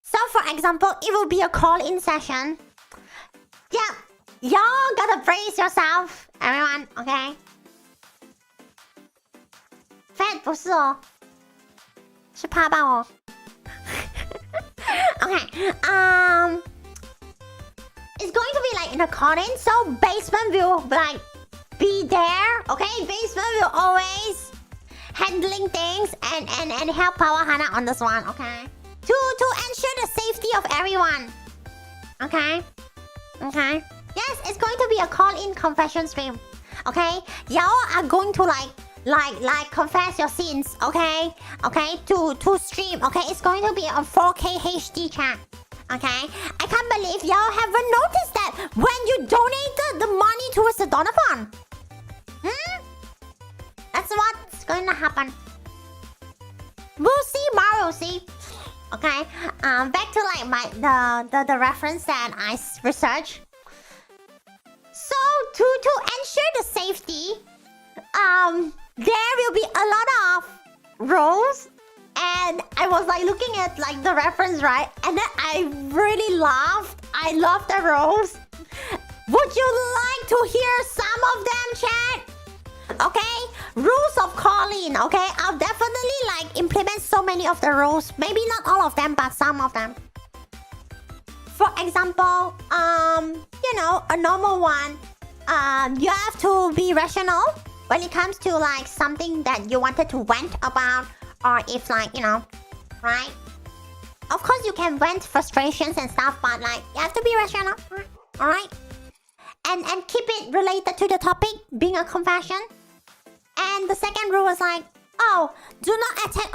So for example, it will be a call-in session. Yeah, y'all gotta brace yourself, everyone. Okay. Fat 不是哦，是怕爆哦。Okay. It's going to be like in a call-in, so basement will like be there. Okay, basement will always handling things and help Pawwa Hanna on this one. Okay, to ensure the safety of everyone. Okay. Yes, it's going to be a call-in confession stream. Okay, y'all are going to like confess your sins. Okay, to stream. Okay, it's going to be a 4K HD chat. Okay, I can't believe y'all haven't noticed that when you donated the money towards the donathon. That's what's going to happen. We'll see, Mar will see. Okay, back to like the reference that I researched. So to ensure the safety, there will be a lot of roles, and I was like looking at like the reference, right? And then I really laughed. I love the roles. Would you like to hear some of them, chat? Okay, rules of calling. Okay, I'll definitely like implement so many of the rules. Maybe not all of them, but some of them. For example, you know, a normal one. You have to be rational when it comes to like something that you wanted to vent about, or if like, you know, right? Of course you can vent frustrations and stuff, but like you have to be rational. Alright? And keep it related to the topic, being a confession. And the second rule was like, oh, do not attack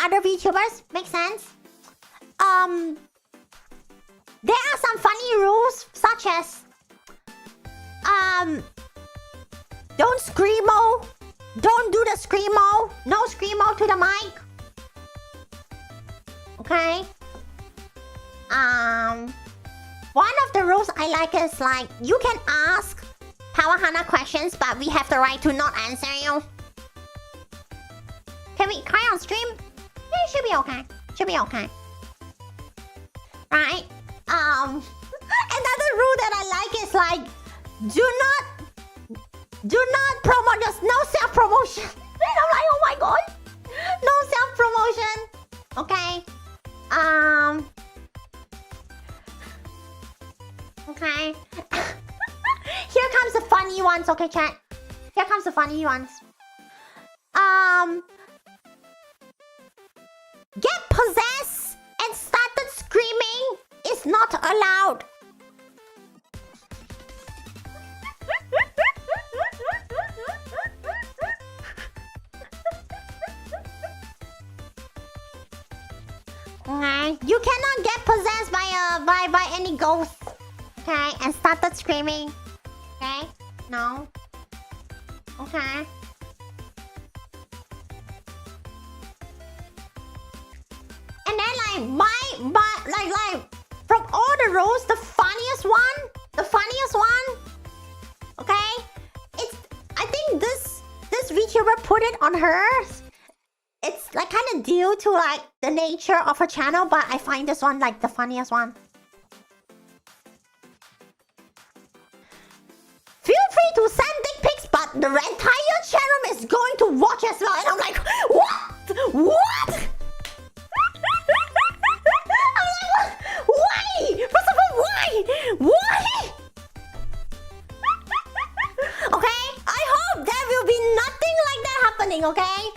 other VTubers. Makes sense. There are some funny rules, such as don't screamo. Don't do the screamo. No screamo to the mic. Okay. One of the rules I like is like you can ask Pawwa Hanna questions, but we have the right to not answer you. Can we cry on stream? Yeah, it should be okay. Should be okay. Right? Another rule that I like is like do not promote us. No self-promotion. And I'm like, oh my god. No self-promotion. Okay. Okay. Here comes the funny ones, okay, chat? Here comes the funny ones. Get possessed and started screaming is not allowed. Okay. You cannot get possessed by any ghost. Okay, and started screaming. Okay? No. Okay. And then like from all the rules, the funniest one. Okay? It's I think this VTuber put it on hers. It's like kind of due to like the nature of her channel, but I find this one like the funniest one. Feel free to send dick pics, but the entire channel is going to watch as well. And I'm like, what? What? I'm like, why? First of all, why? Why? Okay, I hope there will be nothing like that happening. Okay.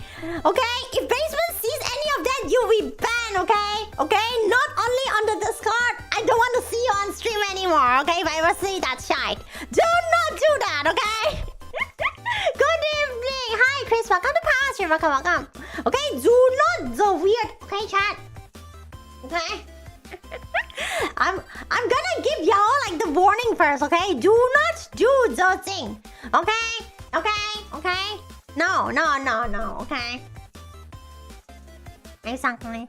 Okay, if basement sees any of that, you'll be banned, okay? Okay, not only on the Discord, I don't want to see you on stream anymore, okay? If I ever see that shite. Do not do that, okay? Good evening. Hi, Chris. Welcome to Pawwa stream. Welcome. Okay, do not the weird, okay, chat? Okay? I'm gonna give y'all like the warning first, okay? Do not do the thing, okay? Okay? No, okay? Exactly.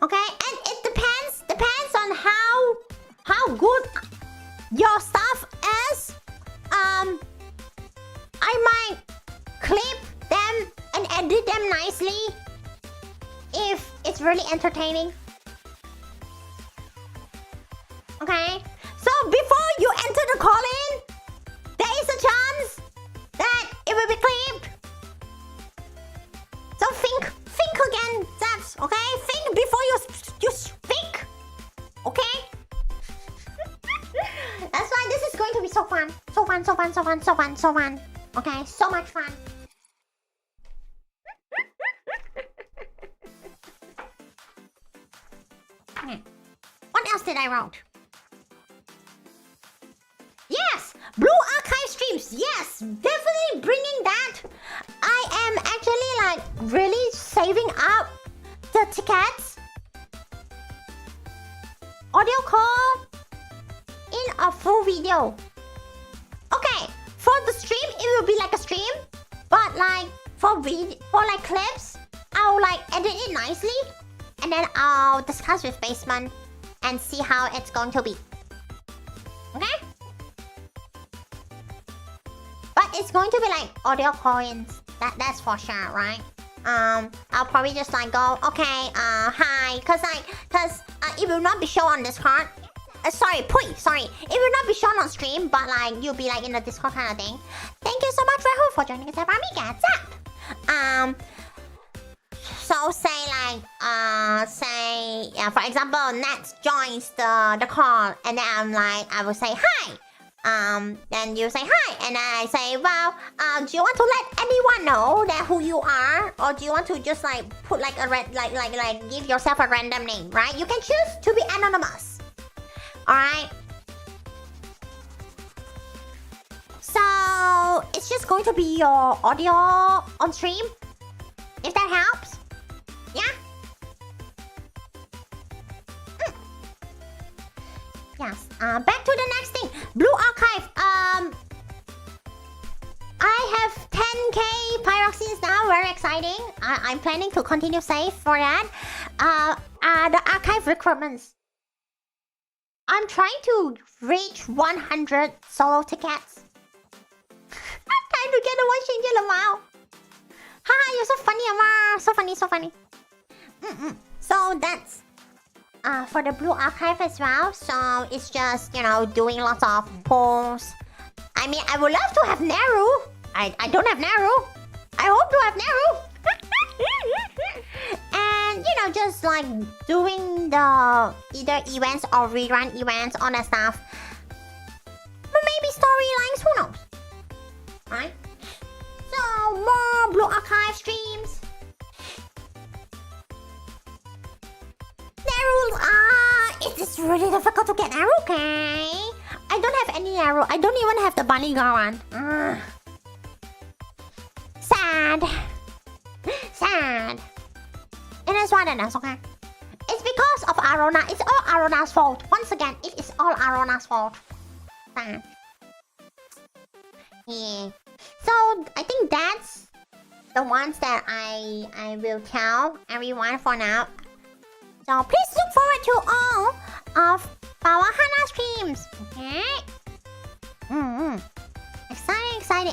Okay, and it depends on how good your stuff is. I might clip them and edit them nicely if it's really entertaining. Okay, so before you enter the call-in, there is a chance that it will be clipped. So think again, Zats, okay? Think before you speak, okay? That's why this is going to be so fun. So fun. Okay, so much fun. What else did I wrote? Yes! Blue Archive streams! Yes! Definitely bringing that! I am actually like really saving up the tickets. Audio call in a full video. Okay, for the stream, it will be like a stream. But like for like clips, I'll like edit it nicely. And then I'll discuss with Basement and see how it's going to be. Okay? But it's going to be like audio call-ins. That's for sure, right? I'll probably just like go, okay, hi, cause it will not be shown on Discord. Sorry. It will not be shown on stream, but like you'll be like in the Discord kind of thing. Thank you so much, Rahul, for joining us at Amiga. So say like for example, Nat joins the call, and then I will say hi. Then you say hi, and then I say, well, do you want to let anyone know that who you are, or do you want to just like put like a like give yourself a random name, right? You can choose to be anonymous. All right. So it's just going to be your audio on stream, if that helps. Yeah. Yes. Back to the next thing. Blue Archive. I have 10k pyroxenes now. Very exciting. I'm planning to continue save for that. The archive recruitments. I'm trying to reach 100 solo tickets. Time to get the one change amount. Haha, you're so funny, Amar. So funny. So that's for the Blue Archive as well. So it's just, doing lots of polls. I mean, I would love to have Naru. I don't have Naru. I hope to have Naru. And, just like doing the either events or rerun events, all that stuff. But maybe storylines, who knows? Right? So, more Blue Archive streams. Naru, it is really difficult to get Naru, okay? I don't have any Naru. I don't even have the bunny girl one. Sad. It is what it is, okay? It's because of Arona. It's all Arona's fault. Once again, it is all Arona's fault. Sad. Yeah. So, I think that's the ones that I will tell everyone for now. So, please look forward to all of Pawwa and Hanna streams. Okay?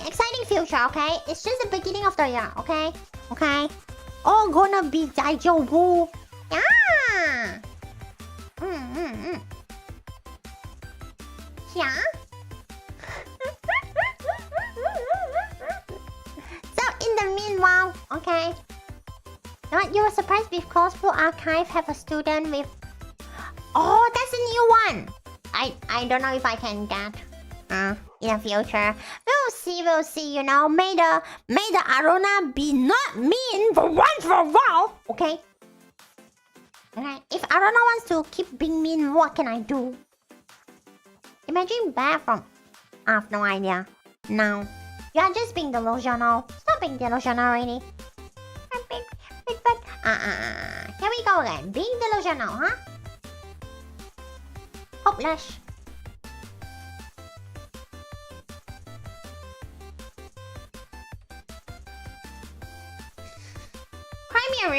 Exciting future, okay? It's just the beginning of the year, okay? Okay? All gonna be Daijobu. Yeah! Yeah? So, in the meanwhile, okay? You were surprised because Blue Archive have a student with... Oh, that's a new one! I don't know if I can get in the future. We'll see, May the Arona be not mean for once for a while, okay? Alright, if Arona wants to keep being mean, what can I do? Imagine back from... I have no idea. No. You're just being delusional. Stop being delusional already. Here we go again. Being delusional, huh? Hopeless.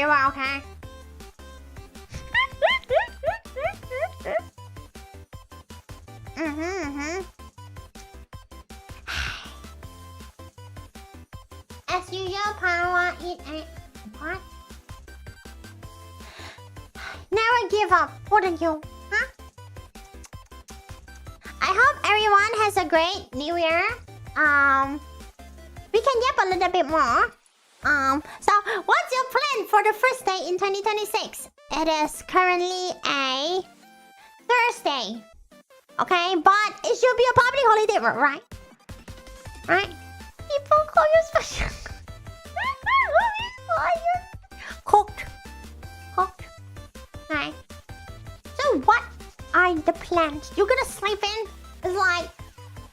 VTuber, okay? As usual, Pawwa eat a... What? Never give up, wouldn't you? Huh? I hope everyone has a great New Year. We can yap a little bit more. So what's your plan for the first day in 2026? It is currently a Thursday. Okay, but it should be a public holiday, right? Right? People call you special. Cooked. Right. So what are the plans? You're gonna sleep in? It's like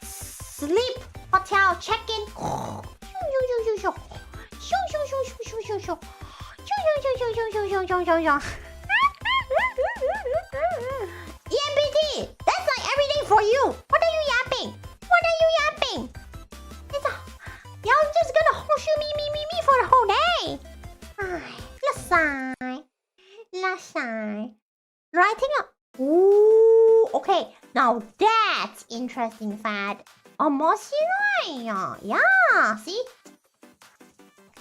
sleep, hotel, check-in. EMBT! That's like every day for you! What are you yapping? Y'all just gonna horseshoe me for the whole day! Last sigh. Writing up. Ooh, okay. Now that's interesting fact. Omoshiroi. Yeah, see?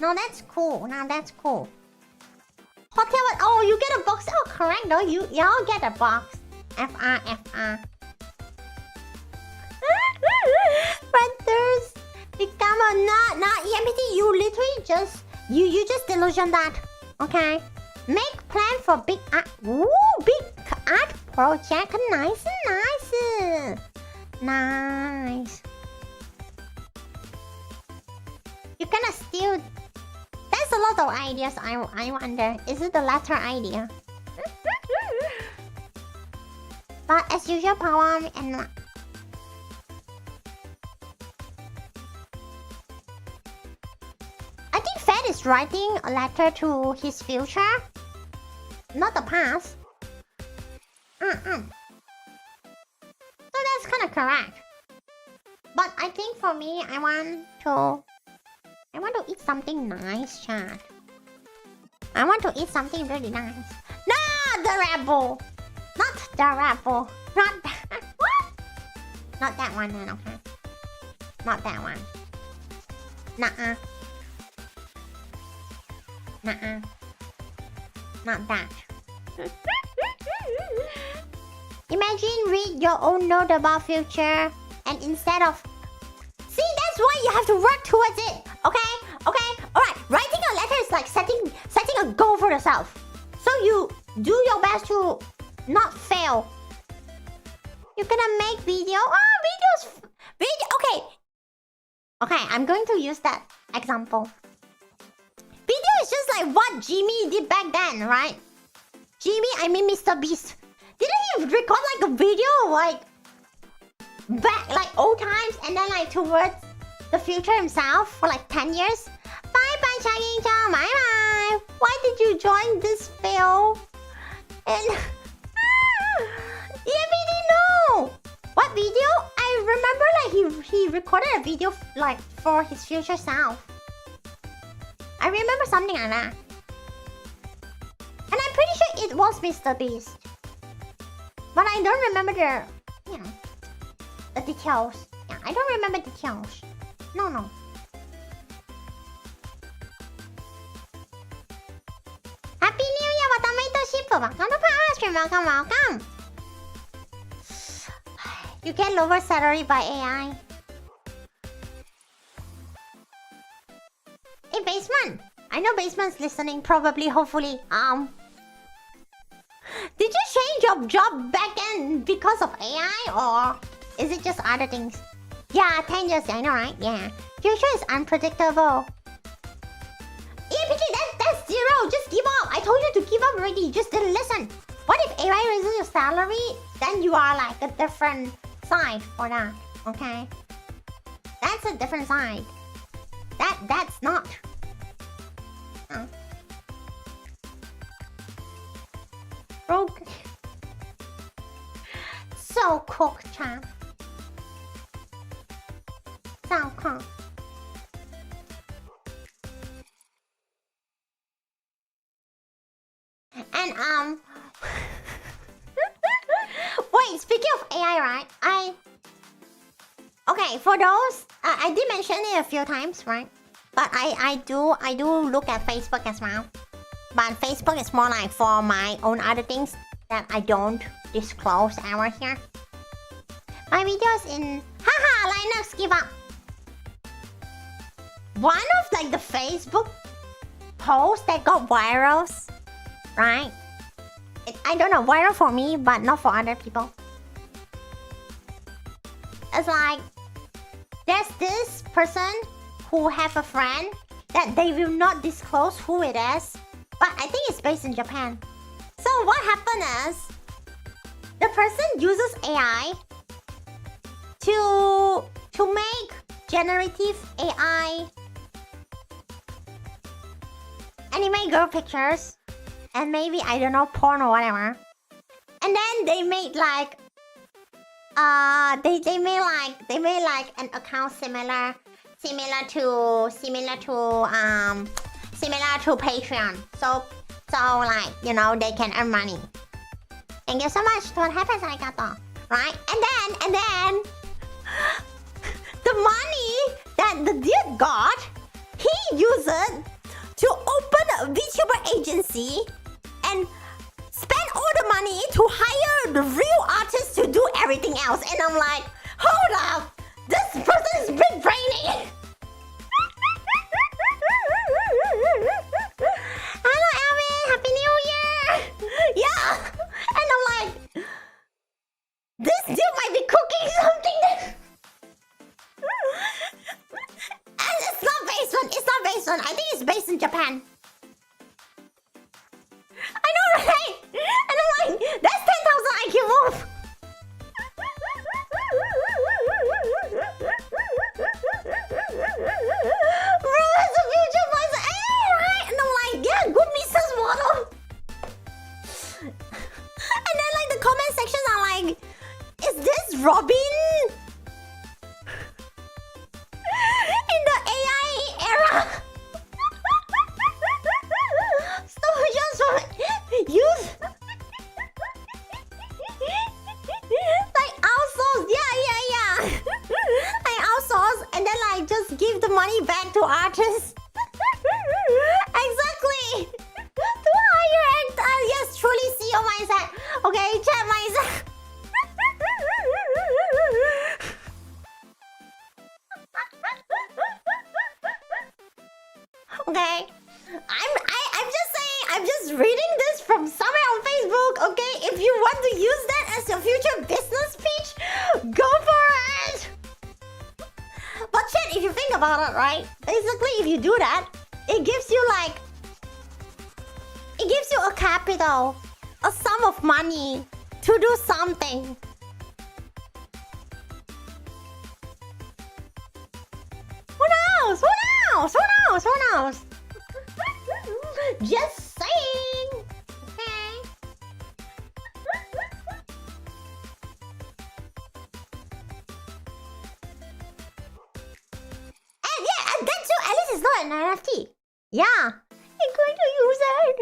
Now that's cool. Hotel. Oh, you get a box. Oh, correct. No, y'all get a box. FR. Brothers, become a not EMT. You literally just delusion that. Okay. Make plan for big art. Ooh, big art project. Nice. You gonna steal. There's a lot of ideas. I wonder. Is it the latter idea? But as usual, Pawwa and Hanna. I think Fed is writing a letter to his future, not the past. So that's kind of correct. But I think for me, I want to eat something nice, chat. I want to eat something really nice. Not the rebel. Not that. What? Not that one then, okay. Not that one. Nuh-uh. Not that. Imagine read your own note about future and instead of... See, that's why you have to work towards it. Okay? Alright, writing a letter is like setting a goal for yourself. So you do your best to not fail. You're gonna make video. Okay, I'm going to use that example. Video is just like what Jimmy did back then, right? Jimmy, I mean Mr. Beast. Didn't he record like a video like back like old times and then like towards the future himself for like 10 years? Bye, Chaggy-chan. Bye. Why did you join this fail? And... EMBD, no! What video? I remember like he recorded a video like for his future self. I remember something like that. And I'm pretty sure it was Mr. Beast. But I don't remember the details. Yeah, I don't remember details. No. Happy New Year, Watamoito Ship! Welcome to Power Stream. Welcome. You get lower salary by AI. Hey, Basement. I know Basement's listening, probably, hopefully. Did you change your job back then because of AI, or is it just other things? Yeah, 10 years, I know, right? Yeah. Future is unpredictable. EPG, that's zero. Just give up. I told you to give up already. You just didn't listen. What if AI raises your salary? Then you are like a different side for that, okay? That's a different side. That's not. Broke. So cooked, champ. So cooked. And wait, speaking of AI, right? Okay, for those, I did mention it a few times, right? But I do look at Facebook as well. But Facebook is more like for my own other things that I don't disclose ever here. My videos in haha Linux give up. One of like the Facebook posts that got virals, right? I don't know, viral for me, but not for other people. It's like there's this person who have a friend that they will not disclose who it is, but I think it's based in Japan. So what happened is the person uses AI to make generative AI anime girl pictures and maybe I don't know porn or whatever. And then they made like they made like an account similar to Patreon. So like, you know, they can earn money. Thank you so much. What happens, arigato. Right? And then the money that the dude got, he used it to open a VTuber agency and spend all the money to hire the real artists to do everything else. And I'm like, hold up, this person is big brainy. Hello, Alvin, Happy New Year. Yeah, and I'm like, this dude might be cooking something that. And it's not based on. I think it's based in Japan. I know, right? And I'm like, that's 10,000 IQ move. Bro, it's a future voice. Hey, right? And I'm like, yeah, good business model. And then like the comment sections are like, is this Robin? In the AI era. Use like outsource, yeah. I outsource and then like just give the money back to artists. Exactly. To hire and yes, truly CEO mindset. Okay, chat mindset. Okay. I'm just reading this from somewhere on Facebook, okay? If you want to use that as your future business pitch, go for it! But shit, if you think about it, right? Basically, if you do that, it gives you like... It gives you a capital, a sum of money to do something. Who knows? Who knows? Who knows? Who knows? Just saying. Okay. And yeah, and that too, at least it's not an NFT. Yeah. I'm going to use it.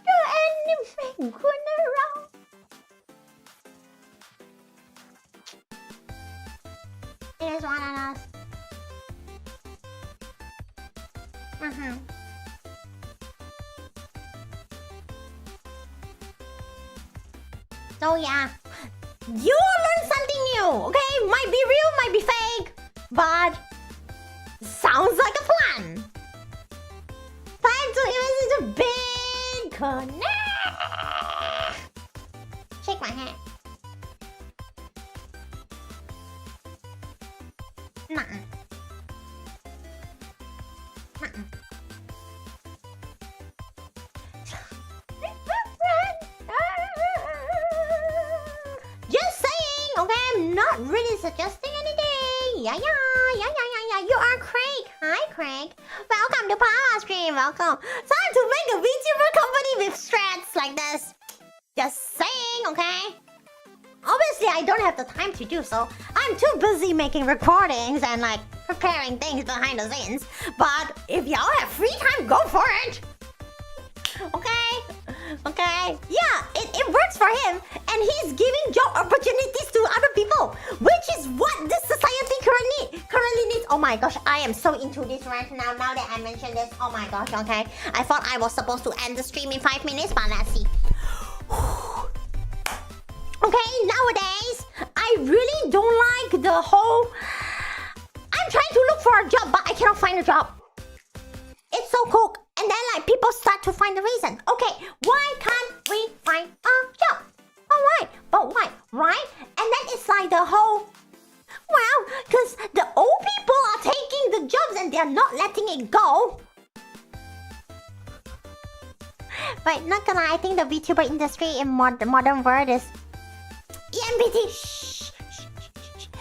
The anime going around. It is one on us. So yeah, you learn something new, okay? Might be real, might be fake, but sounds like a plan. Time to invest into big connect. Shake my hand. Nah. Just saying, okay? I'm not really suggesting anything. Yeah. You are Craig. Hi, Craig. Welcome to Pawwa Stream. Welcome. Time to make a VTuber company with strats like this. Just saying, okay? Obviously, I don't have the time to do so. I'm too busy making recordings and like preparing things behind the scenes. But if y'all have free time, go for it. Okay. Yeah, it works for him, and he's giving job opportunities to other people, which is what this society currently needs. Oh my gosh, I am so into this right now. Now that I mentioned this, oh my gosh. Okay, I thought I was supposed to end the stream in 5 minutes, but let's see. Okay, nowadays I really don't like the whole. I'm trying to look for a job, but I cannot find a job. It's so cool. And then like people start to find the reason. Okay, why can't we find a job? Oh, why? But why? Right? And then it's like the whole... Well, because the old people are taking the jobs and they're not letting it go. But not gonna lie, I think the VTuber industry in modern world is... EMBT, shh.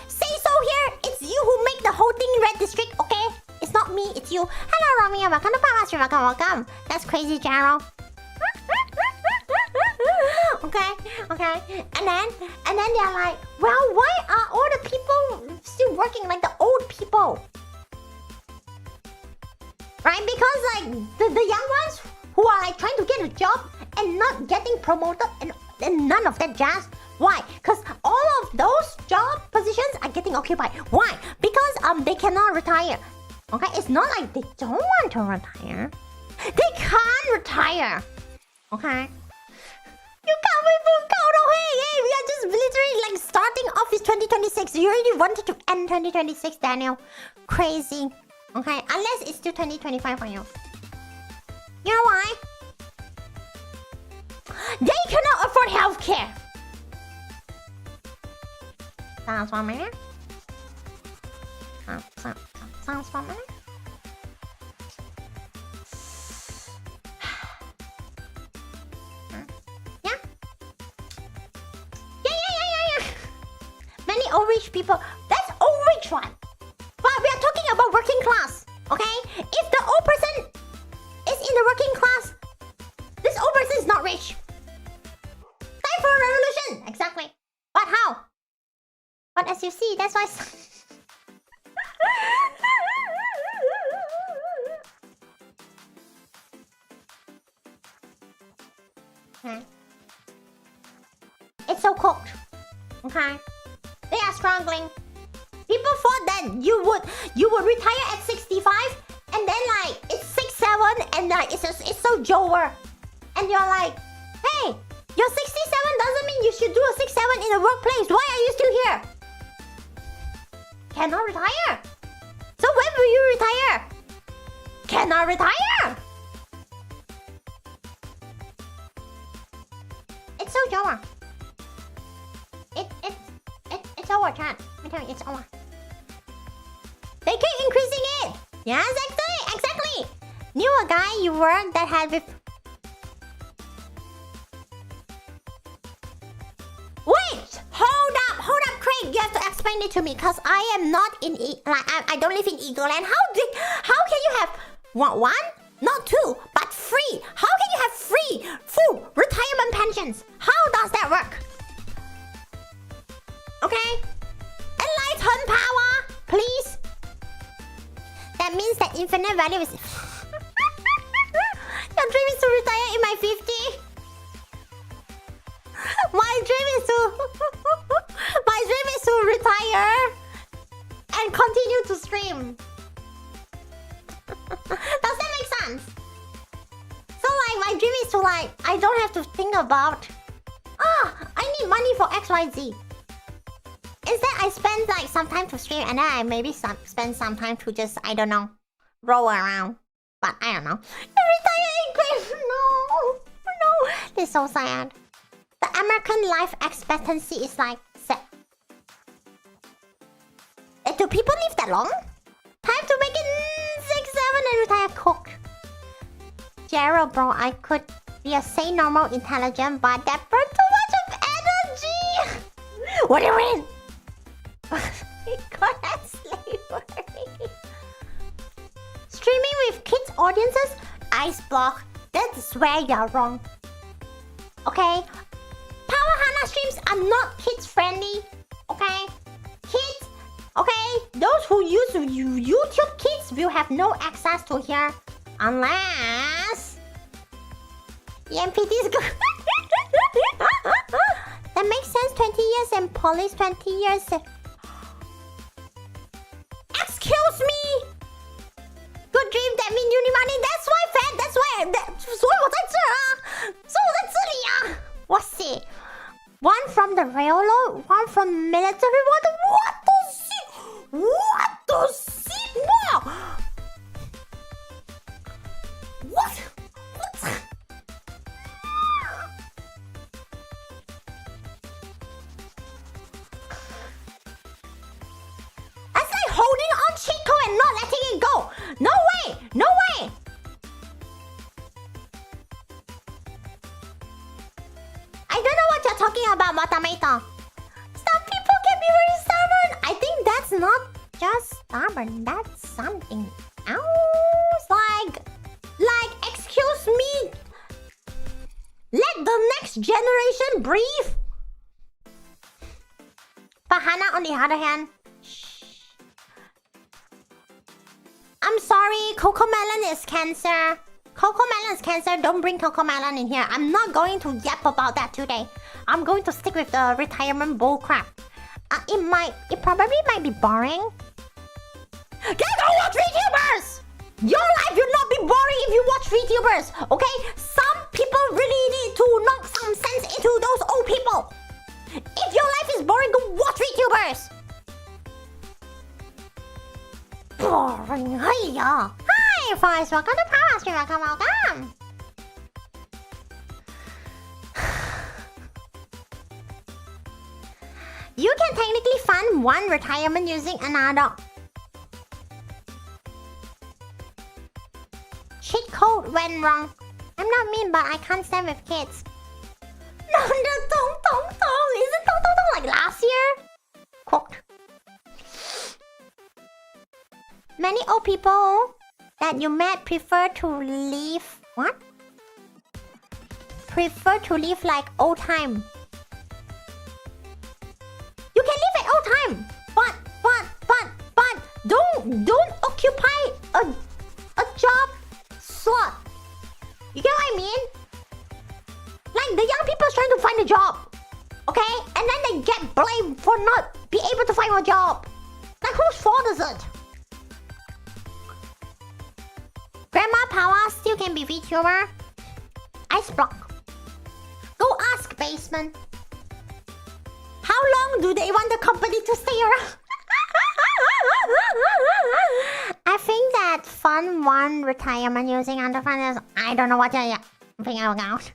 Say so here, it's you who make the whole thing red district, okay? It's not me, it's you. Hello, Romeo. Welcome to Pawwa stream. Welcome. That's crazy, General. Okay. And then they're like, well, why are all the people still working like the old people? Right? Because like the young ones who are like trying to get a job and not getting promoted and none of that jazz. Why? Because all of those job positions are getting occupied. Why? Because they cannot retire. Okay, it's not like they don't want to retire. They can't retire. Okay. You can't wait for Kodo. Hey, we are just literally like starting off with 2026. You already wanted to end 2026, Daniel. Crazy. Okay, unless it's still 2025 for you. You know why? They cannot afford healthcare. Sounds familiar? Sounds familiar? Yeah? Yeah. Many old rich people. That's old rich one. But we are talking about working class. Okay? If the old person is in the working class, this old person is not rich. Time for a revolution. Exactly. But how? But as you see, that's why... Okay. It's so cooked. Okay. They are struggling. People thought that you would retire at 65 and then like it's 67 and like it's so Jower. And you're like, hey, you're 67 doesn't mean you should do a 67 in the workplace. Why are you still here? Cannot retire. So when will you retire? Cannot retire. It's so Jower. It's over, chat. I tell you, it's over. They keep increasing it. Yes, exactly. Knew a guy you worked that had with... Wait! Hold up, Craig. You have to explain it to me, cause I am not in I don't live in Eagleland. How can you have one? Not two, but free. How can you have free full retirement pensions? How does that work? Okay? Enlighten Pawwa, please. That means that infinite value is... Your dream is to retire in my 50. My dream is to retire and continue to stream. Does that make sense? So like my dream is to like I don't have to think about I need money for XYZ. Instead I spend like some time to stream and then I maybe spend some time to just I don't know roll around. But I don't know. Retiring grave. No. This is so sad. The American life expectancy is like set. Do people live that long? Time to make it 6-7 and retire cook. Gerald, bro, I could be a sane, normal, intelligent, but that burned too much of energy. What do you mean? God, that's slavery. Streaming with kids audiences? Ice block. That's where you're wrong. Okay? Pawwa Hanna streams are not kids friendly. Okay? Kids Okay, those who use YouTube Kids will have no access to here. Unless... EMPT is good. That makes sense, 20 years and police 20 years. Excuse me! Good dream, that mean uni money. That's why, fan. That's why. 所以我在这啊，所以我在这里啊。哇塞 ，one from the railroad, one from military. What the shit? What the shit? What? That's like holding on Chico and not letting it go. No way! No way! I don't know what you're talking about, Matameta. Some people can be very stubborn. I think that's not just stubborn. That's something else. Like, excuse me. Let the next generation breathe. But Hannah, on the other hand, I'm sorry, Cocomelon is cancer. Cocomelon is cancer. Don't bring Cocomelon in here. I'm not going to yap about that today. I'm going to stick with the retirement bullcrap. It probably might be boring. Get go watch VTubers! Your life will not be boring if you watch VTubers, okay? Some people really need to knock some sense into those old people. If your life is boring, go watch VTubers. Boring, hiya. Hi, Forrest. Welcome to Pawwa Stream. Welcome. You can technically fund one retirement using another. Cheat code went wrong. I'm not mean, but I can't stand with kids. No, the Tong Tong Tong. Isn't Tong Tong Tong like last year? Cooked. Many old people that you met prefer to live... What? Prefer to live like old time. You can live at old time. But don't occupy a job slot. You get what I mean? Like the young people is trying to find a job. Okay? And then they get blamed for not being able to find a job. Like whose fault is it? Grandma Pawwa still can be VTuber. Ice block. Go ask Basement. How long do they want the company to stay around? I think that fund one retirement using underfund is... I don't know what you're thinking about.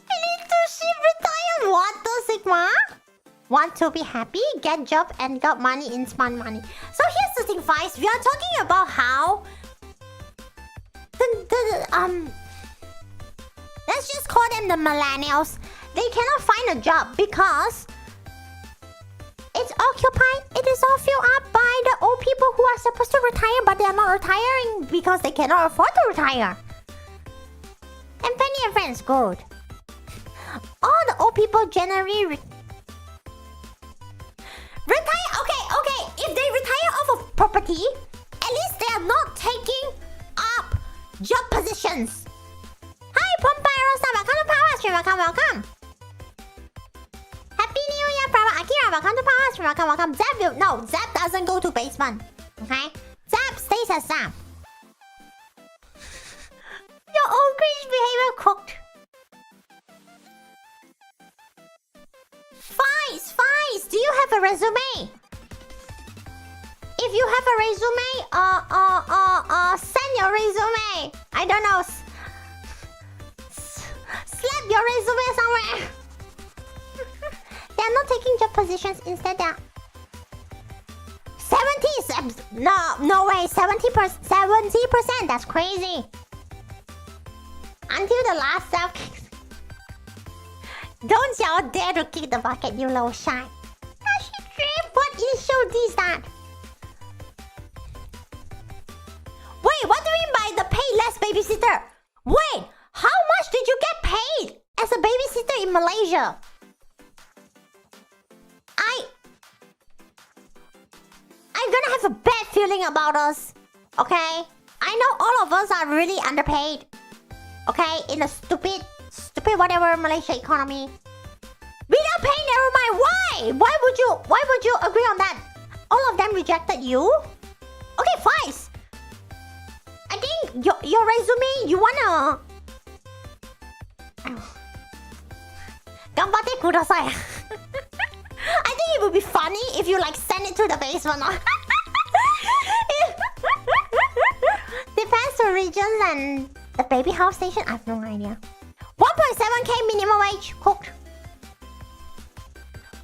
I need to shift retire. What the Sigma? Want to be happy? Get job and got money in spend money. So here's the thing, guys. We are talking about how... Let's just call them the millennials. They cannot find a job because it's occupied. It is all filled up by the old people who are supposed to retire, but they are not retiring because they cannot afford to retire. And Penny and Friends, good. All the old people generally retire. Okay. If they retire off of property, at least they are not taking up job positions. Hi, Pompiro-san. Welcome to Pawwa Stream. Welcome. Happy New Year from Akira. Welcome to Pawwa Stream. Welcome. Zap doesn't go to basement. Okay? Zap stays as Zap. Your own cringe behavior cooked. Fies. Do you have a resume? If you have a resume, send your resume. I don't know. Slap your resume somewhere. They're not taking job positions. Instead, they're 70. No way. 70%. That's crazy. Until the last self kicks. Don't y'all dare to kick the bucket, you little shy. What issue is that? Wait, what do you mean by the pay less babysitter? Wait, how much did you get paid as a babysitter in Malaysia? I gonna have a bad feeling about us. Okay? I know all of us are really underpaid. Okay? In a stupid whatever Malaysia economy. Without pay, never mind. Why? Why would you agree on that? All of them rejected you? Okay, fine. I think your resume, you wanna... Ganbatte kudasai. I think it would be funny if you like send it to the basement. Depends on regions and the baby house station. I have no idea. 1.7k minimum wage cooked.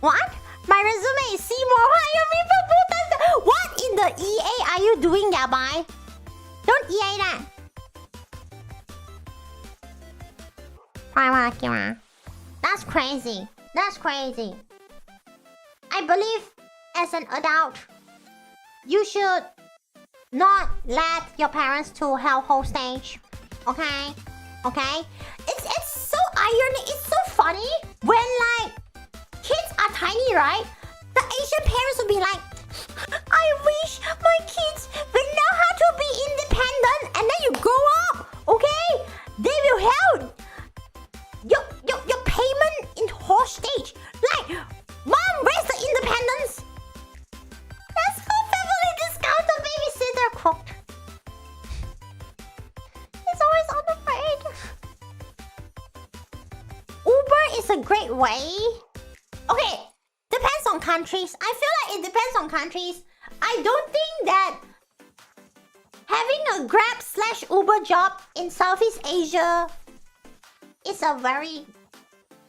What? My resume is Seymour. Hire me for full-time. What in the EA are you doing, Yabai? Don't EA that. That's crazy. That's crazy. I believe as an adult, you should not let your parents to household stage. Okay? Okay? It's so ironic. It's so funny when like kids are tiny, right? The Asian parents will be like, I wish my kids will know how to be independent, and then you grow up, okay? They will help your payment in hostage. Like, mom, where's the independence? Let's go family discount the babysitter cooked. He's always unafraid. Uber is a great way. Okay, depends on countries. I feel like it depends on countries. I don't think that having a Grab/Uber job in Southeast Asia is a very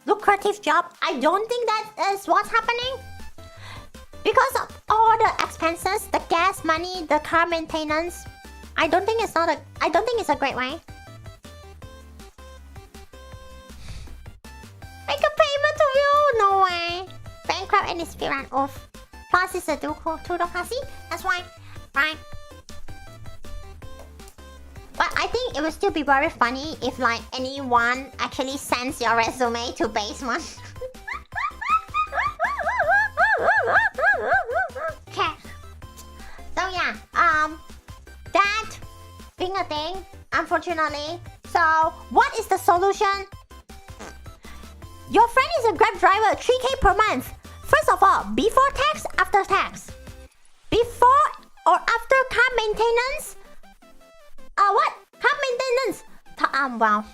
lucrative job. I don't think that is what's happening. Because of all the expenses, the gas money, the car maintenance, I don't think it's a great way. Make a payment to you? No way. Bankrupt and it's run off. Plus it's a two-classy. That's why. Right. But I think it would still be very funny if like anyone actually sends your resume to basement. Okay. So yeah, that being a thing, unfortunately. So what is the solution? Your friend is a Grab driver, 3k per month. First of all, before tax, after tax. Before or after car maintenance? What? Car maintenance. Well,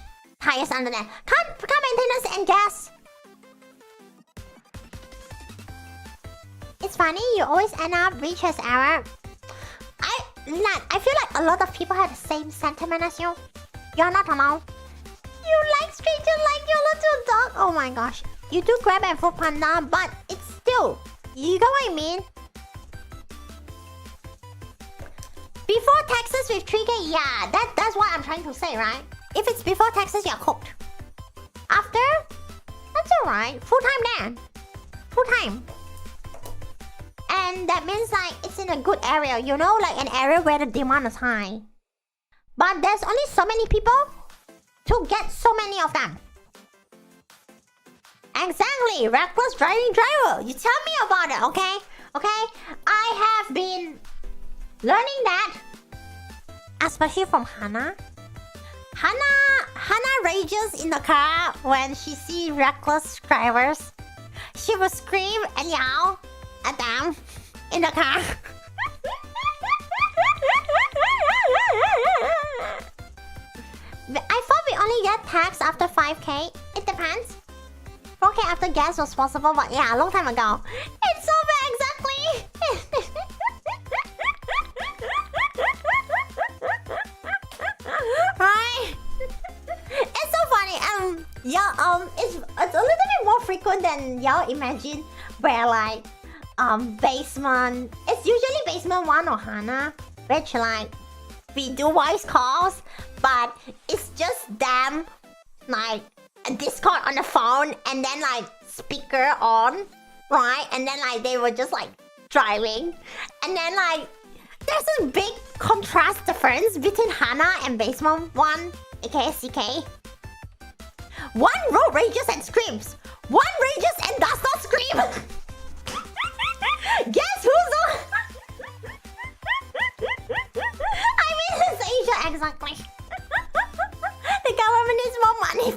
tires under that. Car maintenance and gas. It's funny, you always end up rich as ever. I feel like a lot of people have the same sentiment as you. You're not alone. You like strangers like your little dog. Oh my gosh. You do Grab and Food Panda, but it's still... You get what I mean? Before taxes with 3k, yeah, that's what I'm trying to say, right? If it's before taxes, you're cooked. After? That's alright. Full-time then. Full-time. And that means like it's in a good area, you know? Like an area where the demand is high. But there's only so many people to get so many of them. Exactly, reckless driving driver. You tell me about it, okay? Okay? I have been learning that, especially from Hanna. Hanna rages in the car when she sees reckless drivers. She will scream and yell at them in the car. I thought we only get taxed after 5k. It depends. 4k after gas was possible, but yeah, a long time ago. It's so bad, exactly. Right? It's so funny. Yeah, it's a little bit more frequent than y'all imagine. Where like, basement. It's usually basement 1 or Hanna, which like we do voice calls, but it's just them like a Discord on the phone and then like speaker on, right? And then like they were just like driving, and then like there's a big contrast difference between Hanna and basement 1, aka CK. One road rages and screams. One rages and does not scream. Guess who's the exactly. The government needs more money.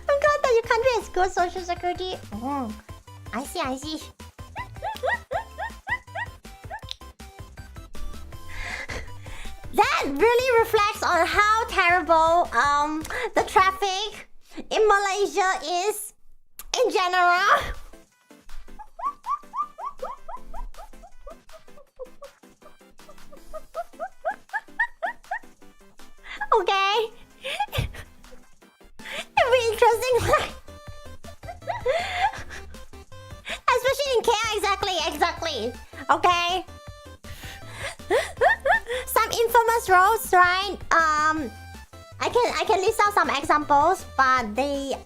I'm glad that your country has good social security. I see. That really reflects on how terrible the traffic in Malaysia is in general. Okay. It'll be interesting. Especially in KL, exactly. Okay. Some infamous roads, right? I can list out some examples, but they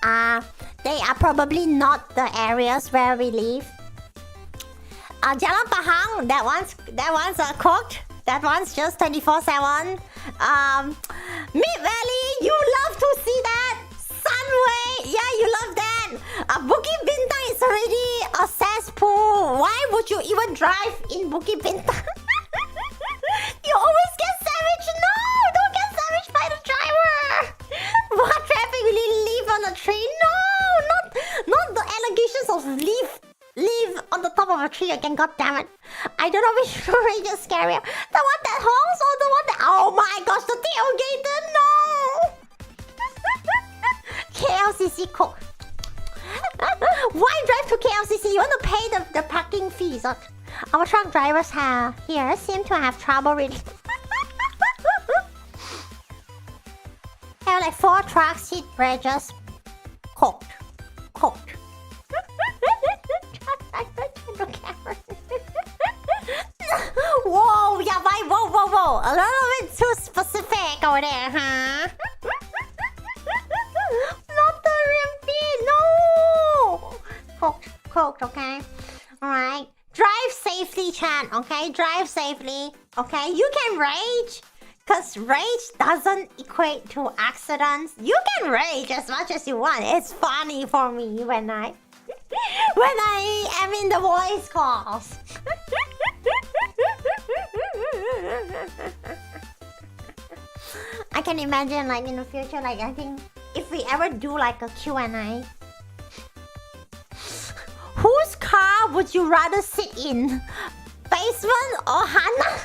are probably not the areas where we live. Jalan Pahang, that one's cooked. That one's just 24/7. Mid Valley, you love to see that. Sunway, yeah, you love that. Bukit Bintang is already a cesspool. Why would you even drive in Bukit Bintang? You always get savage. No, don't get savage by the driver. What traffic will you leave on the tree? No, not the allegations of leave on the top of a tree again. God damn it! I don't know which one is scarier. The one that honks or the one that... Oh my gosh, the tailgater. No. KLCC cook. Why drive to KLCC? You want to pay the parking fees. Our truck drivers here seem to have trouble really. Have like 4 trucks hit bridges. Cooked. Whoa, yeah, whoa. A little bit too specific over there, huh? Not the rim feed, no! Cooked, okay? Alright. Drive safely, chat, okay? Drive safely, okay? You can rage, because rage doesn't equate to accidents. You can rage as much as you want. It's funny for me when I am in the voice calls. I can imagine, like, in the future, like, I think if we ever do like a Q&A, whose car would you rather sit in? Basement or Hanna?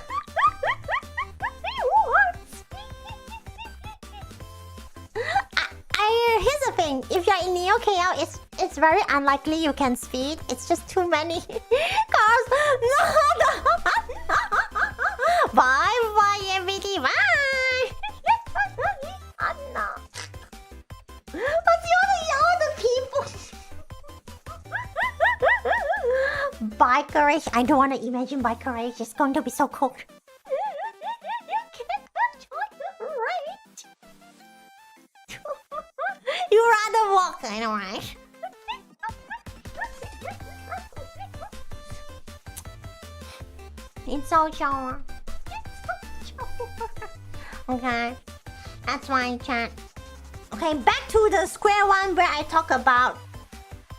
Here's the thing. If you're in Neo KL, it's very unlikely you can speed. It's just too many cars. No. Bye, everybody. Bye. Hanna. What's the people? Bikerage. I don't want to imagine bikerage. It's going to be so cooked. You rather walk, I know, right? It's so chill. Okay, that's my chat. Okay, back to the square one where I talk about.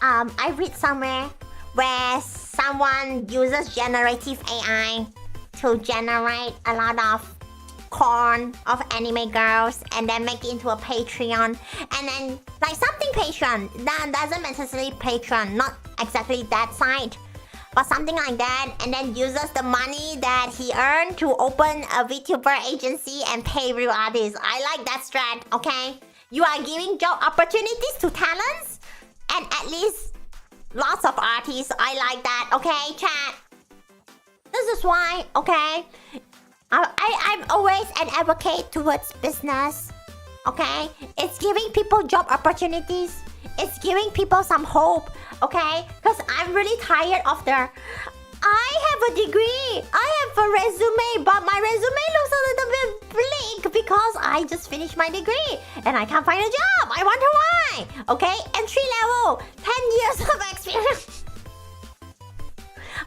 I read somewhere where someone uses generative AI to generate a lot of corn of anime girls and then make it into a Patreon, and then like something Patreon that doesn't necessarily Patreon, not exactly that site, but something like that, and then uses the money that he earned to open a VTuber agency and pay real artists. I like that strat, okay? You are giving job opportunities to talents and at least lots of artists. I like that, okay, chat? This is why, okay? I'm always an advocate towards business, okay? It's giving people job opportunities. It's giving people some hope, okay? Because I'm really tired of I have a degree, I have a resume, but my resume looks a little bit bleak because I just finished my degree and I can't find a job. I wonder why, okay? Entry level, 10 years of experience.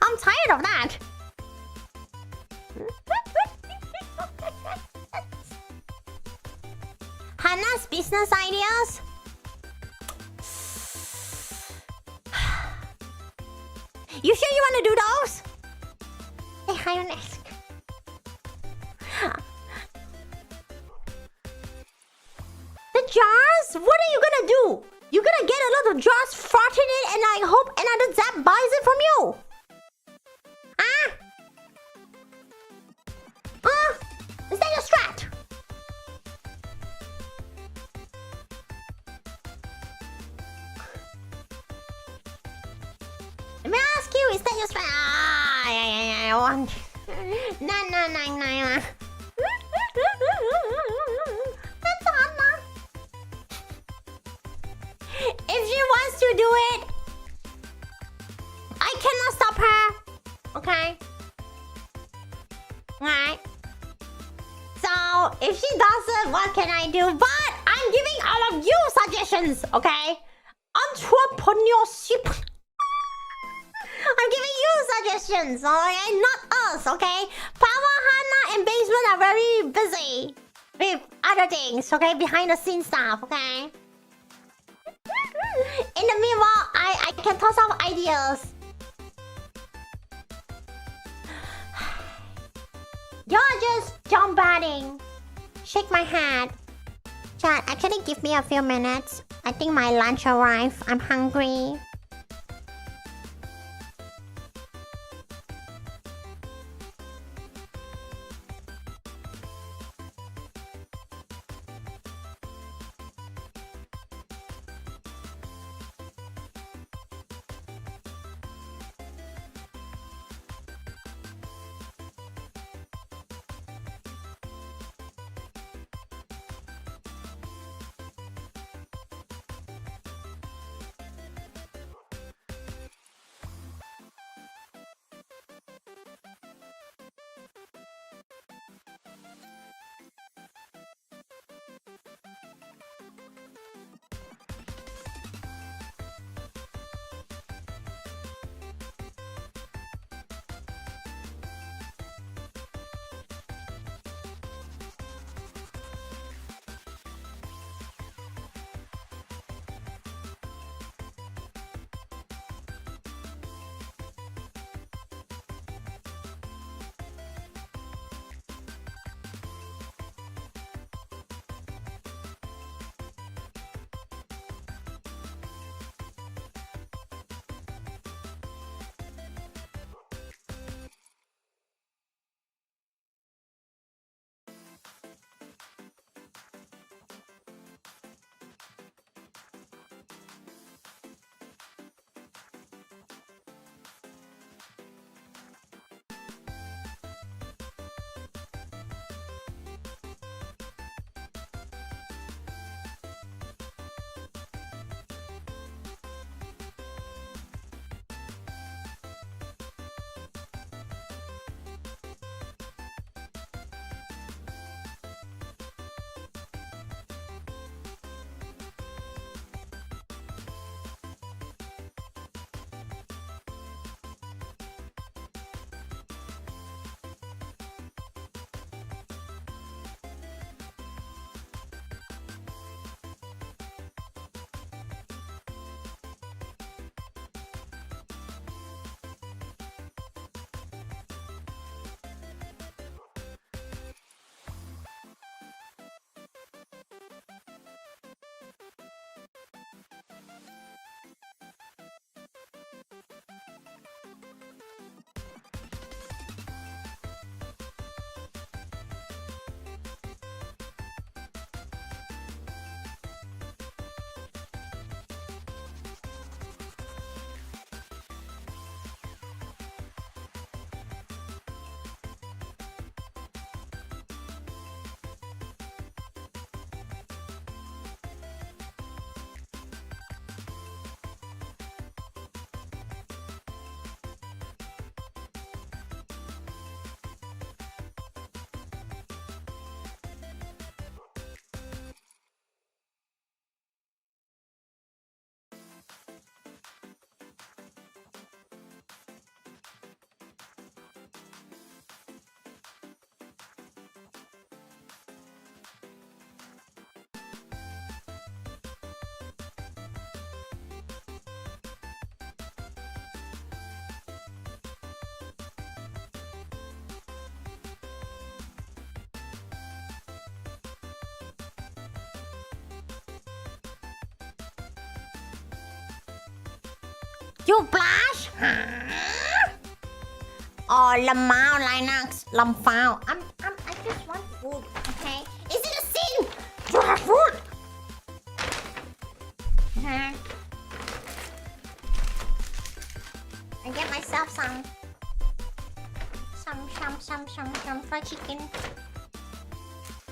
I'm tired of that. Hanna's business ideas? You sure you want to do those? Hey, Hyonesk. jars? What are you gonna do? You're gonna get a lot of jars, fart in it, and I hope another Zap buys it from you. Ah? Is that your strat? Let me ask you, is that your strat? Ah, yeah, I want. No. That's Hanna. If she wants to do it, I cannot stop her. Okay? Alright. So, if she does it, what can I do? But I'm giving all of you suggestions, okay? Entrepreneurship. I'm giving you suggestions, alright? Not us, okay? Pawwa, Hanna, and Basement are very busy with other things, okay? Behind the scenes stuff, okay? In the meanwhile, I can toss off ideas. You're just jump batting. Shake my head. Chat, actually give me a few minutes. I think my lunch arrived. I'm hungry. You blush? Oh, Lamau Linux, Lamfao. I just want food, okay? Is it a sin to have food? I get myself some fried chicken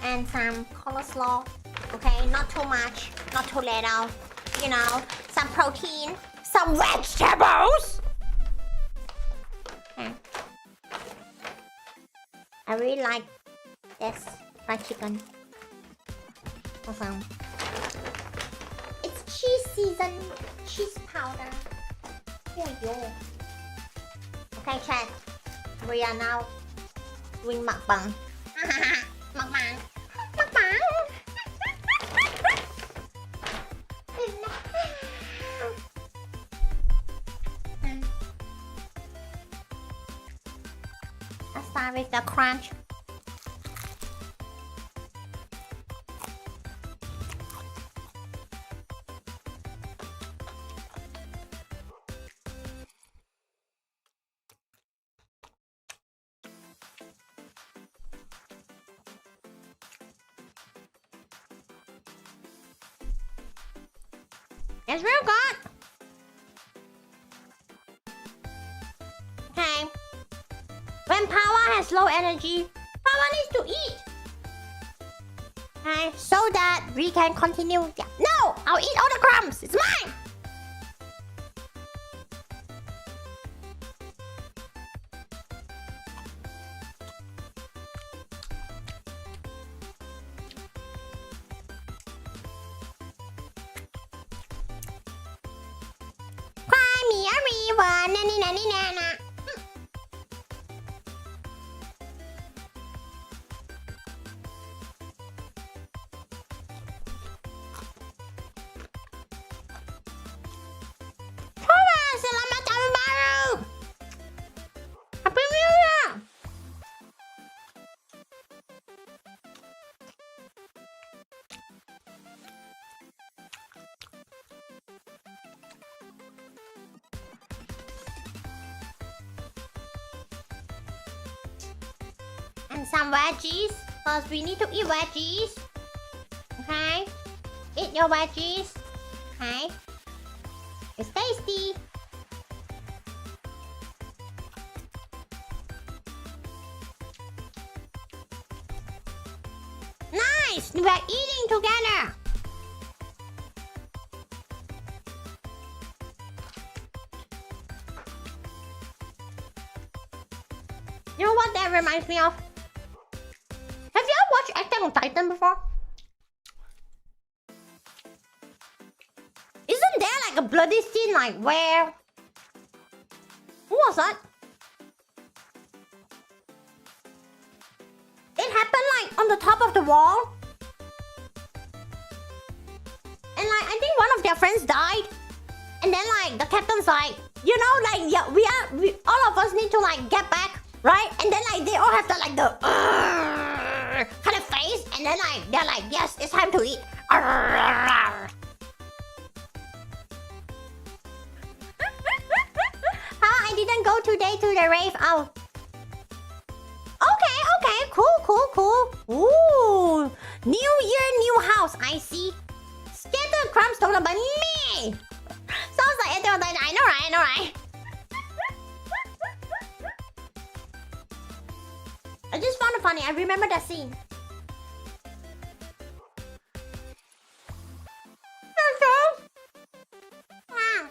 and some coleslaw. Okay, not too much, not too little. You know, some protein, some vegetables. Okay. I really like this fried chicken. Awesome. It's cheese season, cheese powder. Here you go. Okay, chat. We are now doing mukbang. Mukbang. Mukbang. Let's start with the crunch. It's real good. Okay. When Pawwa has low energy, Pawwa needs to eat. Okay, so that we can continue. Yeah. No! I'll eat all the crumbs. It's mine! Nanny nanny nana. Pawwa, selamat tahun baru. Happy New Year. And some veggies, because we need to eat veggies. Okay? Eat your veggies. Okay? It's tasty. Nice! We are eating together. You know what that reminds me of? Have you ever watched Attack on Titan before? Isn't there like a bloody scene like where... Who was that? It happened like on the top of the wall. And like I think one of their friends died. And then like the captain's like, you know, like yeah, we all of us need to like get back, right? And then like they all have the like the kind of face, and then like they're like, yes, it's time to eat. How I didn't go today to the rave. Oh. Okay, cool. Ooh, New Year, new house. I see. Scattered crumbs stolen by me. Sounds like Attack on Titan. I know, right? I just found it funny. I remember that scene. Wow.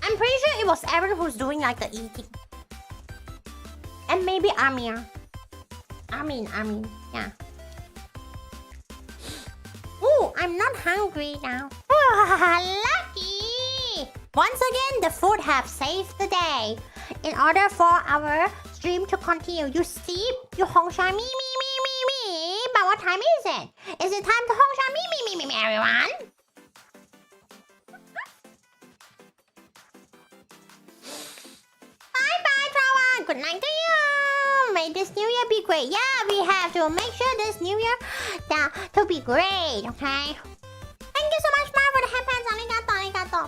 I'm pretty sure it was Aaron who's doing like the eating. And maybe Amir. Amin, yeah. Ooh, I'm not hungry now. Lucky! Once again, the food have saved the day. In order for our stream to continue, you sleep, you hongsha me. But What time is it? Is it time to hong shang me, everyone? Bye, Pawwa. Good night to you. May this new year be great. Yeah, we have to make sure this new year to be great, okay? Thank you so much, Mar, for the handpans. Arigato.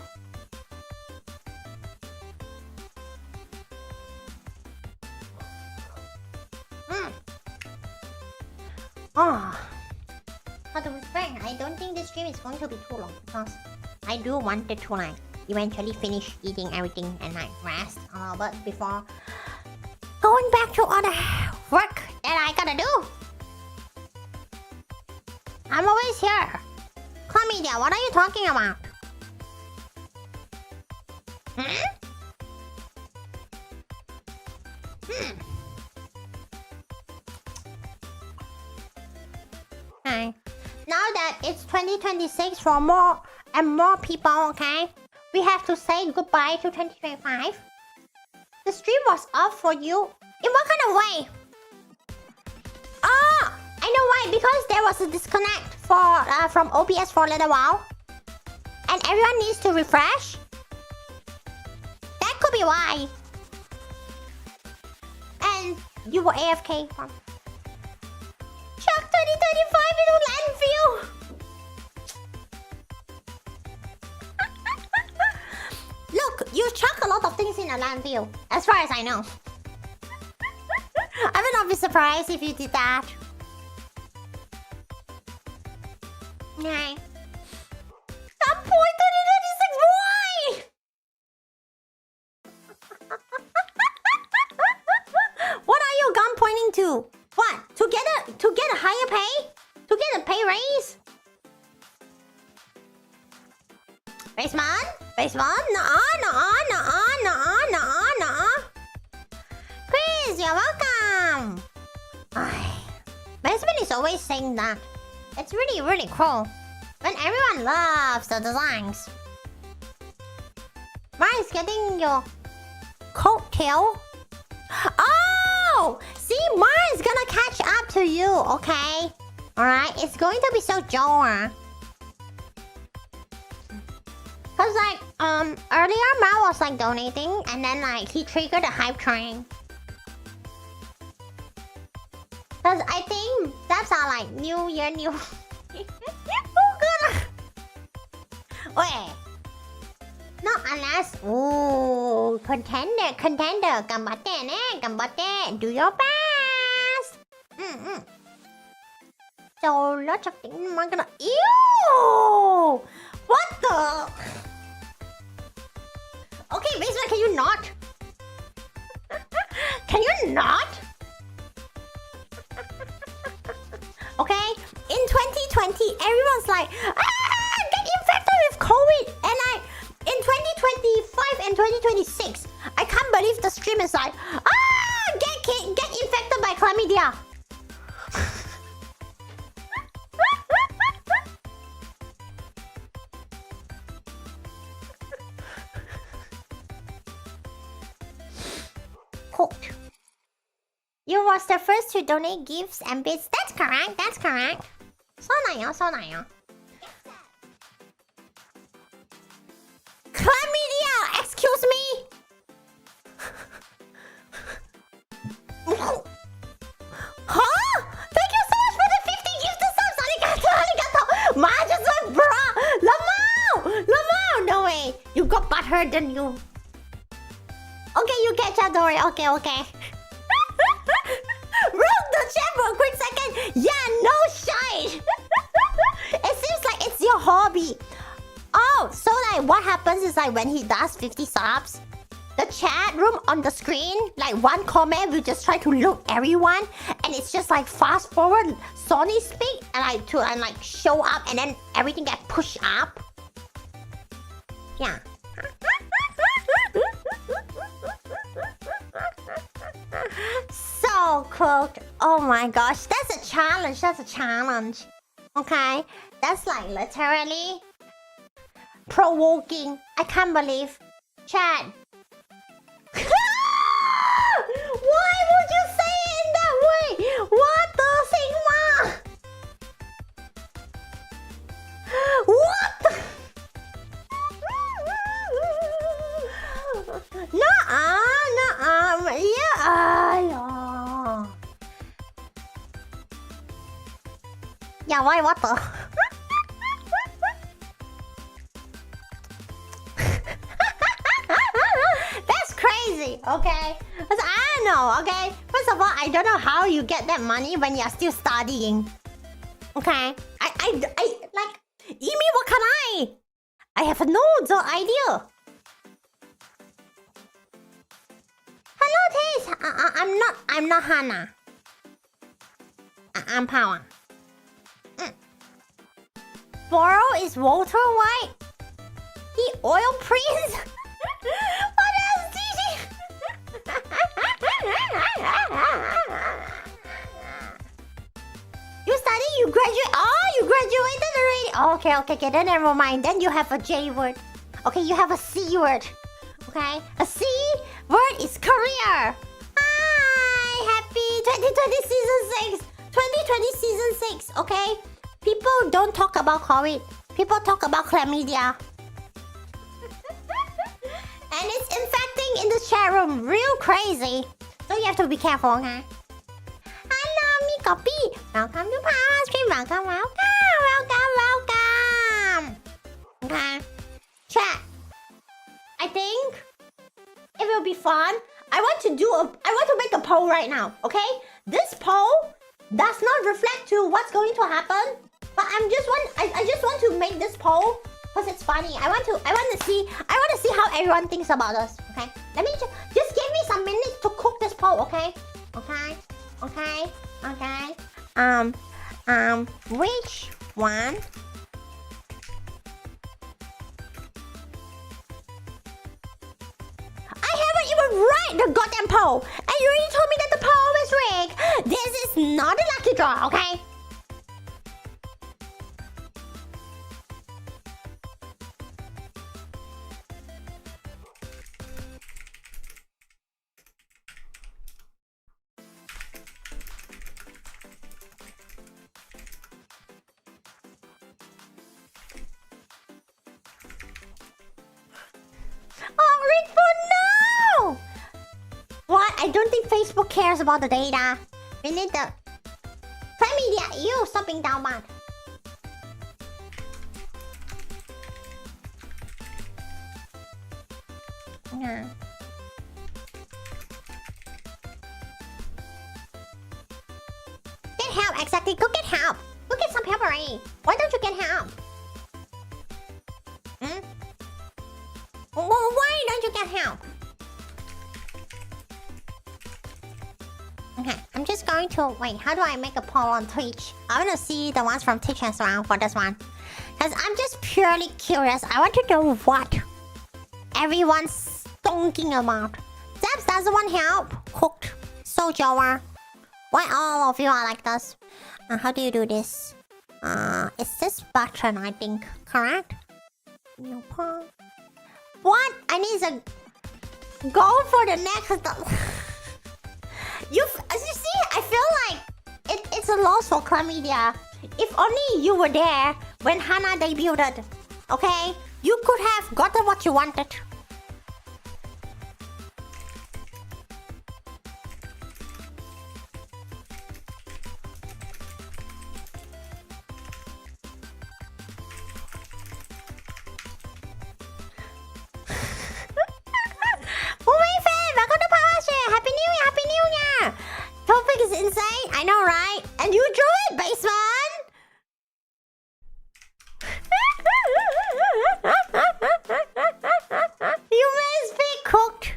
Oh, how to refrain? I don't think this stream is going to be too long because I do want it to eventually finish eating everything and rest a little bit before going back to all the work that I gotta do. I'm always here. Chlamydia, what are you talking about? Okay. Now that it's 2026 for more and more people, okay? We have to say goodbye to 2025. The stream was off for you. In what kind of way? Oh, I know why. Because there was a disconnect from OBS for a little while. And everyone needs to refresh. That could be why. And you were AFK from Chuck 2025 into landfill. Look, you chuck a lot of things in a landfill, as far as I know. I would not be surprised if you did that. Okay. Stop point 2026, why? What are you gun pointing to? What? To get a higher pay? To get a pay raise? Basement? Nuh-uh. Chris, you're welcome. Basement is always saying that. It's really, really cool. When everyone loves the designs. Mine's getting your coattail. Oh! See, mine's gonna catch up to you, okay? Alright, it's going to be so joy. Cause earlier Mal was donating and then he triggered a hype train. Cause I think that's our new year, new... Oh god! Wait. Not unless... Ooh, contender. Gambatte. Do your best. So, lots of things I'm gonna... Ew! What the... Okay, Basement, can you not? Can you not? Okay? In 2020, everyone's get infected with COVID! And in 2025 and 2026, I can't believe the stream is get infected by chlamydia. Cooked. You was the first to donate gifts and bits. That's correct. So nice. Chlamydia! Excuse me? Huh? Thank you so much for the 50 gifted subs! Arigato! Ma just went bra! Lamau! No way! You got butthurt, didn't you? Okay, you catch up, don't worry. Okay. Rook the chat for a quick second! Yeah, no shite! It seems like it's your hobby. Oh, so what happens is when he does 50 subs, the chat room on the screen, one comment will just try to look everyone, and it's just fast forward Sony speak and show up, and then everything get pushed up. Yeah. So cooked. Oh my gosh, that's a challenge. Okay, that's literally provoking. I can't believe. Chat. Why would you say it in that way? What the Sigma? why? What the? That's crazy, okay? Because I don't know, okay? First of all, I don't know how you get that money when you're still studying. Okay? I like, Emi, what can I have no idea. Hello, Taste. I'm not Hannah. I'm Pawwa. Borrow is Walter White. The oil prince. What else did he? You study? You graduate? Oh, you graduated already. Okay. Then never mind. Then you have a J word. Okay, you have a C word. Okay, a C word is career. Hi, happy 2020 season 6. 2020 season 6. Okay, people don't talk about COVID. People talk about chlamydia. And it's infecting in the chat room. Real crazy. So you have to be careful, okay? Hello, me copy. Welcome to Pawwa Stream. Welcome. Okay. Chat. I think it will be fun. I want to make a poll right now, okay? This poll does not reflect to what's going to happen. But I just want to make this poll because it's funny. I want to see how everyone thinks about us. Okay, let me just give me some minutes to cook this poll. Okay. Which one? I haven't even read the goddamn poll, and you already told me that the poll is rigged. This is not a lucky draw. Okay. No! What? I don't think Facebook cares about the data. We need the... Prime media, you stop being down bad. Yeah. Get help, exactly. Go get help. Go get some help already. Why don't you get help? Why don't you get help? Okay, I'm just going to... Wait, how do I make a poll on Twitch? I want to see the ones from Twitch as well for this one. Because I'm just purely curious. I want to know what everyone's stonking about. Zaps doesn't want help. Cooked. So Jower. Why all of you are like this? How do you do this? It's this button, I think. Correct? No paw. What? I need to go for the next... You see, I feel like it's a loss for chlamydia. If only you were there when Hanna debuted, okay? You could have gotten what you wanted. Topic is insane, I know, right? And you drew it, Baseman! You must be cooked.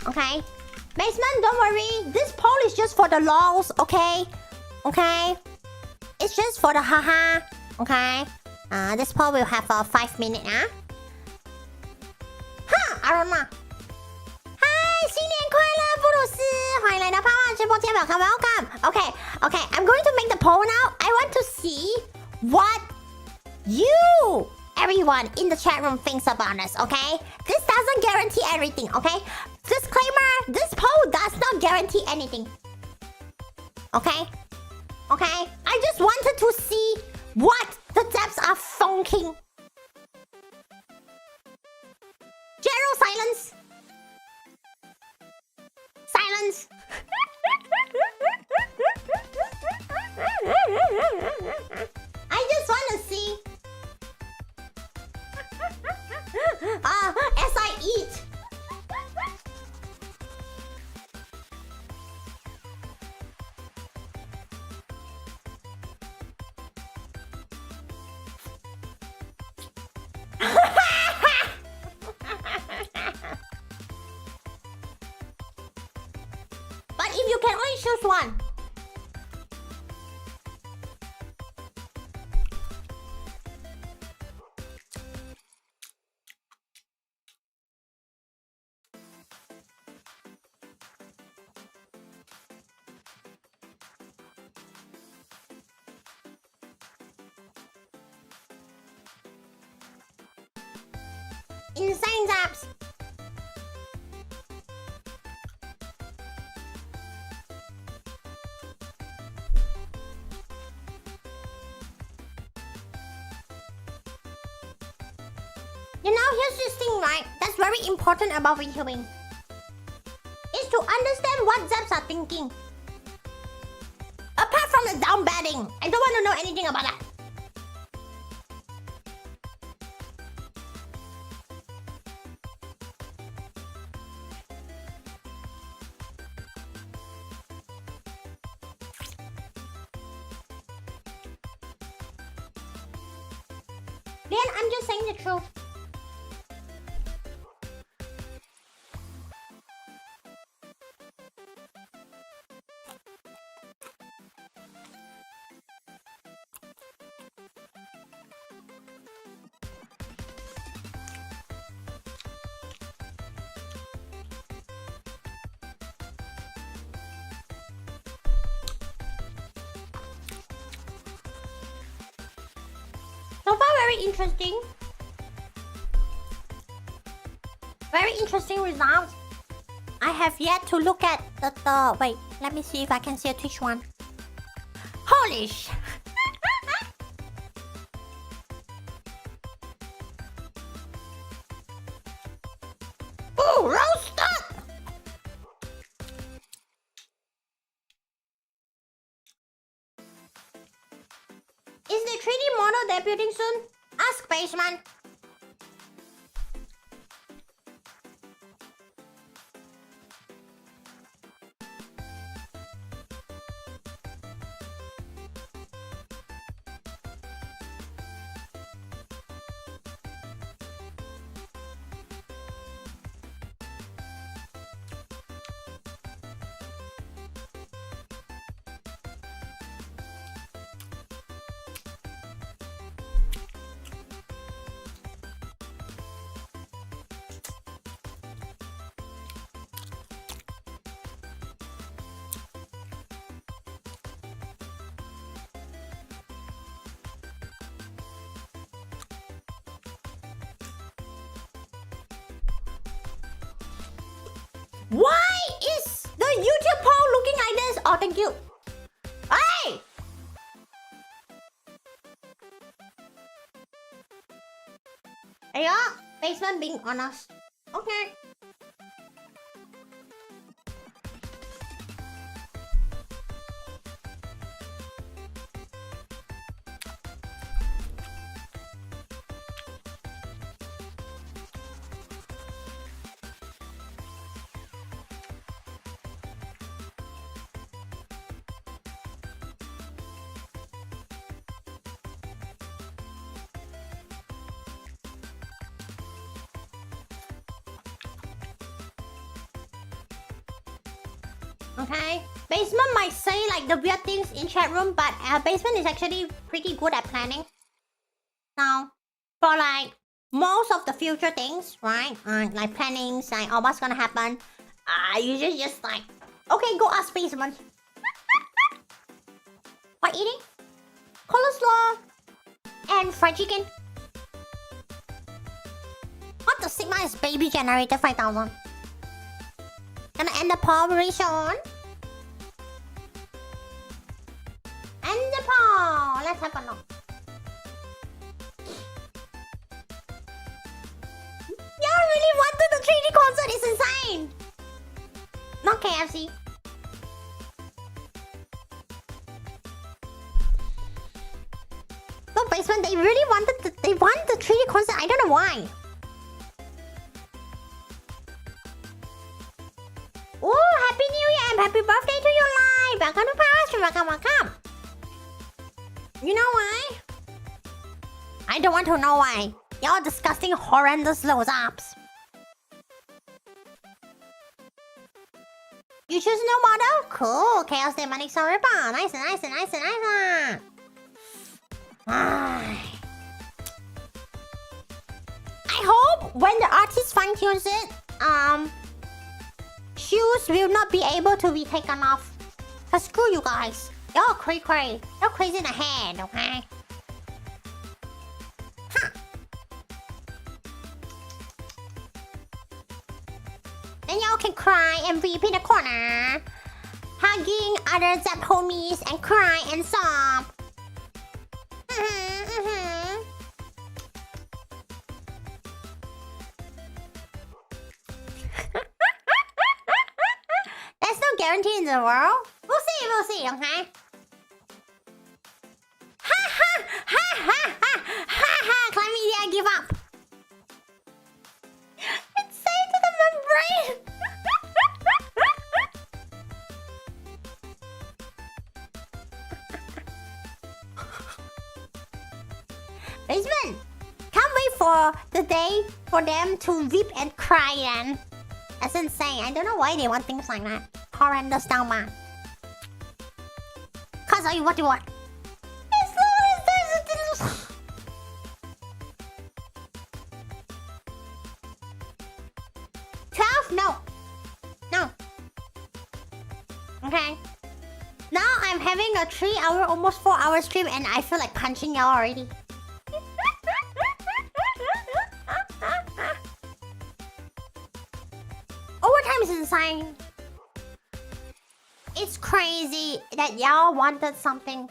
Okay. Baseman, don't worry. This poll is just for the lols, okay? Okay? It's just for the haha, okay? This poll will have 5 minutes, huh? I don't know. Hi, 新年快乐，布鲁斯！欢迎来到Pawwa直播间 ，welcome. Okay, I'm going to make the poll now. I want to see what everyone in the chat room thinks about us, okay? This doesn't guarantee everything, okay? Disclaimer, this poll does not guarantee anything. Okay? Okay? I just wanted to see what the depths are funking. General silence. Silence. I just want to see. As I eat. But if you can only choose one. Insane zaps. You know, here's this thing, right? That's very important about VTubing. Is to understand what zaps are thinking. Apart from the down batting, I don't want to know anything about that. Then I'm just saying the truth. So far, very interesting. Very interesting results. I have yet to look at the wait, let me see if I can see a Twitch one. Holy sh... Ooh, roasted! Is the 3D model debuting soon? Ask Baseman. Why is the YouTube poll looking like this? Oh, thank you. Hey! Yeah, Basement being honest. Okay. Okay, Basement might say like the weird things in chat room, but Basement is actually pretty good at planning. Now, for like most of the future things, right? Like plannings, like oh, what's gonna happen? You just like, okay, go ask Basement. What eating? Coleslaw and fried chicken. What the Sigma is baby generator 5000. Gonna end the poll very soon. let's have a look. Y'all really wanted the 3D concert, it's insane! Not KFC. No, Basement, they really wanted they want the 3D concert, I don't know why. Oh, Happy New Year and Happy Birthday to you, live! Welcome to Paris, welcome. You know why? I don't want to know why. Y'all disgusting, horrendous little zaps. You choose no model? Cool. Chaos Demonic Sorriba. Nice. I hope when the artist fine-tunes it, shoes will not be able to be taken off. Cause screw you guys. You're cray. You're crazy in the head, okay? Huh. Then y'all can cry and weep in the corner, hugging other Zap homies and cry and sob. There's no guarantee in the world. We'll see, okay? Ha! Chlamydia, give up. It's safe to the membrane. Basement, can't wait for the day for them to weep and cry then. That's insane. I don't know why they want things like that. Horrendous down man. Cause are you what you want? As long as there's a little... 12? No. Okay. Now I'm having a 3-hour, almost 4-hour stream and I feel like punching y'all already. Overtime is insane. It's crazy that y'all wanted something.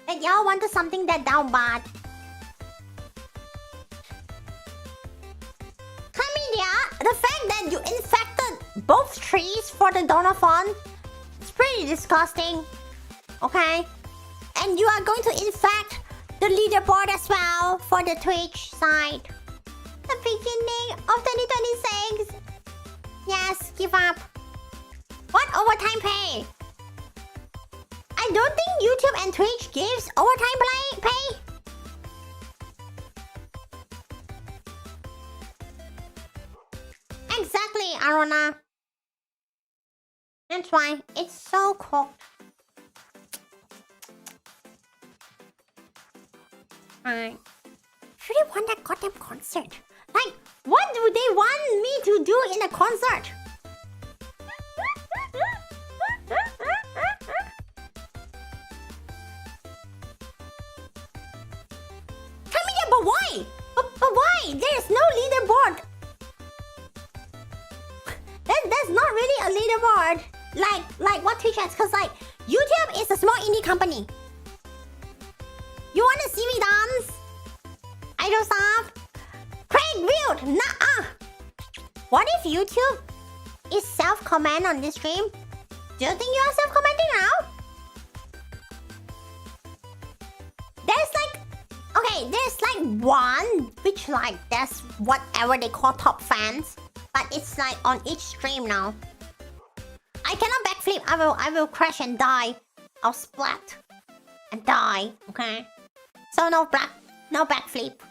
That y'all wanted something that down bad. Chlamydia, the fact that you infected both trees for the donathon, it's pretty disgusting. Okay? And you are going to infect the leaderboard as well for the Twitch side. The beginning of 2026. Yes, give up. What overtime pay? I don't think YouTube and Twitch gives overtime pay. Exactly, Arona. That's why it's so cooked. Alright. Really want that goddamn concert. Like, what do they want me to do in a concert? Tell me that, but why? But why? There's no leaderboard. That's not really a leaderboard. Like what Twitch has, cause like YouTube is a small indie company. You wanna see me dance? Idol stuff? Craig Wild! Nuh-uh! What if YouTube is self-comment on this stream? Do you think you are self-commenting now? There's like... Okay, there's like one, which like, that's whatever they call top fans. But it's like on each stream now. I cannot backflip. I will crash and die. I'll splat. And die, okay? So no backflip.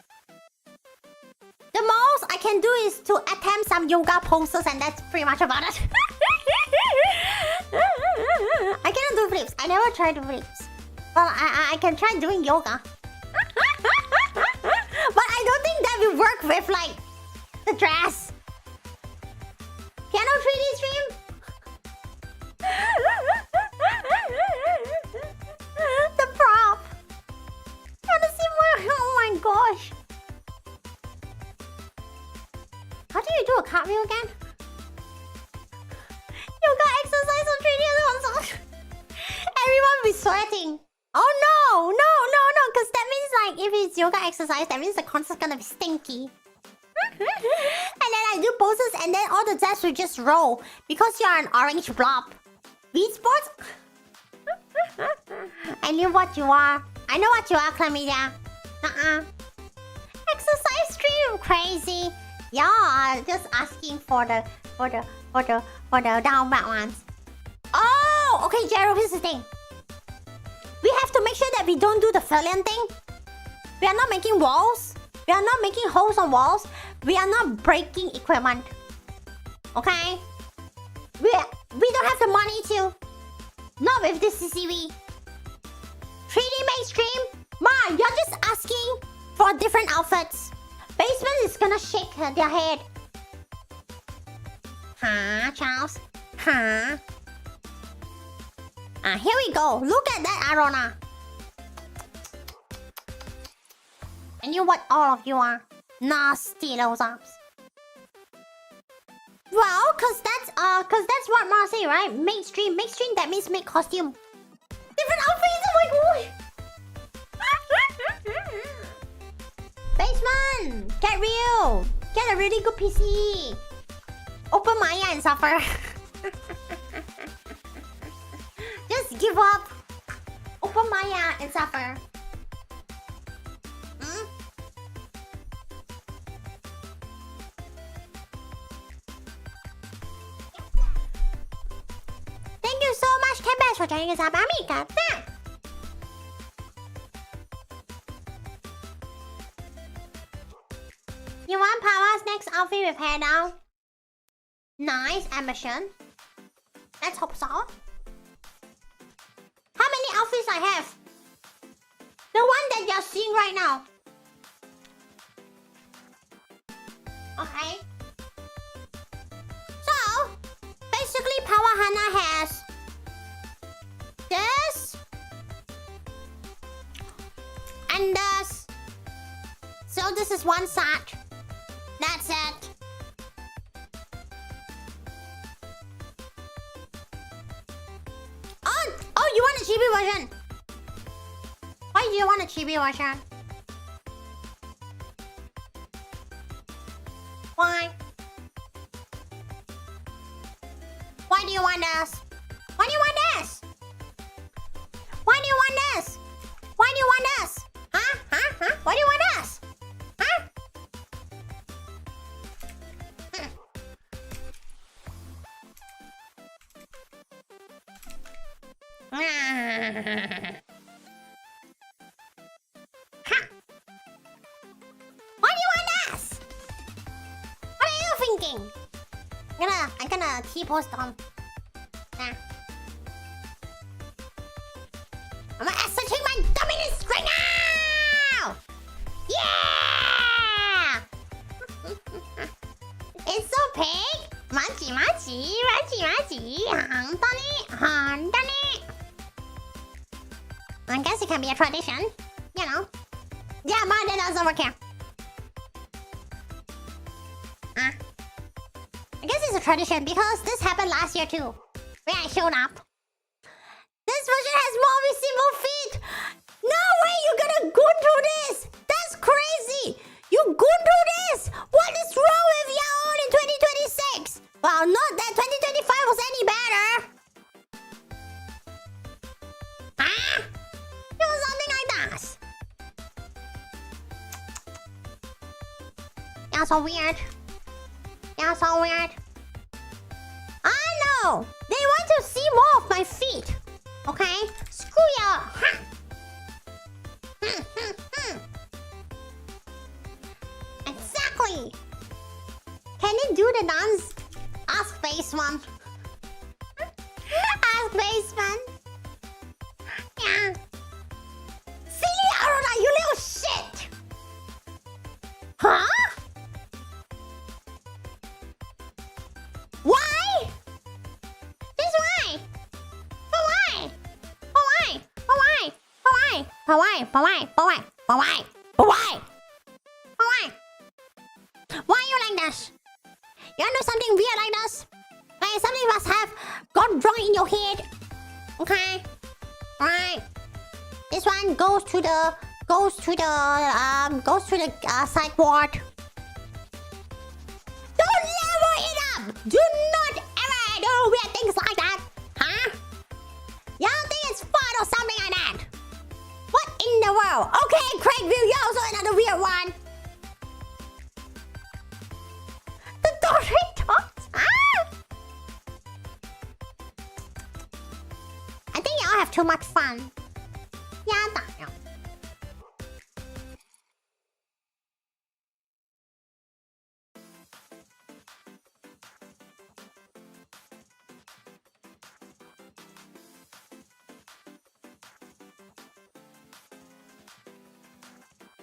The most I can do is to attempt some yoga poses and that's pretty much about it. I cannot do flips. I never tried flips. Well, I can try doing yoga. But I don't think that will work with like the dress. Piano 3D stream? The prop. I wanna see more. Oh my gosh. How do you do a cartwheel again? sweating. Oh no, because that means like if it's yoga exercise, that means the concert's gonna be stinky. And then I do poses and then all the Zatsu just roll because you're an orange blob. V-sports? I knew what you are. I know what you are, Chlamydia. Exercise stream, crazy. Yeah, just asking for the down bad ones. Oh, okay, Jero, here's the thing. We have to make sure that we don't do the Fillion thing. We are not making walls. We are not making holes on walls. We are not breaking equipment. Okay? We don't have the money to. Not with this CCV. 3D mainstream? Ma, you're just asking for different outfits. Basement is gonna shake their head. Huh, Charles? Huh? Here we go. Look at that, Arona. I knew what all of you are. Nasty those arms. Well, cause that's what Ma say, right? Mainstream. Mainstream, that means make costume. Different outfits, oh my god! Basement! Get real! Get a really good PC! Open Maya and suffer. Just give up. Open Maya and suffer. Thank you so much, Cabbage, for joining us up, Amiga. You want Pawwa's next outfit with hair down? Nice ambition. Let's hope so. How many outfits I have? The one that you're seeing right now. Okay. So, basically Pawwa Hanna has this and this. So this is one set. That's it. Oh, you want a chibi version? Why do you want a chibi version? Why? Why do you want this? Why do you want this? Why do you want this? Why do you want this? Huh? Why do you want this? Huh? Why do you want this? What are you thinking? I'm gonna T-post on. I'm gonna ascertain my dominance right now! Yeah! It's so big! Machi. Handani. I guess it can be a tradition, you know. Yeah, mine does over here. I guess it's a tradition because this happened last year too, when I showed up. This version has more visible feet. No way you're gonna go through this. That's crazy. You go through this. What is wrong with y'all in 2026? Well, not that 2025 was any better. Do something like that. You're so weird. You're so weird. I know. They want to see more of my feet. Okay? Screw you. Exactly. Can you do the dance? Ask Baseman. Ask Baseman. Yeah. Silly Aruna, you little shit. Huh? Why? Just why? For why? For why? For why? For why? For why? For why? For why? For why? For why? For why? Why are you like this? You know something weird like this? Okay, something must have gone wrong in your head. Okay? Right. This one goes to the sideboard. Don't level it up! Do not ever do weird things like that! Huh? Y'all think it's fun or something like that? What in the world? Okay, Craig View, you also another weird one. The Doritos? Ah! I think y'all have too much fun. Yeah, damn.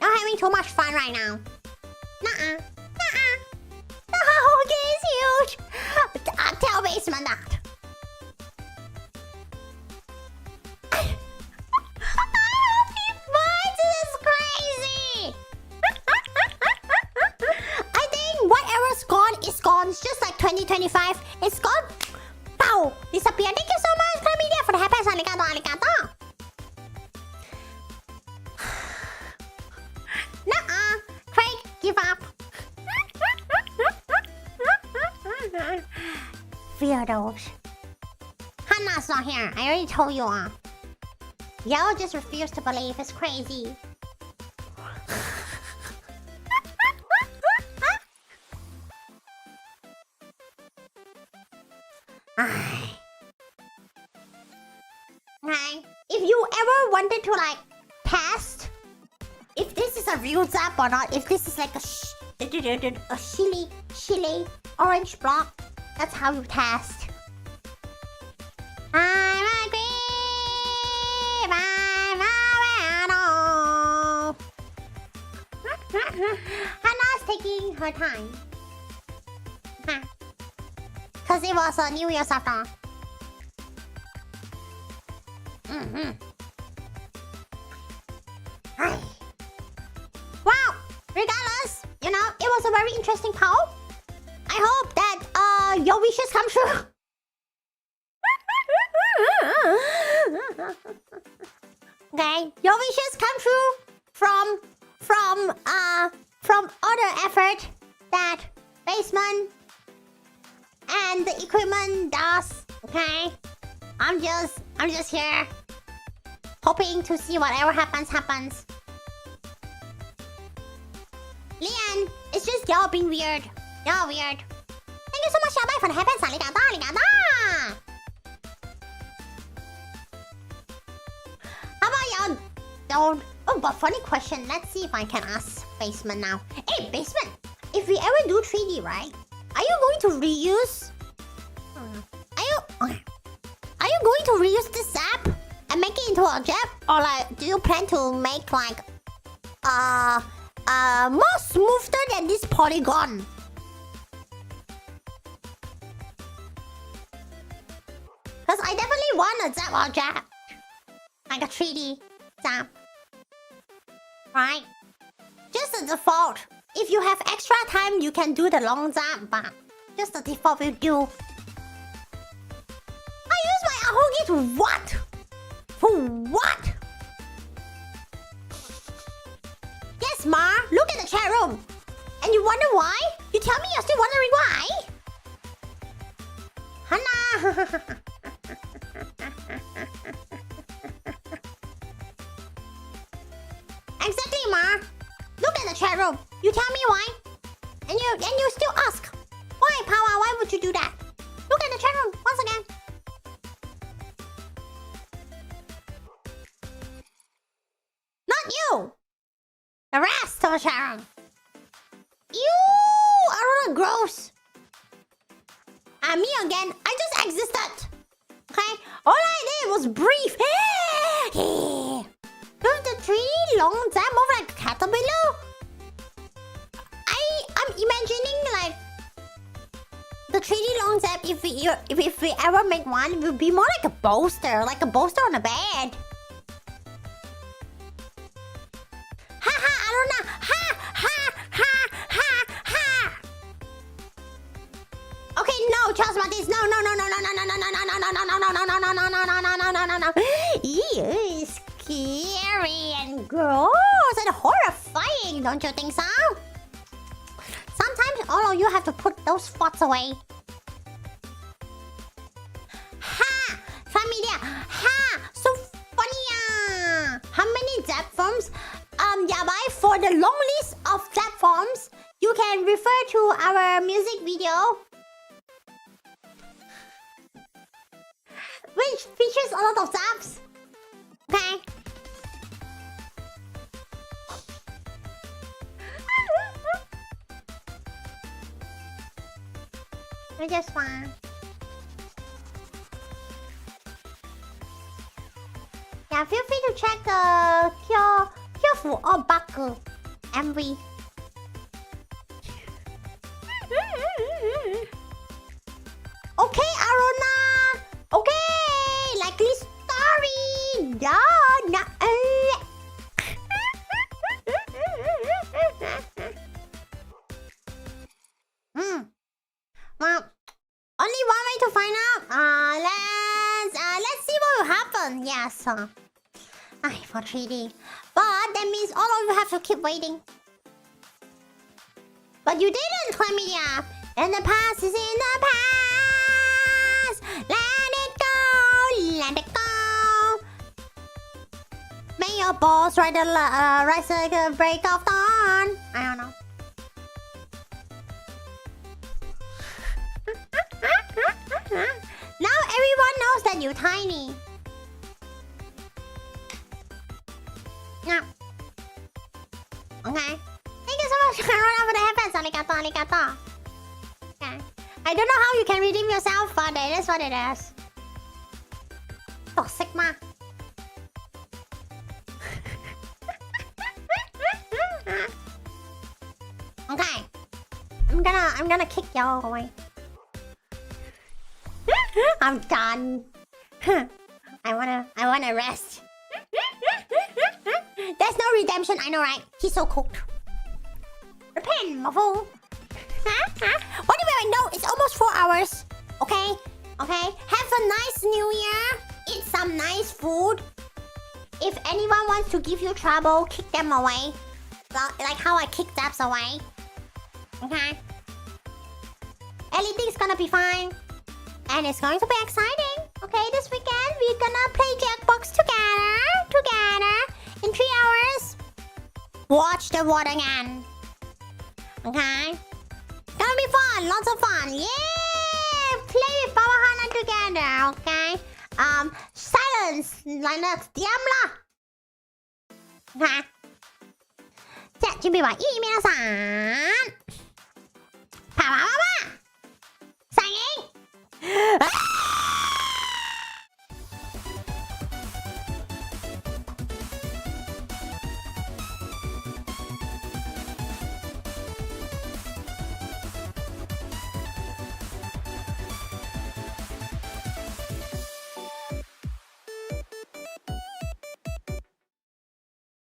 You're having too much fun right now. Nuh-uh. Nuh-uh. The huggy is huge. Tell Basement that. This is crazy. I think whatever's gone is gone. It's just like 2025. It's gone. Pow! Disappear. Thank you so much, Chlamydia, for the happy arigato, arigato. Nuh-uh. Craig, give up. Weirdos. Hannah's not here. I already told you. Y'all just refuse to believe. It's crazy. Okay. If you ever wanted to like test if this is a real zap or not, if this is like a chili orange block, that's how you test. I'm a green, I'm a Hannah's taking her time. Because it was a New Year's after all. Wow! Regardless, you know, it was a very interesting poll. I hope that your wishes come true. Okay, your wishes come true from other effort that Basement and the equipment does. Okay, I'm just here hoping to see whatever happens. Lian, it's just y'all being weird. Y'all weird. Thank you so much, Shabai, for the happens. Arigato. How about y'all don't... Oh, but funny question. Let's see if I can ask Basement now. Hey, Basement, if we ever do 3D, right? Are you going to reuse... Are you going to reuse this app and make it into a jet? Or like, do you plan to make like... more smoother than this polygon? Because I definitely want a zap or jab. Like a 3D zap. Right? Just the default. If you have extra time, you can do the long zap, but just the default will do. I use my ahogi to what? For what? Yes, Ma. Look at the chat room. And you wonder why? You tell me you're still wondering why? Hanna. Exactly, Ma. Look at the chat room. You tell me why. And you still ask. Why, Pawwa? Why would you do that? Look at the chat room once again. Not you. The rest of the chat room. Ew! Aruna, gross. Me again. I just existed. Okay? All I did was brief. Doing the 3D long zap over like a caterpillar? I'm imagining like the 3D long zap, if we ever make one, it would be more like a bolster on a bed. Ha ha, I don't know. Ha ha ha ha ha. Okay, no, Charles Martins, no. Ew. gross and horrifying, don't you think so? Sometimes all of you have to put those thoughts away. Ha! Familia! Ha! So funny! How many platforms? Yeah, but for the long list of platforms, you can refer to our music video, which features a lot of zaps. Okay. I just want. Yeah, feel free to check the Kyofu or Baku MV. Okay, Aruna. Okay, likely story. No. Well, only one way to find out. Let's see what will happen. Yes. For 3D. But that means all of you have to keep waiting. But you didn't, Chlamydia. And the past is in the past. Let it go. Let it go. May your balls rise like the break of dawn. I don't know. Now everyone knows that you're tiny. Yeah. Okay. Thank you so much for the headphones. Arigato. Okay. I don't know how you can redeem yourself, but it is what it is. Toxic ma. Okay. I'm gonna kick y'all away. I'm done. I wanna rest. There's no redemption, I know, right? He's so cooked. Repent, my fool. What do you know? It's almost 4 hours. Okay? Have a nice new year. Eat some nice food. If anyone wants to give you trouble, kick them away. Like how I kicked Zaps away. Okay? Everything's gonna be fine. And it's going to be exciting. Okay, this weekend we're gonna play Jackbox together in 3 hours. Watch the water again. Okay? Gonna be fun, lots of fun. Yeah! Play with Pawwa and Hanna together, okay? Silence, Linux, diam lah. Okay? じゃあ準備はいい皆さん。パワワワ。3人。